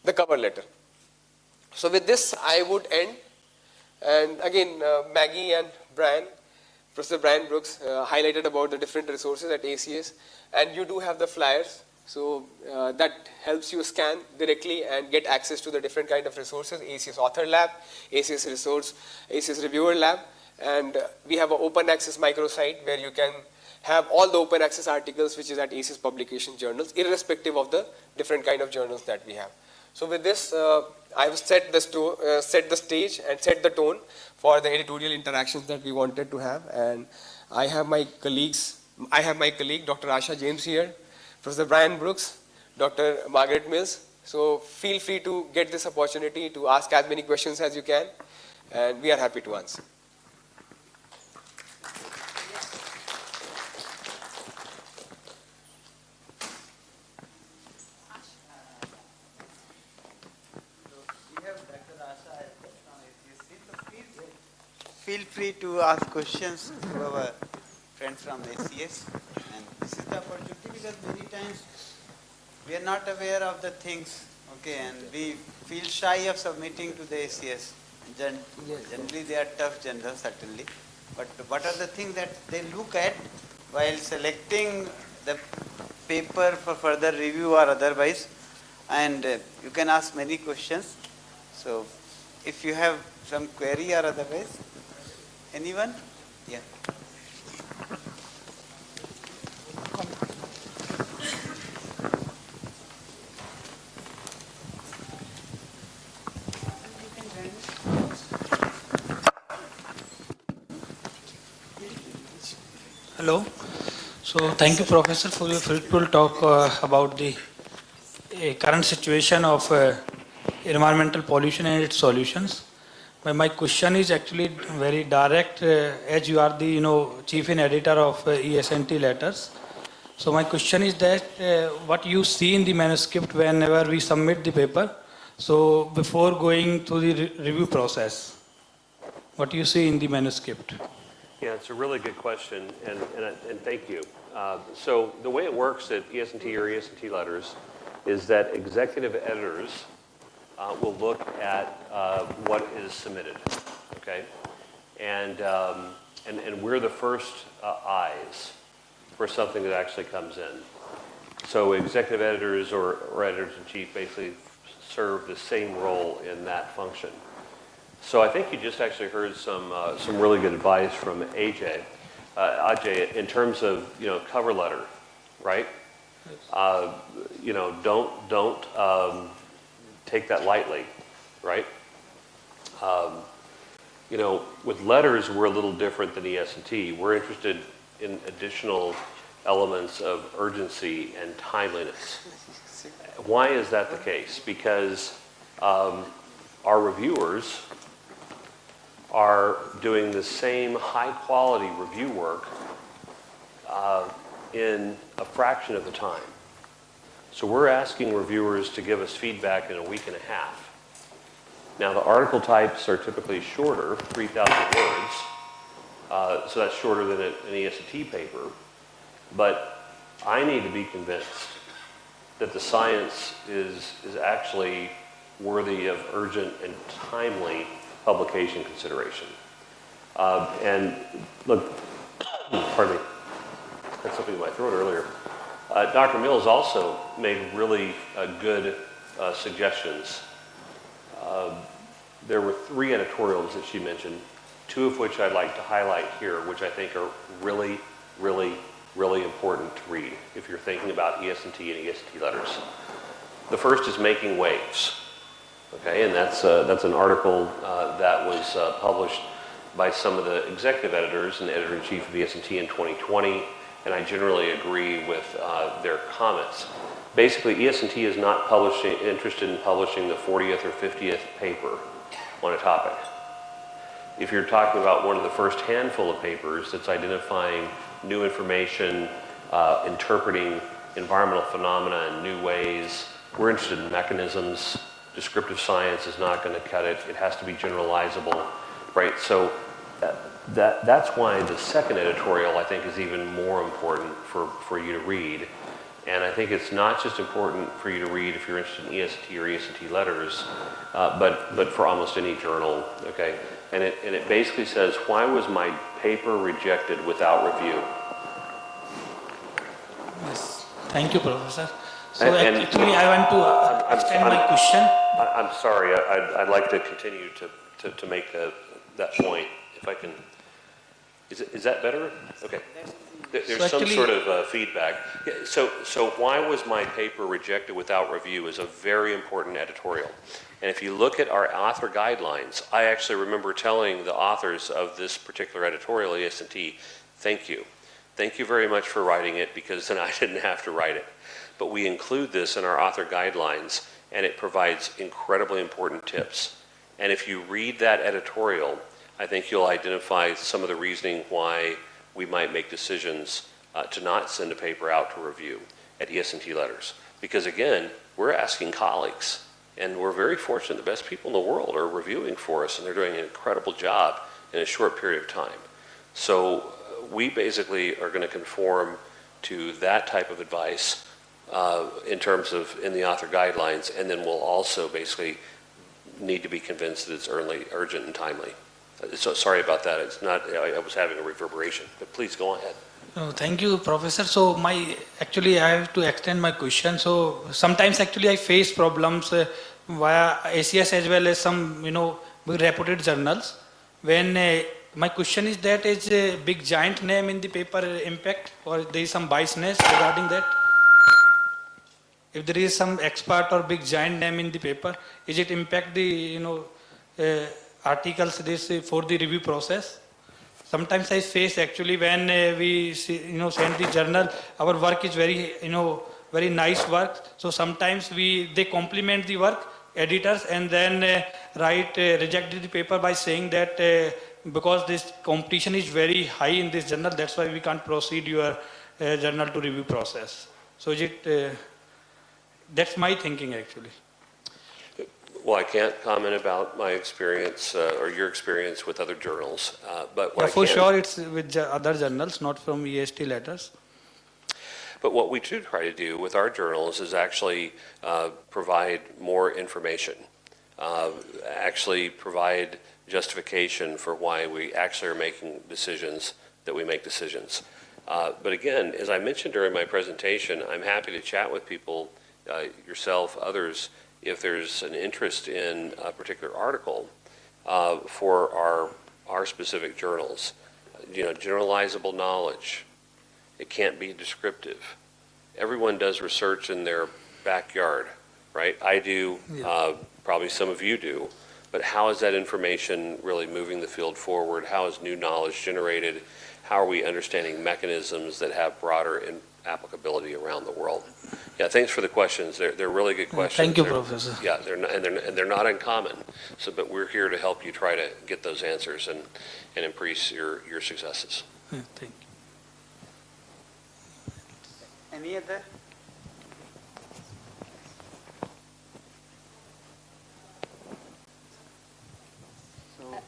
the cover letter. So with this, I would end. And again, Maggie and Professor Brian Brooks highlighted about the different resources at ACS, and you do have the flyers, so that helps you scan directly and get access to the different kind of resources, ACS Author Lab, ACS Resource, ACS Reviewer Lab, and we have an open access microsite where you can have all the open access articles which is at ACS Publication journals, irrespective of the different kind of journals that we have. So with this, I have set the stage and set the tone for the editorial interactions that we wanted to have. And I have my colleagues, Dr. Asha James here, Professor Brian Brooks, Dr. Margaret Mills. So feel free to get this opportunity to ask as many questions as you can, and we are happy to answer. Feel free to ask questions to our friends from ACS, and this is the opportunity because many times we are not aware of the things, okay, and we feel shy of submitting to the ACS. Generally they are tough journals, certainly, but what are the things that they look at while selecting the paper for further review or otherwise, and you can ask many questions. So if you have some query or otherwise. Anyone? Yeah. Hello. So thank you, Professor, for your fruitful talk about the current situation of environmental pollution and its solutions. My question is actually very direct, as you are the chief and editor of ESNT letters. So my question is that what you see in the manuscript whenever we submit the paper, so before going to the review process, what you see in the manuscript? Yeah, it's a really good question, and thank you. So the way it works at ES&T or ES&T letters is that executive editors will look at what is submitted, okay? And we're the first eyes for something that actually comes in. So executive editors or editors-in-chief basically serve the same role in that function. So I think you just actually heard some really good advice from Ajay, in terms of, you know, cover letter, right? You know, don't take that lightly, right? You know, with letters, we're a little different than ES&T. We're interested in additional elements of urgency and timeliness. Why is that the case? Because our reviewers are doing the same high-quality review work in a fraction of the time. So we're asking reviewers to give us feedback in a week and a half. Now, the article types are typically shorter, 3,000 words, so that's shorter than an ES&T paper. But I need to be convinced that the science is actually worthy of urgent and timely publication consideration. And look, pardon me, I had something in my throat earlier. Dr. Mills also made really good suggestions. There were 3 editorials that she mentioned, 2 of which I'd like to highlight here, which I think are really, really, really important to read if you're thinking about ES&T and ES&T letters. The first is Making Waves, okay, and that's an article that was published by some of the executive editors and the editor-in-chief of ES&T in 2020, and I generally agree with their comments. Basically, ES&T is not interested in publishing the 40th or 50th paper on a topic. If you're talking about one of the first handful of papers that's identifying new information, interpreting environmental phenomena in new ways, we're interested in mechanisms. Descriptive science is not going to cut it. It has to be generalizable, right? So that's why the second editorial, I think, is even more important for you to read. And I think it's not just important for you to read if you're interested in ES&T or ES&T letters, but for almost any journal, okay? And it basically says, why was my paper rejected without review? Yes, thank you, Professor. So actually, I want to extend my question. I'm sorry, I'd like to continue to make that point, if I can. Is that better? Okay. There's some sort of feedback. Yeah, so why was my paper rejected without review is a very important editorial. And if you look at our author guidelines, I actually remember telling the authors of this particular editorial, ES&T, thank you. Thank you very much for writing it, because then I didn't have to write it. But we include this in our author guidelines, and it provides incredibly important tips. And if you read that editorial, I think you'll identify some of the reasoning why we might make decisions to not send a paper out to review at ES&T letters. Because again, we're asking colleagues, and we're very fortunate the best people in the world are reviewing for us, and they're doing an incredible job in a short period of time. So we basically are going to conform to that type of advice in terms of in the author guidelines, and then we'll also basically need to be convinced that it's urgent and timely. So sorry about that. It's not. I was having a reverberation, but please go ahead. Thank you, Professor. So I have to extend my question. So sometimes actually I face problems via ACS as well as some big reputed journals. When my question is that is a big giant name in the paper impact, or there is some biasness regarding that? If there is some expert or big giant name in the paper, is it impact the articles for the review process? Sometimes I face actually when we send the journal, our work is very very nice work. So sometimes they compliment the work, editors, and then reject the paper by saying that because this competition is very high in this journal, that's why we can't proceed your journal to review process. So is it? That's my thinking actually. Well, I can't comment about my experience or your experience with other journals, but what Yeah, I for can, sure it's with other journals, not from EST letters. but what we do try to do with our journals is actually provide more information, actually provide justification for why we actually are making decisions that we make decisions. But again, as I mentioned during my presentation, I'm happy to chat with people, yourself, others, if there's an interest in a particular article for our specific journals. You know, generalizable knowledge. It can't be descriptive. Everyone does research in their backyard, right? I do, probably some of you do, but how is that information really moving the field forward? How is new knowledge generated? How are we understanding mechanisms that have broader applicability around the world? Yeah, thanks for the questions. They're really good questions. Thank you, They're- Professor. Yeah, they're not uncommon. So, but we're here to help you try to get those answers and increase your successes. Yeah, thank you. Any other?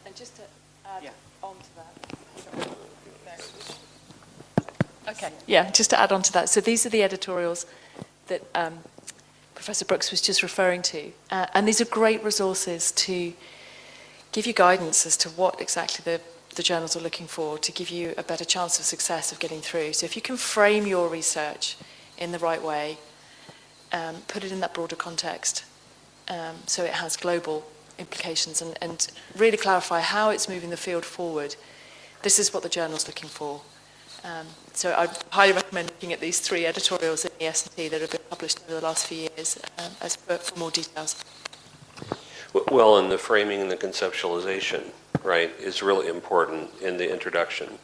And just to add Yeah. on to that. Okay, yeah, just to add on to that. So these are the editorials that Professor Brooks was just referring to. And these are great resources to give you guidance as to what exactly the journals are looking for, to give you a better chance of success of getting through. So if you can frame your research in the right way, put it in that broader context, so it has global implications, and really clarify how it's moving the field forward, this is what the journal's looking for. So I highly recommend looking at these 3 editorials in the S&T that have been published over the last few years as for more details. Well, and the framing and the conceptualization, right, is really important in the introduction.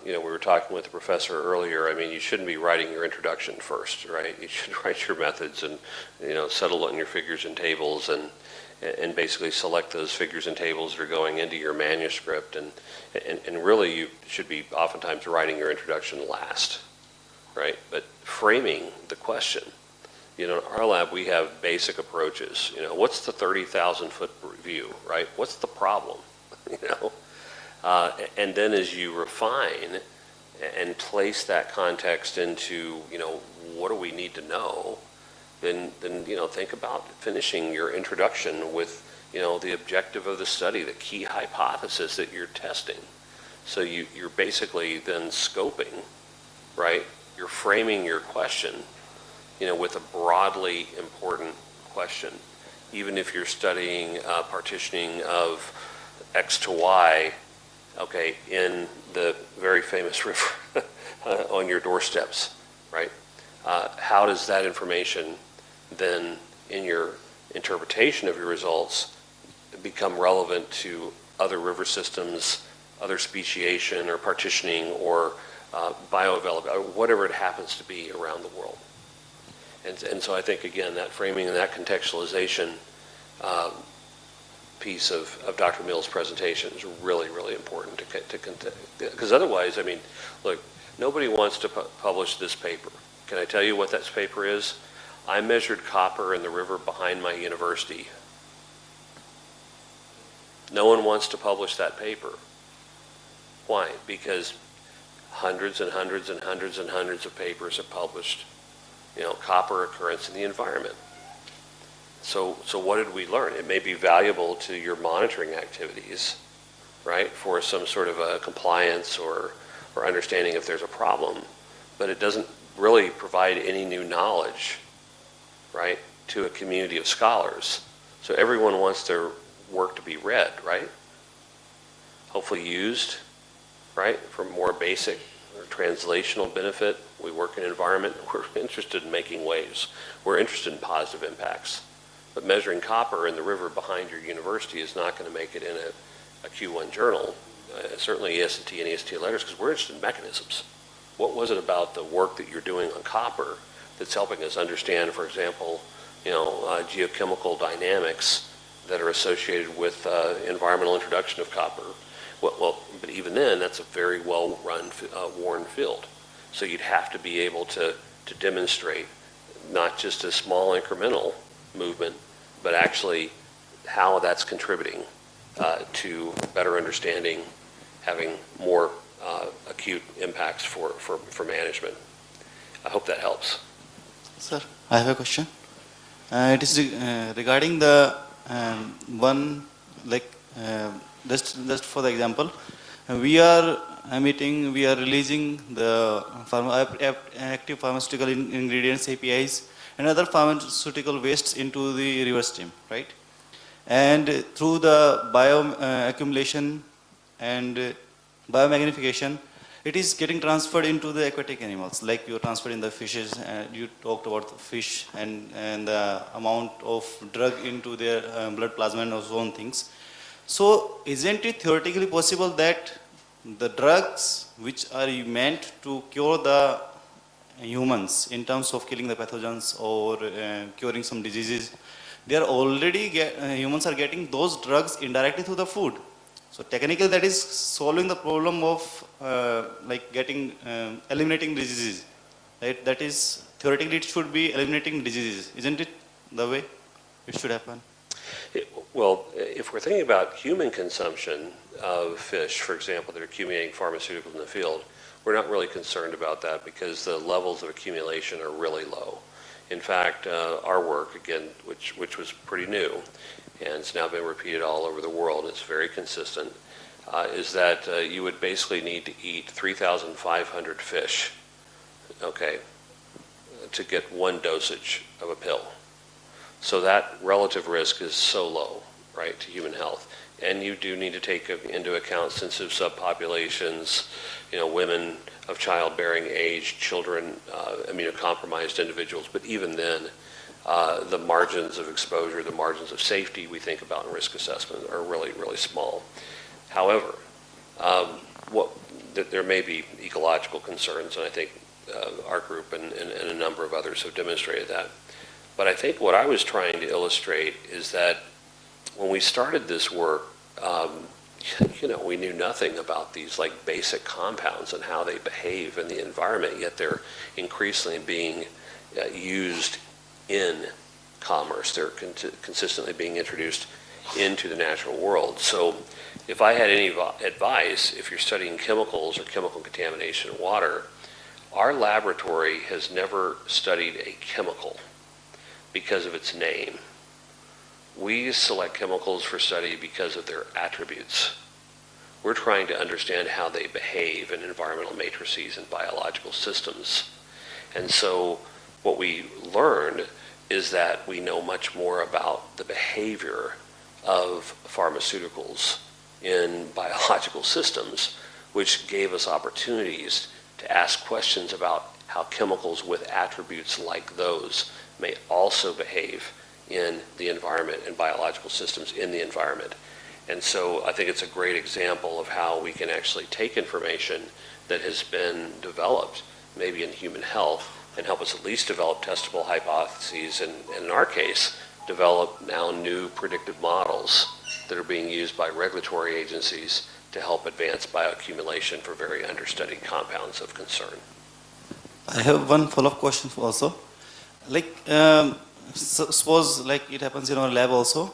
You know, we were talking with the professor earlier. I mean, you shouldn't be writing your introduction first, right? You should write your methods and, you know, settle on your figures and tables and basically select those figures and tables that are going into your manuscript. And really, you should be oftentimes writing your introduction last, right? But framing the question. You know, in our lab, we have basic approaches. You know, what's the 30,000-foot view, right? What's the problem, you know? And then as you refine and place that context into, you know, what do we need to know, then you know, think about finishing your introduction with, you know, the objective of the study, the key hypothesis that you're testing. So you're basically then scoping, right? You're framing your question, you know, with a broadly important question. Even if you're studying partitioning of X to Y, okay, in the very famous river on your doorsteps, right? How does that information then, in your interpretation of your results, become relevant to other river systems, other speciation or partitioning or bioavailability, or whatever it happens to be around the world? And so I think, again, that framing and that contextualization piece of Dr. Mill's presentation is really, really important because otherwise, I mean, look, nobody wants to publish this paper. Can I tell you what that paper is? I measured copper in the river behind my university. No one wants to publish that paper. Why? Because hundreds and hundreds and hundreds and hundreds of papers are published, you know, copper occurrence in the environment. So what did we learn? It may be valuable to your monitoring activities, right, for some sort of a compliance or understanding if there's a problem, but it doesn't really provide any new knowledge, right, to a community of scholars. So everyone wants their work to be read, right? Hopefully used, right, for more basic or translational benefit. We work in an environment, we're interested in making waves. We're interested in positive impacts. But measuring copper in the river behind your university is not going to make it in a Q1 journal, certainly EST and EST letters, because we're interested in mechanisms. What was it about the work that you're doing on copper that's helping us understand, for example, you know, geochemical dynamics that are associated with environmental introduction of copper? Well, but even then, that's a very well-run, worn field. So you'd have to be able to demonstrate not just a small incremental movement, but actually how that's contributing to better understanding, having more acute impacts for management. I hope that helps. Sir, I have a question. It is regarding the one, like, just for the example, we are releasing the active pharmaceutical ingredients, APIs, and other pharmaceutical wastes into the river stream, right? And through the bio accumulation and biomagnification, it is getting transferred into the aquatic animals, like you transferred in the fishes, and you talked about the fish and the amount of drug into their blood plasma and so on things. So isn't it theoretically possible that the drugs which are meant to cure the humans in terms of killing the pathogens or curing some diseases, they are already, humans are getting those drugs indirectly through the food. So technically that is solving the problem of like eliminating diseases, right? That is, theoretically it should be eliminating diseases. Isn't it the way it should happen? Well, if we're thinking about human consumption of fish, for example, that are accumulating pharmaceuticals in the field, we're not really concerned about that because the levels of accumulation are really low. In fact, our work, again, which was pretty new, and it's now been repeated all over the world, it's very consistent, is that you would basically need to eat 3,500 fish, okay, to get one dosage of a pill. So that relative risk is so low, right, to human health. And you do need to take into account sensitive subpopulations, women of childbearing age, children, immunocompromised individuals. But even then, the margins of exposure, the margins of safety we think about in risk assessment are really, really small. However, there may be ecological concerns, and I think our group and a number of others have demonstrated that. But I think what I was trying to illustrate is that when we started this work, we knew nothing about these like basic compounds and how they behave in the environment, yet they're increasingly being used in commerce. They're consistently being introduced into the natural world. So if I had any advice, if you're studying chemicals or chemical contamination in water, our laboratory has never studied a chemical because of its name. We select chemicals for study because of their attributes. We're trying to understand how they behave in environmental matrices and biological systems. And so what we learned is that we know much more about the behavior of pharmaceuticals in biological systems, which gave us opportunities to ask questions about how chemicals with attributes like those may also behave in the environment and biological systems in the environment. And so I think it's a great example of how we can actually take information that has been developed maybe in human health and help us at least develop testable hypotheses and in our case develop now new predictive models that are being used by regulatory agencies to help advance bioaccumulation for very understudied compounds of concern. I have one follow-up question also. Like, suppose like it happens in our lab also,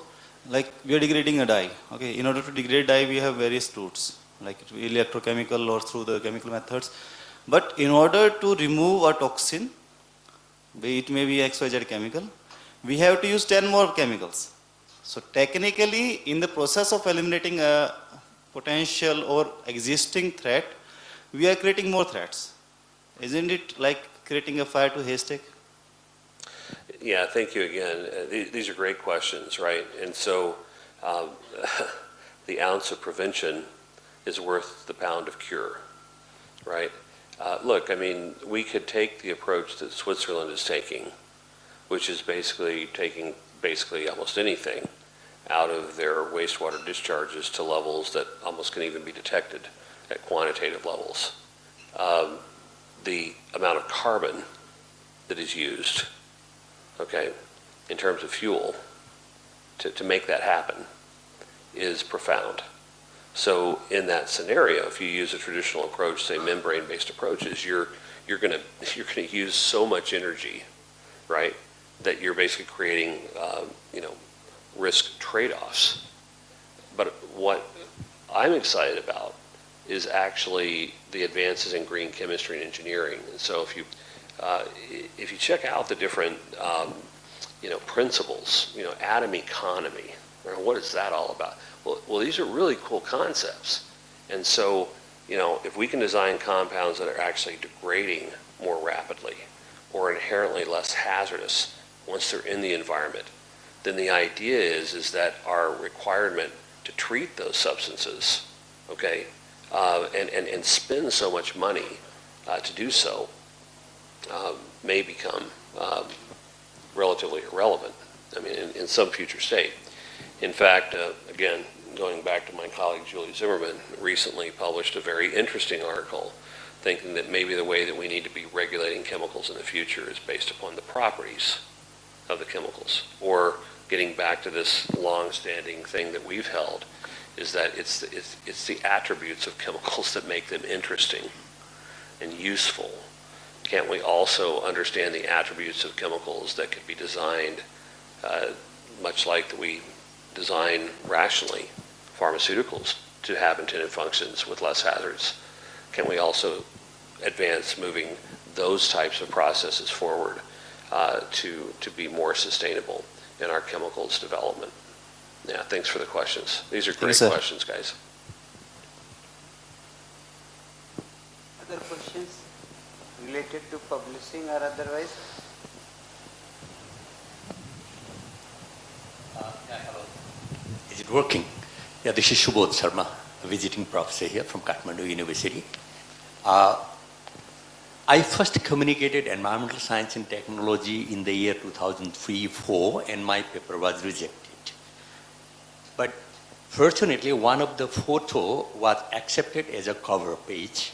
like we are degrading a dye. Okay, in order to degrade dye, we have various routes, like electrochemical or through the chemical methods. But in order to remove a toxin, it may be XYZ chemical, we have to use 10 more chemicals. So technically, in the process of eliminating a potential or existing threat, we are creating more threats. Isn't it like creating a fire to haystack? Yeah, thank you again. These are great questions, right? And so the ounce of prevention is worth the pound of cure, right? Look, I mean, we could take the approach that Switzerland is taking, which is basically taking almost anything out of their wastewater discharges to levels that almost can even be detected at quantitative levels. The amount of carbon that is used, okay, in terms of fuel to make that happen is profound. So in that scenario, if you use a traditional approach, say membrane-based approaches, you're gonna use so much energy, right, that you're basically creating risk trade-offs. But what I'm excited about is actually the advances in green chemistry and engineering. And so if you check out the different principles, atom economy, what is that all about? Well, these are really cool concepts. And so, if we can design compounds that are actually degrading more rapidly or inherently less hazardous once they're in the environment, then the idea is that our requirement to treat those substances, okay, and spend so much money to do so may become relatively irrelevant, in some future state. In fact, again, going back to my colleague Julie Zimmerman, recently published a very interesting article thinking that maybe the way that we need to be regulating chemicals in the future is based upon the properties of the chemicals. Or getting back to this long-standing thing that we've held, is that it's the attributes of chemicals that make them interesting and useful. Can't we also understand the attributes of chemicals that could be designed much like that we design rationally pharmaceuticals to have intended functions with less hazards? Can we also advance moving those types of processes forward to be more sustainable in our chemicals development? Yeah, thanks for the questions. These are great questions, guys. Other questions related to publishing or otherwise? Hello. Is it working? Yeah, this is Shubodh Sharma, a visiting professor here from Kathmandu University. I first communicated environmental science and technology in the year 2003-04, and my paper was rejected. But fortunately, one of the photo was accepted as a cover page.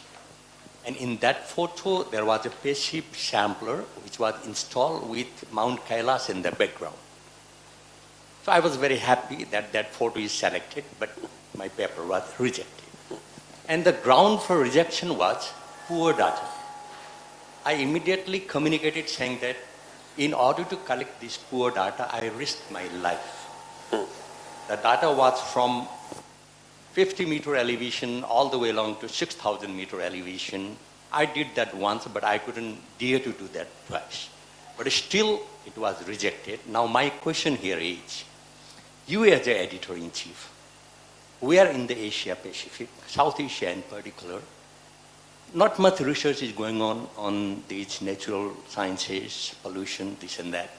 And in that photo, there was a passive sampler which was installed with Mount Kailash in the background. So I was very happy that that photo is selected, but my paper was rejected. And the ground for rejection was poor data. I immediately communicated saying that in order to collect this poor data, I risked my life. The data was from 50-meter elevation all the way along to 6,000-meter elevation. I did that once, but I couldn't dare to do that twice. But still, it was rejected. Now, my question here is, you as the editor-in-chief, where in the Asia Pacific, South Asia in particular, not much research is going on these natural sciences, pollution, this and that.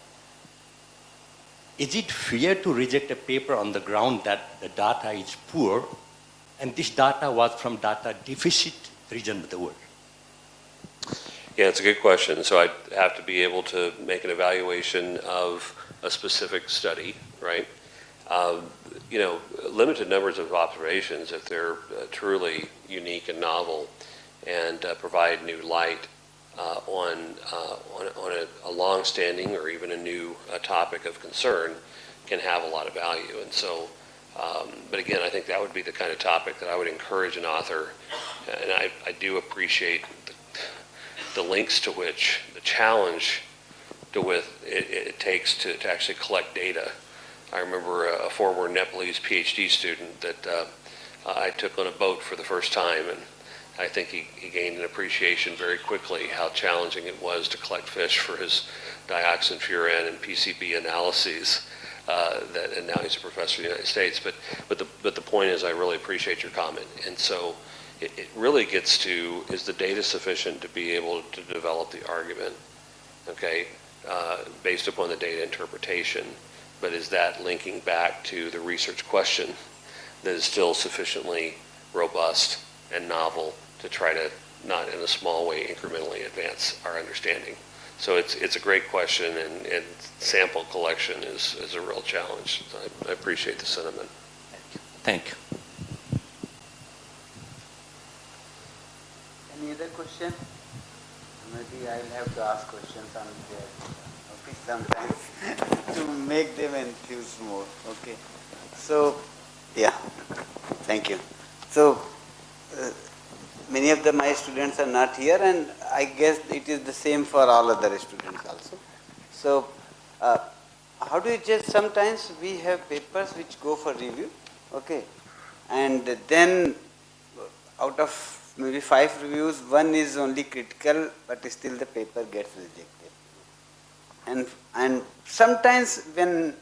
Is it fair to reject a paper on the ground that the data is poor, and this data was from data deficit region of the world? Yeah, it's a good question. So I'd have to be able to make an evaluation of a specific study, right? Limited numbers of observations, if they're truly unique and novel and provide new light on a long-standing or even a new topic of concern, can have a lot of value. And so, but again, I think that would be the kind of topic that I would encourage an author, and I do appreciate the links to which, the challenge to with it takes to actually collect data. I remember a former Nepalese PhD student that I took on a boat for the first time, and I think he gained an appreciation very quickly how challenging it was to collect fish for his dioxin, furan, and PCB analyses. And now he's a professor in the United States. But the point is, I really appreciate your comment. And so it really gets to, is the data sufficient to be able to develop the argument, okay, based upon the data interpretation? But is that linking back to the research question that is still sufficiently robust and novel to try to, not in a small way, incrementally advance our understanding? So it's a great question, and sample collection is a real challenge. So I appreciate the sentiment. Thank you. Any other question? Maybe I'll have to ask questions on their office sometimes to make them enthuse more. Okay. So, yeah. Thank you. So, many of my students are not here, and I guess it is the same for all other students also. So, how do you judge? Sometimes we have papers which go for review, okay, and then out of maybe 5 reviews, one is only critical, but still the paper gets rejected. And sometimes when,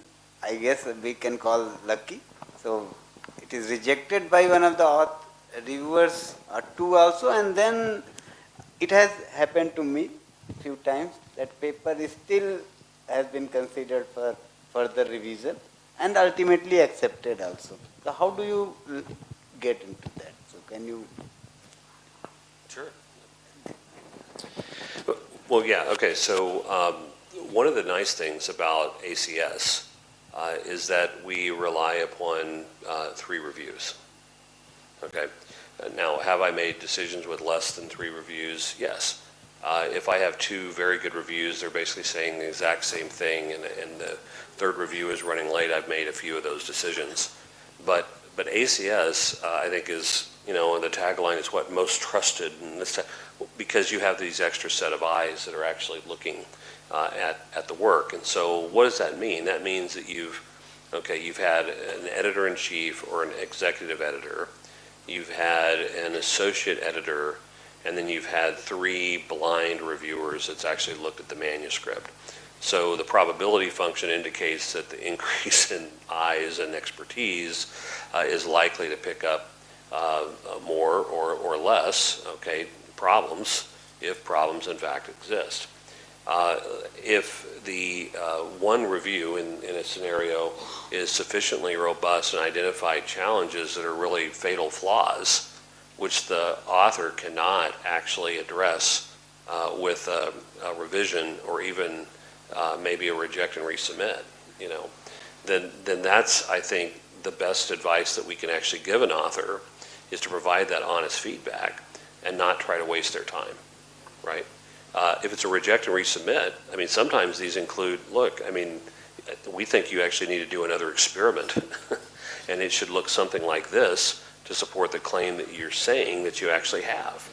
I guess we can call lucky, so it is rejected by one of the reviewers or 2 also, and then it has happened to me few times that paper is still has been considered for further revision and ultimately accepted also. So how do you get into that? So can you? Sure. Well, yeah, okay, so one of the nice things about ACS is that we rely upon 3 reviews. Okay. Now, have I made decisions with less than 3 reviews? Yes. If I have 2 very good reviews, they're basically saying the exact same thing, and the 3rd review is running late, I've made a few of those decisions. But ACS, I think, is, you know, the tagline is what most trusted, and this, because you have these extra set of eyes that are actually looking at the work. And so what does that mean? That means that you've had an editor-in-chief or an executive editor, you've had an associate editor, and then you've had 3 blind reviewers that's actually looked at the manuscript. So the probability function indicates that the increase in eyes and expertise is likely to pick up more or less, okay, problems, if problems in fact exist. If the one review in a scenario is sufficiently robust and identified challenges that are really fatal flaws, which the author cannot actually address with a revision or even maybe a reject and resubmit, you know, then that's, I think, the best advice that we can actually give an author is to provide that honest feedback and not try to waste their time, right? If it's a reject and resubmit, I mean, sometimes these include, look, I mean, we think you actually need to do another experiment and it should look something like this to support the claim that you're saying that you actually have.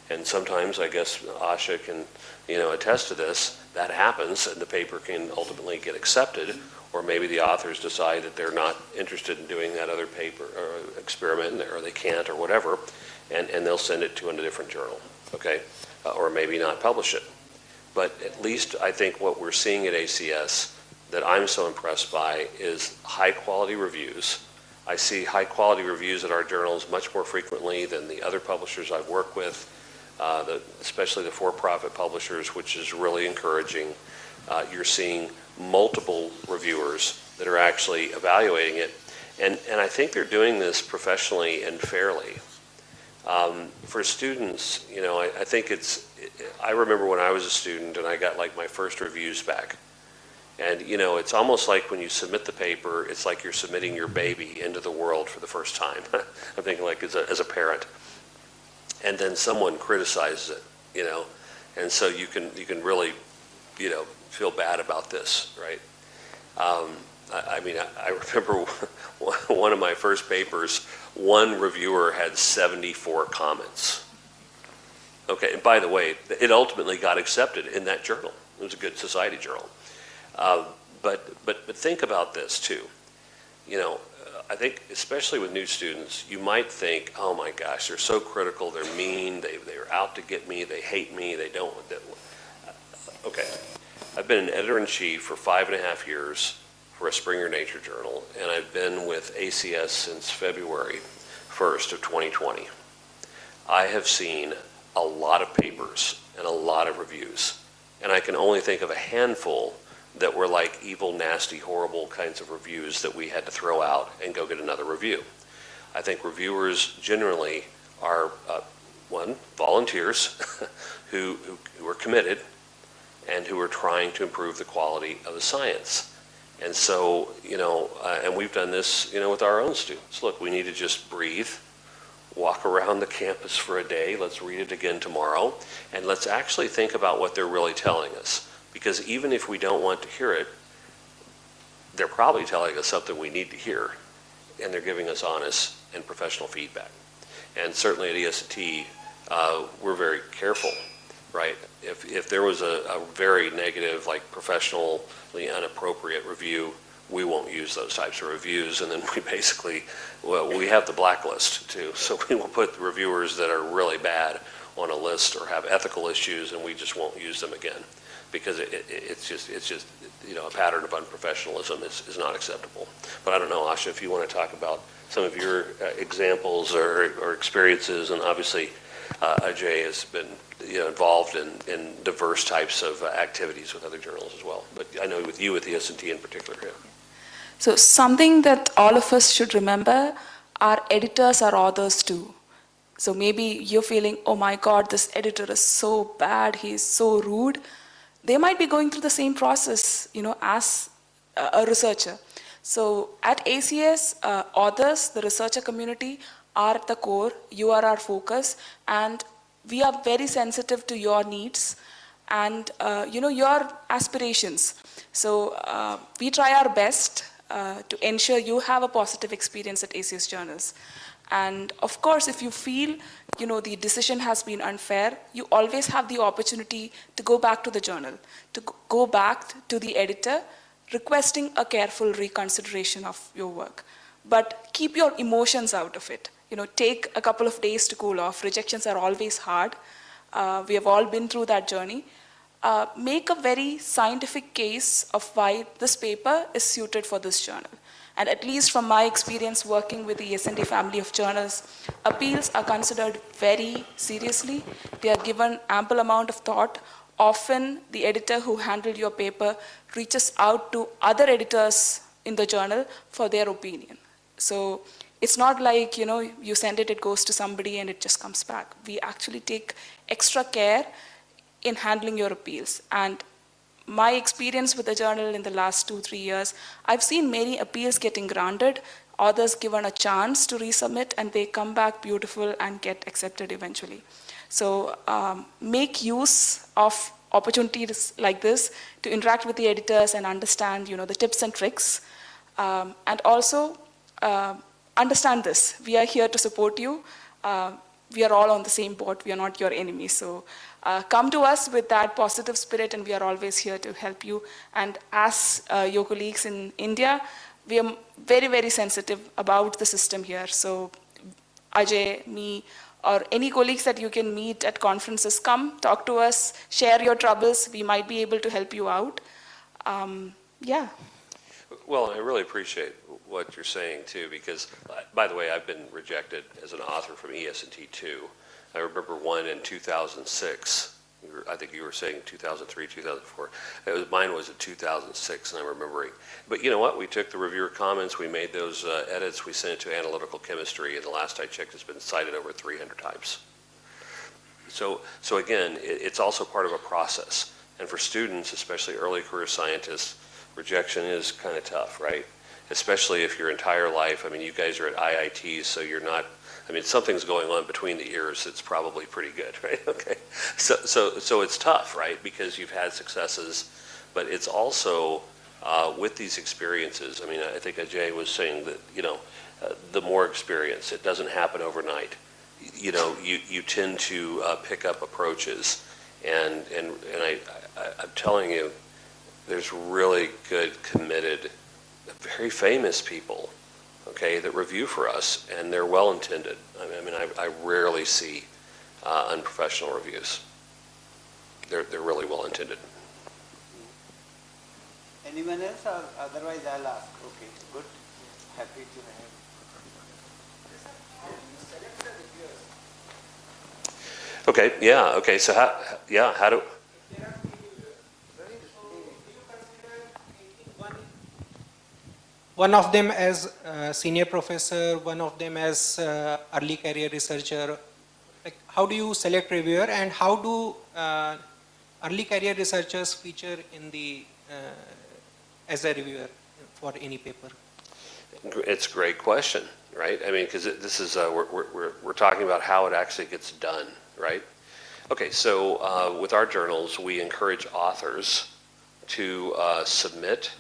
And sometimes, I guess Asha can, you know, attest to this, that happens and the paper can ultimately get accepted, or maybe the authors decide that they're not interested in doing that other paper or experiment, or they can't or whatever, and they'll send it to a different journal, okay? Or maybe not publish it. But at least I think what we're seeing at ACS that I'm so impressed by is high quality reviews. I see high quality reviews at our journals much more frequently than the other publishers I've worked with, especially the for-profit publishers, which is really encouraging. You're seeing multiple reviewers that are actually evaluating it. And I think they're doing this professionally and fairly. For students, you know, I think I remember when I was a student and I got like my first reviews back. And, you know, it's almost like when you submit the paper, it's like you're submitting your baby into the world for the first time. I'm thinking like as a parent. And then someone criticizes it, you know, and so you can really, you know, feel bad about this, right? I mean, I remember one of my first papers, one reviewer had 74 comments. Okay, and by the way, it ultimately got accepted in that journal. It was a good society journal. But think about this too. You know, I think especially with new students, you might think, oh my gosh, they're so critical, they're mean, they're out to get me, they hate me, they don't. Okay, I've been an editor-in-chief for 5.5 years for a Springer Nature journal, and I've been with ACS since February 1st of 2020. I have seen a lot of papers and a lot of reviews, and I can only think of a handful that were like evil, nasty, horrible kinds of reviews that we had to throw out and go get another review. I think reviewers generally are, one, volunteers who are committed and who are trying to improve the quality of the science. And so, you know, and we've done this, you know, with our own students. Look, we need to just breathe, walk around the campus for a day, let's read it again tomorrow, and let's actually think about what they're really telling us. Because even if we don't want to hear it, they're probably telling us something we need to hear, and they're giving us honest and professional feedback. And certainly at EST, we're very careful right? If there was a very negative, like professionally inappropriate review, we won't use those types of reviews, and then we basically, well, we have the blacklist too, so we will put the reviewers that are really bad on a list or have ethical issues, and we just won't use them again, because it's just a pattern of unprofessionalism is not acceptable. But I don't know, Asha, if you want to talk about some of your examples or experiences, and obviously Ajay has been involved in diverse types of activities with other journals as well. But I know with you, with the S&T in particular. Yeah. So something that all of us should remember, our editors are authors too. So maybe you're feeling, oh my God, this editor is so bad, he's so rude. They might be going through the same process, as a researcher. So at ACS, authors, the researcher community, are at the core. You are our focus, and we are very sensitive to your needs and your aspirations. So we try our best to ensure you have a positive experience at ACS journals. And of course, if you feel the decision has been unfair, you always have the opportunity to go back to the journal, to go back to the editor, requesting a careful reconsideration of your work. But keep your emotions out of it. Take a couple of days to cool off. Rejections are always hard. We have all been through that journey. Make a very scientific case of why this paper is suited for this journal. And at least from my experience working with the S&T family of journals, appeals are considered very seriously. They are given ample amount of thought. Often the editor who handled your paper reaches out to other editors in the journal for their opinion. So it's not like, you send it, it goes to somebody and it just comes back. We actually take extra care in handling your appeals. And my experience with the journal in the last 2-3 years, I've seen many appeals getting granted, others given a chance to resubmit, and they come back beautiful and get accepted eventually. So make use of opportunities like this to interact with the editors and understand, the tips and tricks. And also understand this. We are here to support you. We are all on the same boat. We are not your enemies. So come to us with that positive spirit, and we are always here to help you. And as your colleagues in India, we are very, very sensitive about the system here. So Ajay, me, or any colleagues that you can meet at conferences, come, talk to us, share your troubles. We might be able to help you out. Yeah. Well, I really appreciate what you're saying too, because, by the way, I've been rejected as an author from ES&T too. I remember one in 2006. I think you were saying 2003, 2004. Mine was in 2006, and I'm remembering. But you know what? We took the reviewer comments, we made those edits, we sent it to analytical chemistry, and the last I checked, it's been cited over 300 times. So again, it's also part of a process. And for students, especially early career scientists, rejection is kind of tough, right? Especially if your entire life, you guys are at IITs, so you're not, something's going on between the ears that's probably pretty good, right? Okay. So it's tough, right? Because you've had successes, but it's also with these experiences. I think Ajay was saying that, the more experience, it doesn't happen overnight. You tend to pick up approaches, and I'm telling you, there's really good, committed, very famous people, okay, that review for us, and they're well-intended. I rarely see unprofessional reviews. They're really well-intended. Anyone else, or otherwise I'll ask? Okay, good. Happy to have. Okay, yeah, okay, so how do... One of them as senior professor, one of them as early career researcher. Like, how do you select reviewer, and how do early career researchers feature in the as a reviewer for any paper? It's a great question, right? Because this is we're talking about how it actually gets done, right? Okay, so with our journals, we encourage authors to submit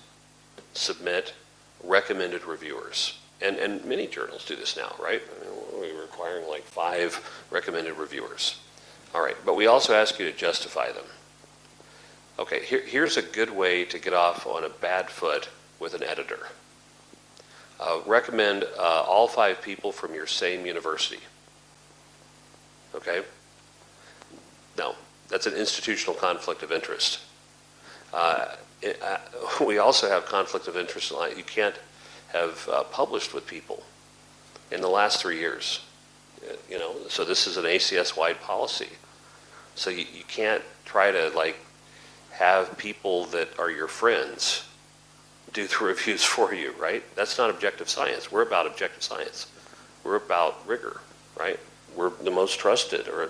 recommended reviewers. And many journals do this now, right? We're requiring like 5 recommended reviewers. All right, but we also ask you to justify them. Okay, here's a good way to get off on a bad foot with an editor. Recommend all 5 people from your same university. Okay? No, that's an institutional conflict of interest. We also have conflict of interest. You can't have published with people in the last 3 years. You know, so this is an ACS-wide policy. So you can't try to like have people that are your friends do the reviews for you, right? That's not objective science. We're about objective science. We're about rigor, right? We're the most trusted, or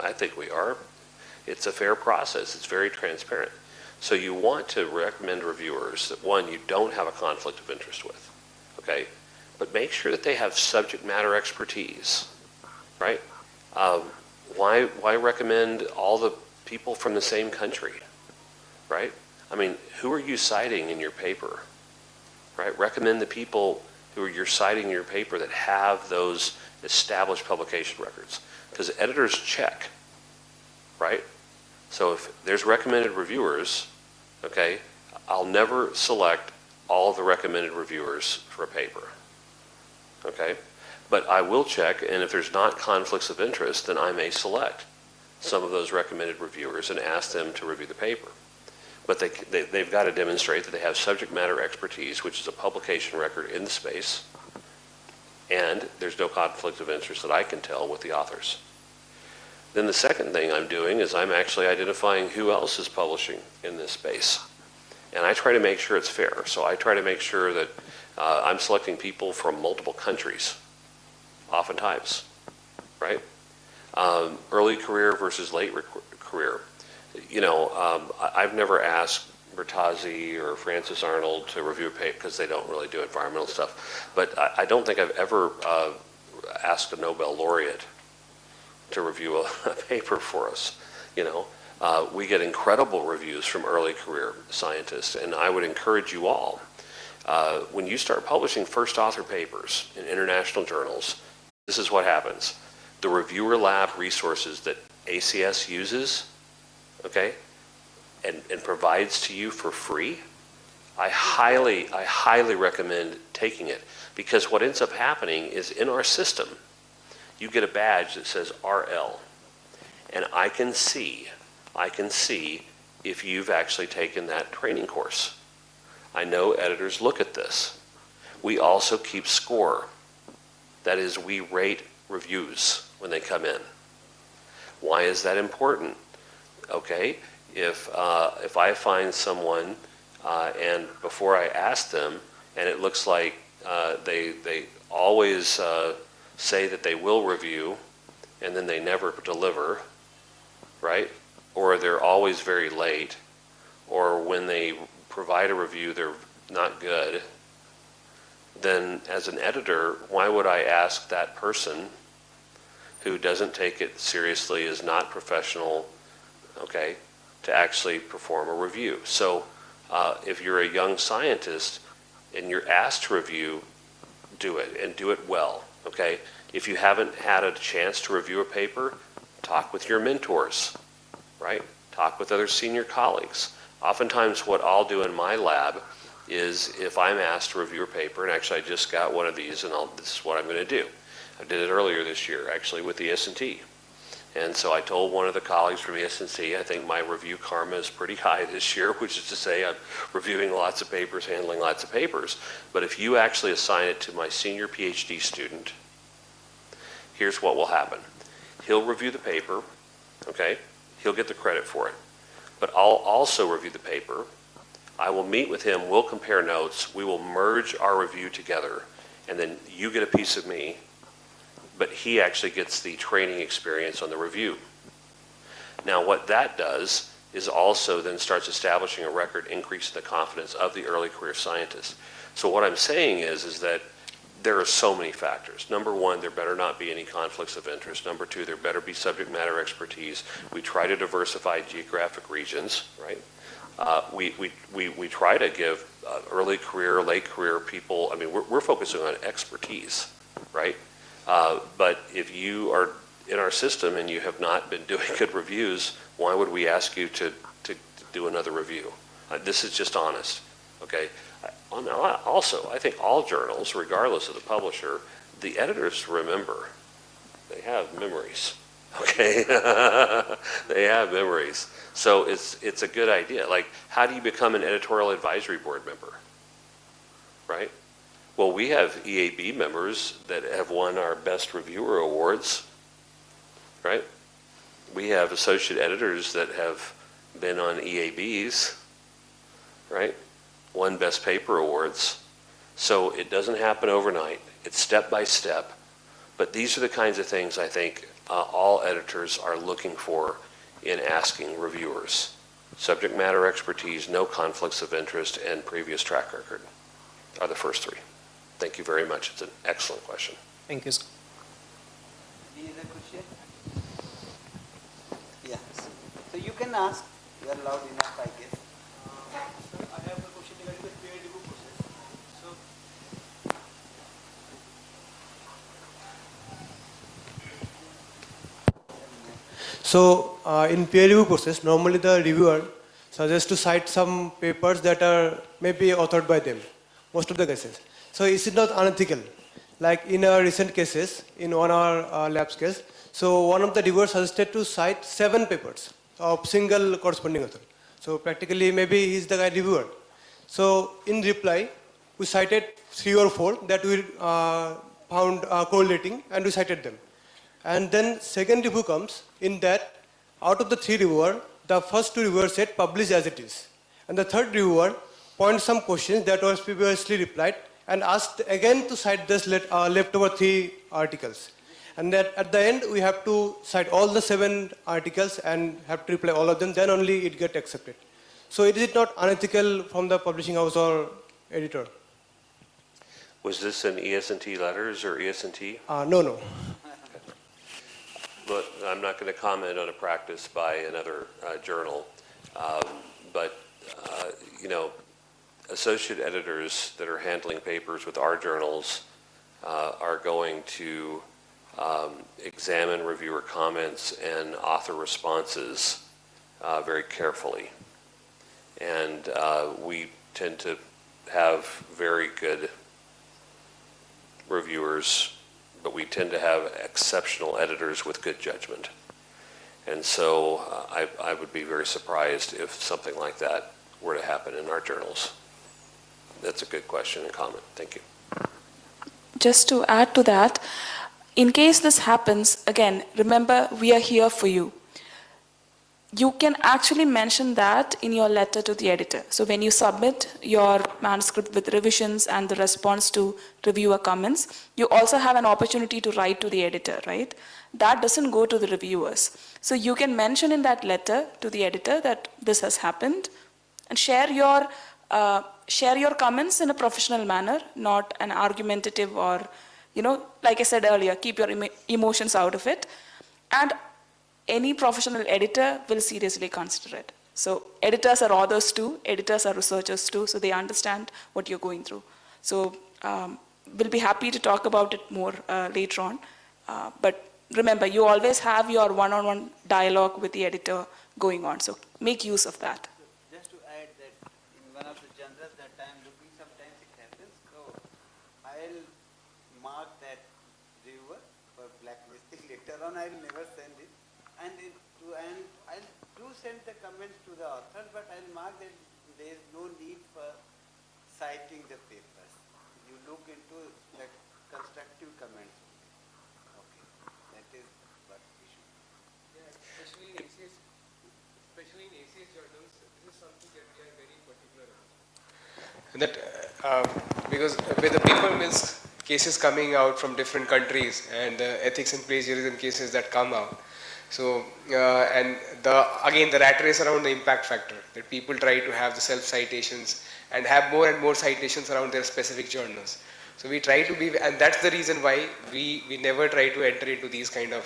I think we are. It's a fair process. It's very transparent. So you want to recommend reviewers that, one, you don't have a conflict of interest with, okay? But make sure that they have subject matter expertise, right? Why recommend all the people from the same country, right? I mean, who are you citing in your paper, right? Recommend the people who you're citing in your paper that have those established publication records, because editors check, right? So if there's recommended reviewers, okay, I'll never select all of the recommended reviewers for a paper, okay? But I will check, and if there's not conflicts of interest, then I may select some of those recommended reviewers and ask them to review the paper. But they've got to demonstrate that they have subject matter expertise, which is a publication record in the space, and there's no conflict of interest that I can tell with the authors. Then the second thing I'm doing is I'm actually identifying who else is publishing in this space. And I try to make sure it's fair. So I try to make sure that I'm selecting people from multiple countries, oftentimes, right? Early career versus late career. You know, I've never asked Bertazzi or Francis Arnold to review a paper because they don't really do environmental stuff. But I don't think I've ever asked a Nobel laureate to review a paper for us. You know, we get incredible reviews from early career scientists, and I would encourage you all, when you start publishing first author papers in international journals, this is what happens. The reviewer lab resources that ACS uses, okay, and provides to you for free, I highly recommend taking it, because what ends up happening is in our system, you get a badge that says RL, and I can see if you've actually taken that training course. I know editors look at this. We also keep score. That is, we rate reviews when they come in. Why is that important? Okay, if I find someone and before I ask them, and it looks like they always say that they will review, and then they never deliver, right? Or they're always very late, or when they provide a review, they're not good, then as an editor, why would I ask that person who doesn't take it seriously, is not professional, okay, to actually perform a review? So if you're a young scientist and you're asked to review, do it, and do it well, okay? If you haven't had a chance to review a paper, talk with your mentors, right? Talk with other senior colleagues. Oftentimes what I'll do in my lab is if I'm asked to review a paper, and actually I just got one of these, and this is what I'm going to do. I did it earlier this year, actually, with the S&T. And so I told one of the colleagues from the S&T, I think my review karma is pretty high this year, which is to say I'm reviewing lots of papers, handling lots of papers. But if you actually assign it to my senior PhD student, here's what will happen. He'll review the paper, okay? He'll get the credit for it. But I'll also review the paper. I will meet with him, we'll compare notes, we will merge our review together, and then you get a piece of me, but he actually gets the training experience on the review. Now what that does is also then starts establishing a record increase in the confidence of the early career scientist. So what I'm saying is that there are so many factors. Number one, there better not be any conflicts of interest. Number two, there better be subject matter expertise. We try to diversify geographic regions, right? We try to give early career, late career people, I mean, we're focusing on expertise, right? But if in our system and you have not been doing good reviews, why would we ask you to do another review? This is just honest, okay? Also, I think all journals, regardless of the publisher, the editors remember. They have memories, okay? They have memories. So it's a good idea. Like, how do you become an editorial advisory board member, right? Well, we have EAB members that have won our best reviewer awards, right? We have associate editors that have been on EABs, right? Won best paper awards. So it doesn't happen overnight. It's step by step. But these are the kinds of things I think all editors are looking for in asking reviewers. Subject matter expertise, no conflicts of interest, and previous track record are the first three. Thank you very much. It's an excellent question. Thank you, sir. Any other question? Yes. So you can ask. You are loud enough, I guess. Sir, I have a question regarding the peer review process. So, in peer review process, normally the reviewer suggests to cite some papers that are maybe authored by them, most of the cases. So is it not unethical? Like in our recent cases, in one of our labs case, so one of the reviewers suggested to cite 7 papers of single corresponding author. So practically maybe he's the guy reviewer. So in reply, we cited 3 or 4 that we found correlating, and we cited them. And then second review comes, in that out of the 3 reviewer, the first 2 reviewers said publish as it is. And the third reviewer pointed some questions that was previously replied and asked again to cite this leftover 3 articles. And that at the end, we have to cite all the 7 articles and have to reply all of them, then only it gets accepted. So is it not unethical from the publishing house or editor? Was this in ES&T letters or ES&T? No. But I'm not going to comment on a practice by another journal. But you know, associate editors that are handling papers with our journals are going to examine reviewer comments and author responses very carefully. And we tend to have very good reviewers, but we tend to have exceptional editors with good judgment. And so I would be very surprised if something like that were to happen in our journals. That's a good question and comment. Thank you. Just to add to that, in case this happens, again, remember, we are here for you. You can actually mention that in your letter to the editor. So when you submit your manuscript with revisions and the response to reviewer comments, you also have an opportunity to write to the editor, right? That doesn't go to the reviewers. So you can mention in that letter to the editor that this has happened, and share your comments in a professional manner, not an argumentative or, like I said earlier, keep your emotions out of it. And any professional editor will seriously consider it. So editors are authors too, editors are researchers too, so they understand what you're going through. So we'll be happy to talk about it more later on. But remember, you always have your one-on-one dialogue with the editor going on, so make use of that. Just to add that in one of the journals that I am looking, sometimes it happens. So I'll mark that reviewer for blacklisting. Later on, I'll never send it. And I'll do send the comments to the author, but I'll mark that there is no need for citing the papers. You look into the constructive comments. Okay, that is what we should do. Yeah, especially in ACS journals, this is something that we are very particular about. That because with the paper mills cases coming out from different countries and the ethics and plagiarism cases that come out. So, and again, the rat race around the impact factor, that people try to have the self-citations and have more and more citations around their specific journals. So we try to be, and that's the reason why we never try to enter into these kind of,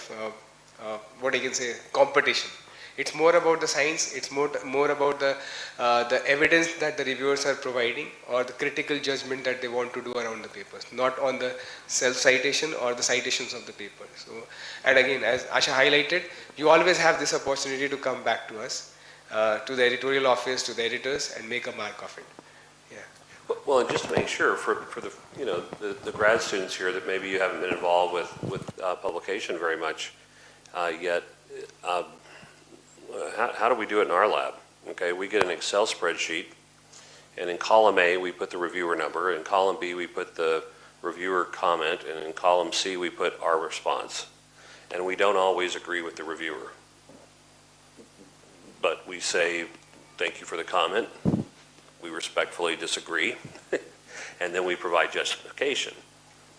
what I can say, competition. It's more about the science, it's more about the evidence that the reviewers are providing or the critical judgment that they want to do around the papers, not on the self-citation or the citations of the paper. So, and again, as Asha highlighted, you always have this opportunity to come back to us, to the editorial office, to the editors, and make a mark of it. Well, and just to make sure for the the grad students here that maybe you haven't been involved with publication very much yet, how do we do it in our lab? Okay, we get an Excel spreadsheet, and in column A we put the reviewer number, in column B we put the reviewer comment, and in column C we put our response. And we don't always agree with the reviewer, but we say thank you for the comment. We respectfully disagree, and then we provide justification,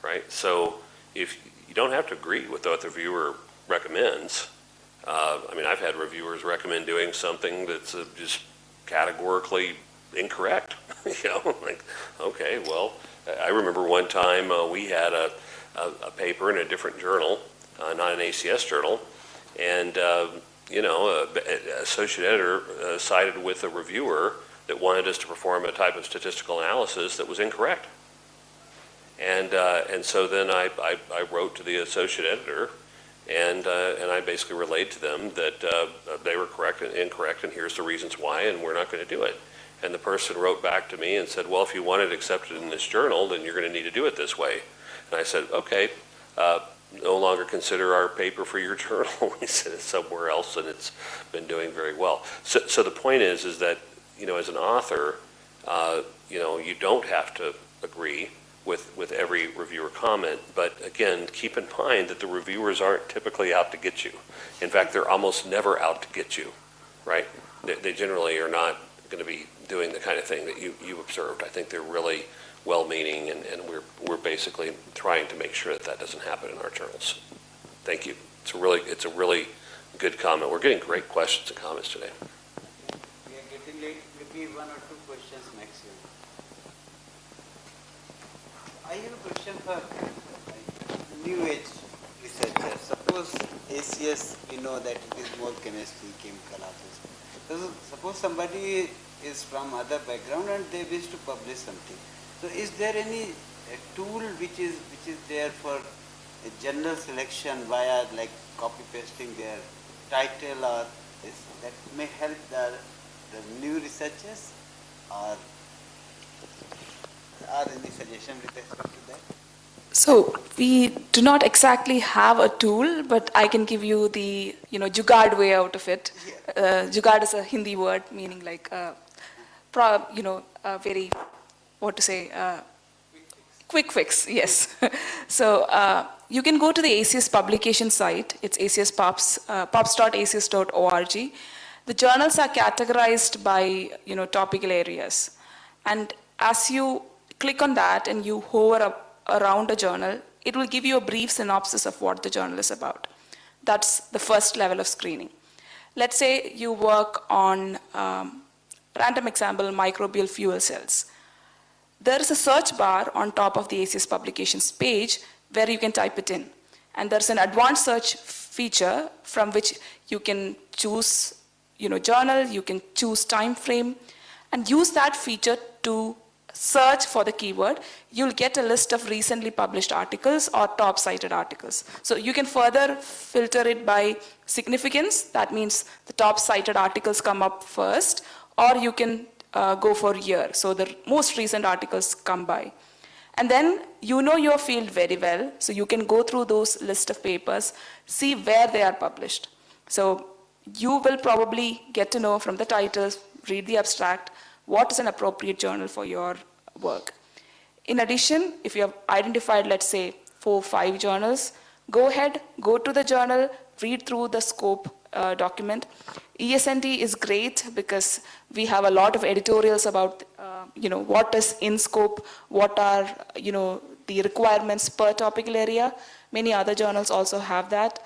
right? So if you don't have to agree with what the reviewer recommends, I mean, I've had reviewers recommend doing something that's just categorically incorrect, like, okay, well, I remember one time we had a paper in a different journal, not an ACS journal, and, associate editor sided with a reviewer that wanted us to perform a type of statistical analysis that was incorrect. And so then I wrote to the associate editor, and I basically relayed to them that they were correct and incorrect, and here's the reasons why, and we're not going to do it. And the person wrote back to me and said, well, if you want it accepted in this journal, then you're going to need to do it this way. And I said, okay, no longer consider our paper for your journal. We sent it somewhere else, and it's been doing very well. So the point is that, as an author, you don't have to agree with every reviewer comment, but again, keep in mind that the reviewers aren't typically out to get you. In fact, they're almost never out to get you, right? They generally are not going to be doing the kind of thing that you observed. I think they're really well-meaning, and we're basically trying to make sure that that doesn't happen in our journals. Thank you. It's a really good comment. We're getting great questions and comments today. We are getting late. Maybe one or two questions maximum. I have a question for new age researchers. Suppose ACS, we know that it is more chemistry, chemical others. So suppose somebody is from other background and they wish to publish something. So is there any tool which is there for a general selection via like copy pasting their title or this, that may help the new researchers, or any suggestion with respect to that? So we do not exactly have a tool, but I can give you the jugaad way out of it. Jugaad is a Hindi word meaning like very quick fix. Yes. So you can go to the ACS publication site. It's ACS pops.acs.org. The journals are categorized by topical areas, and as you click on that and you hover up around a journal, it will give you a brief synopsis of what the journal is about. That's the first level of screening. Let's say you work on, random example, microbial fuel cells. There is a search bar on top of the ACS publications page where you can type it in. And there's an advanced search feature from which you can choose journal, you can choose time frame, and use that feature to search for the keyword. You'll get a list of recently published articles or top cited articles. So you can further filter it by significance. That means the top cited articles come up first, or you can go for year. So the most recent articles come by. And then your field very well. So you can go through those list of papers, see where they are published. So you will probably get to know from the titles, read the abstract, what is an appropriate journal for your work. In addition, if you have identified, let's say, 4 or 5 journals, go ahead, go to the journal, read through the scope document. ESND is great because we have a lot of editorials about, what is in scope, what are, the requirements per topical area. Many other journals also have that.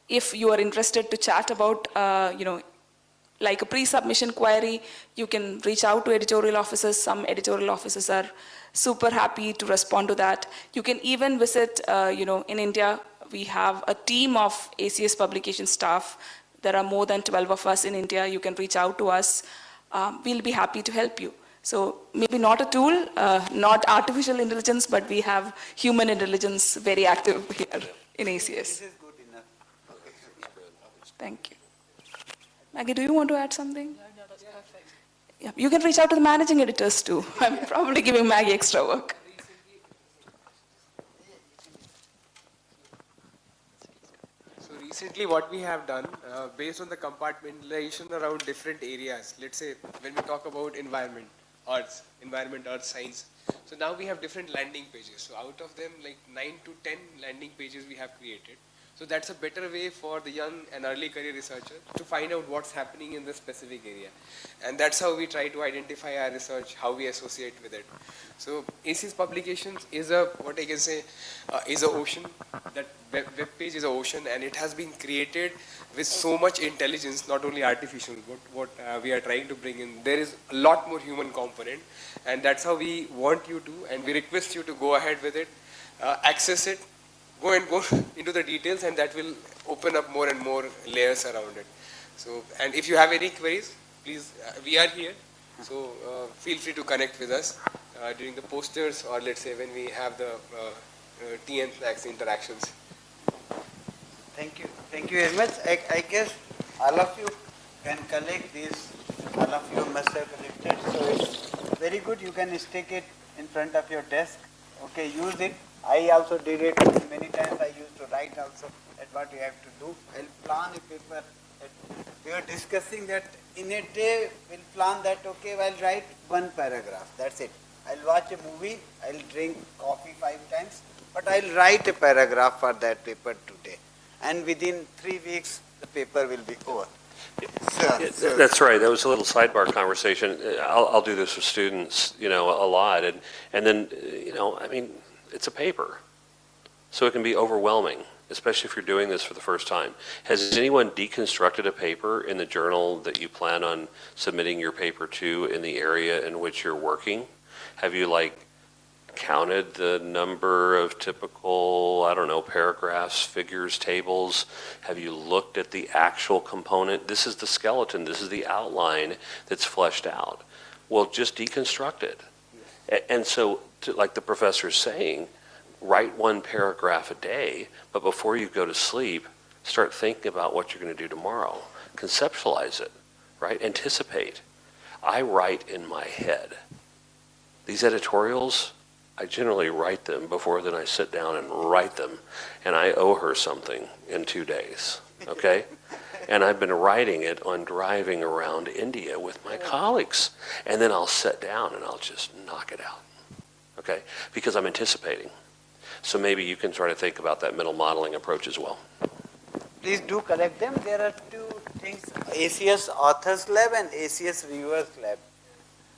If you are interested to chat about, like a pre-submission query, you can reach out to editorial offices. Some editorial offices are super happy to respond to that. You can even visit, in India, We have a team of ACS publication staff. There are more than 12 of us in India. You can reach out to us. We'll be happy to help you. So maybe not a tool, not artificial intelligence, but we have human intelligence very active here in ACS. This is good enough. Thank you. Maggie, do you want to add something? No, that's perfect. Yeah, you can reach out to the managing editors too. I'm probably giving Maggie extra work. So recently what we have done, based on the compartmentalization around different areas, let's say when we talk about environment, earth, science. So now we have different landing pages. So out of them, like 9 to 10 landing pages we have created. So that's a better way for the young and early career researcher to find out what's happening in the specific area. And that's how we try to identify our research, how we associate with it. So ACS publications is a, what I can say, is an ocean. That web page is an ocean, and it has been created with so much intelligence, not only artificial, but what we are trying to bring in. There is a lot more human component, and that's how we want you to, and we request you to go ahead with it, access it, go into the details, and that will open up more and more layers around it. So, and if you have any queries, please, we are here. So feel free to connect with us during the posters, or let's say when we have the tea and snacks interactions. Thank you very much. I guess all of you can collect these, all of you must have collected, so it's very good. You can stick it in front of your desk. Okay, use it. I also did it many times. I used to write also at what you have to do. I'll plan a paper. We are discussing that in a day. We'll plan that. Okay, I'll write one paragraph. That's it. I'll watch a movie. I'll drink coffee 5 times, but I'll write a paragraph for that paper today. And within 3 weeks, the paper will be over. So, That's right. That was a little sidebar conversation. I'll do this with students, a lot, and then, I mean, it's a paper, so it can be overwhelming, especially if you're doing this for the first time. Has anyone deconstructed a paper in the journal that you plan on submitting your paper to in the area in which you're working? Have you counted the number of typical, paragraphs, figures, tables? Have you looked at the actual component? This is the skeleton, this is the outline that's fleshed out. Well, just deconstruct it. And so, like the professor's saying, write 1 paragraph a day, but before you go to sleep, start thinking about what you're going to do tomorrow. Conceptualize it, right? Anticipate. I write in my head. These editorials, I generally write them before then I sit down and write them, and I owe her something in 2 days, okay? And I've been writing it on driving around India with my colleagues, and then I'll sit down and I'll just knock it out, okay? Because I'm anticipating. So maybe you can try to think about that mental modeling approach as well. please do collect them. There are 2 things, ACS Authors Lab and ACS Reviewers Lab.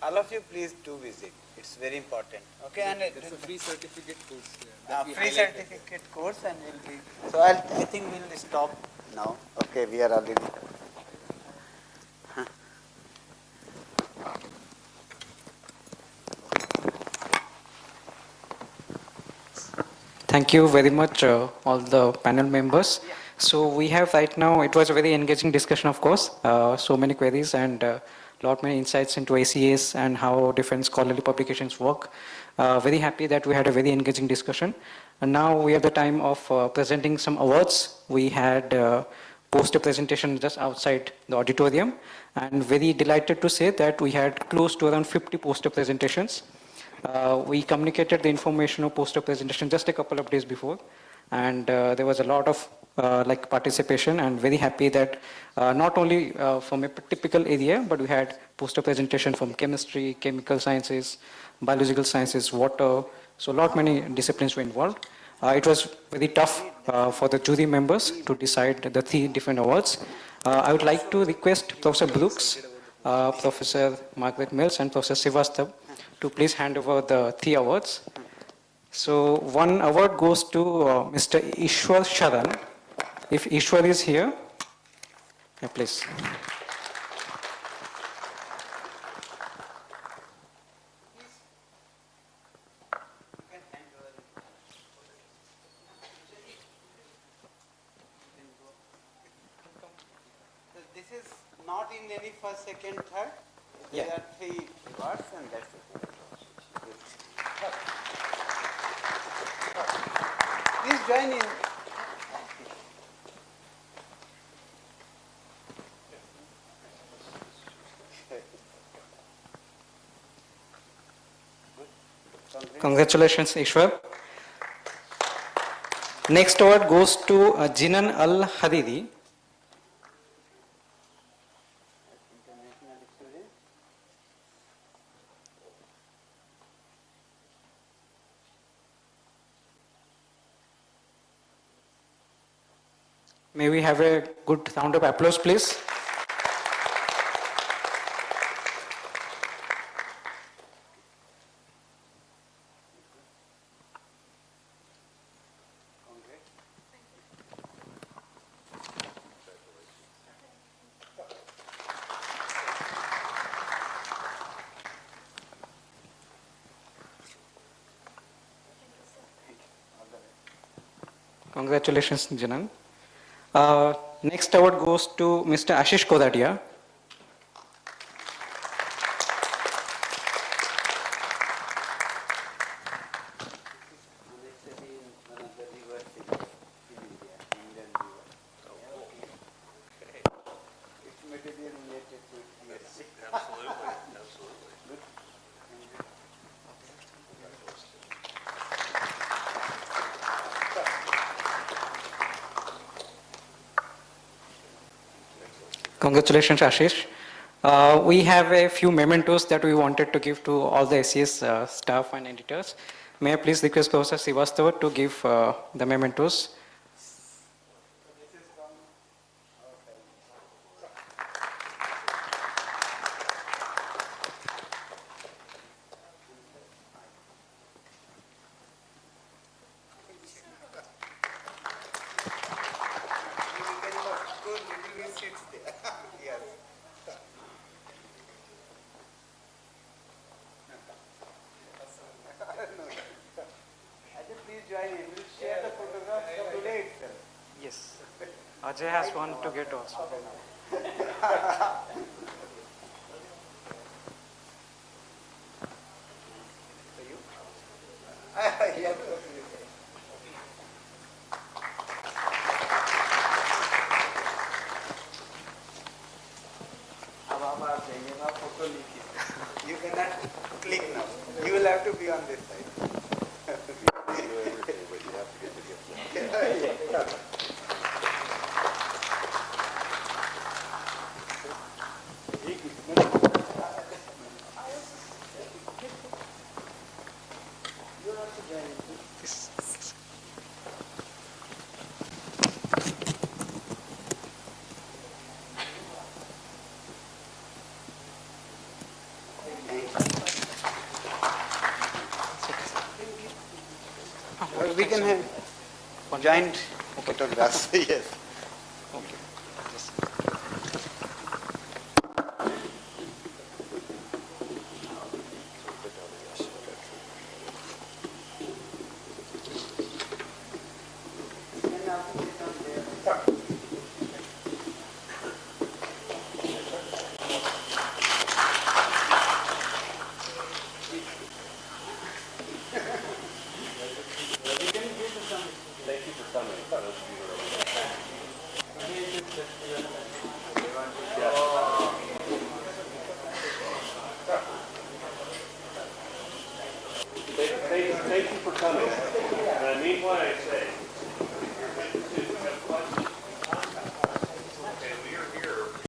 All of you please do visit. It's very important. Okay, and There's a free certificate course. free certificate course, and will be. So I think we'll stop now. Okay, we are already. Thank you very much, all the panel members. So we have right now, it was a very engaging discussion, of course, so many queries and many insights into ACS and how different scholarly publications work. Very happy that we had a very engaging discussion. And now we have the time of presenting some awards. We had poster presentation just outside the auditorium, and very delighted to say that we had close to around 50 poster presentations. We communicated the information of poster presentation just a couple of days before, and there was a lot of participation, and very happy that not only from a typical area, but we had poster presentation from chemistry, chemical sciences, biological sciences, water, so many disciplines were involved. It was very tough for the jury members to decide the 3 different awards. I would like to request Professor Brooks, Professor Margaret Mills, and Professor Srivastava to please hand over the 3 awards. So 1 award goes to Mr. Ishwar Sharan. If Ishwar is here, yeah, please. not in any first, second, third. Yeah. There are 3 rewards and that's it. Please join in. Congratulations, Ishwar. Next award goes to Jinan Al Hariri. International student. May we have a good round of applause, please? Congratulations, Jinan. Next award goes to Mr. Ashish Kodadia. Actually, in one of the rivers in India, Indian river. It's material related to it. Yes. Absolutely, absolutely. Congratulations, Ashish. We have a few mementos that we wanted to give to all the ACS staff and editors. May I please request Professor Srivastava to give the mementos? Please join in. We'll share the photographs today itself. Yes. Ajay has one to get also. Yes. अब आप देंगे ना photo लीजिए. You cannot click now. You will have to be on this side. We can have joint photographs. Yes. Thank you for coming. Those of you who are thank you for coming. And I mean what I say.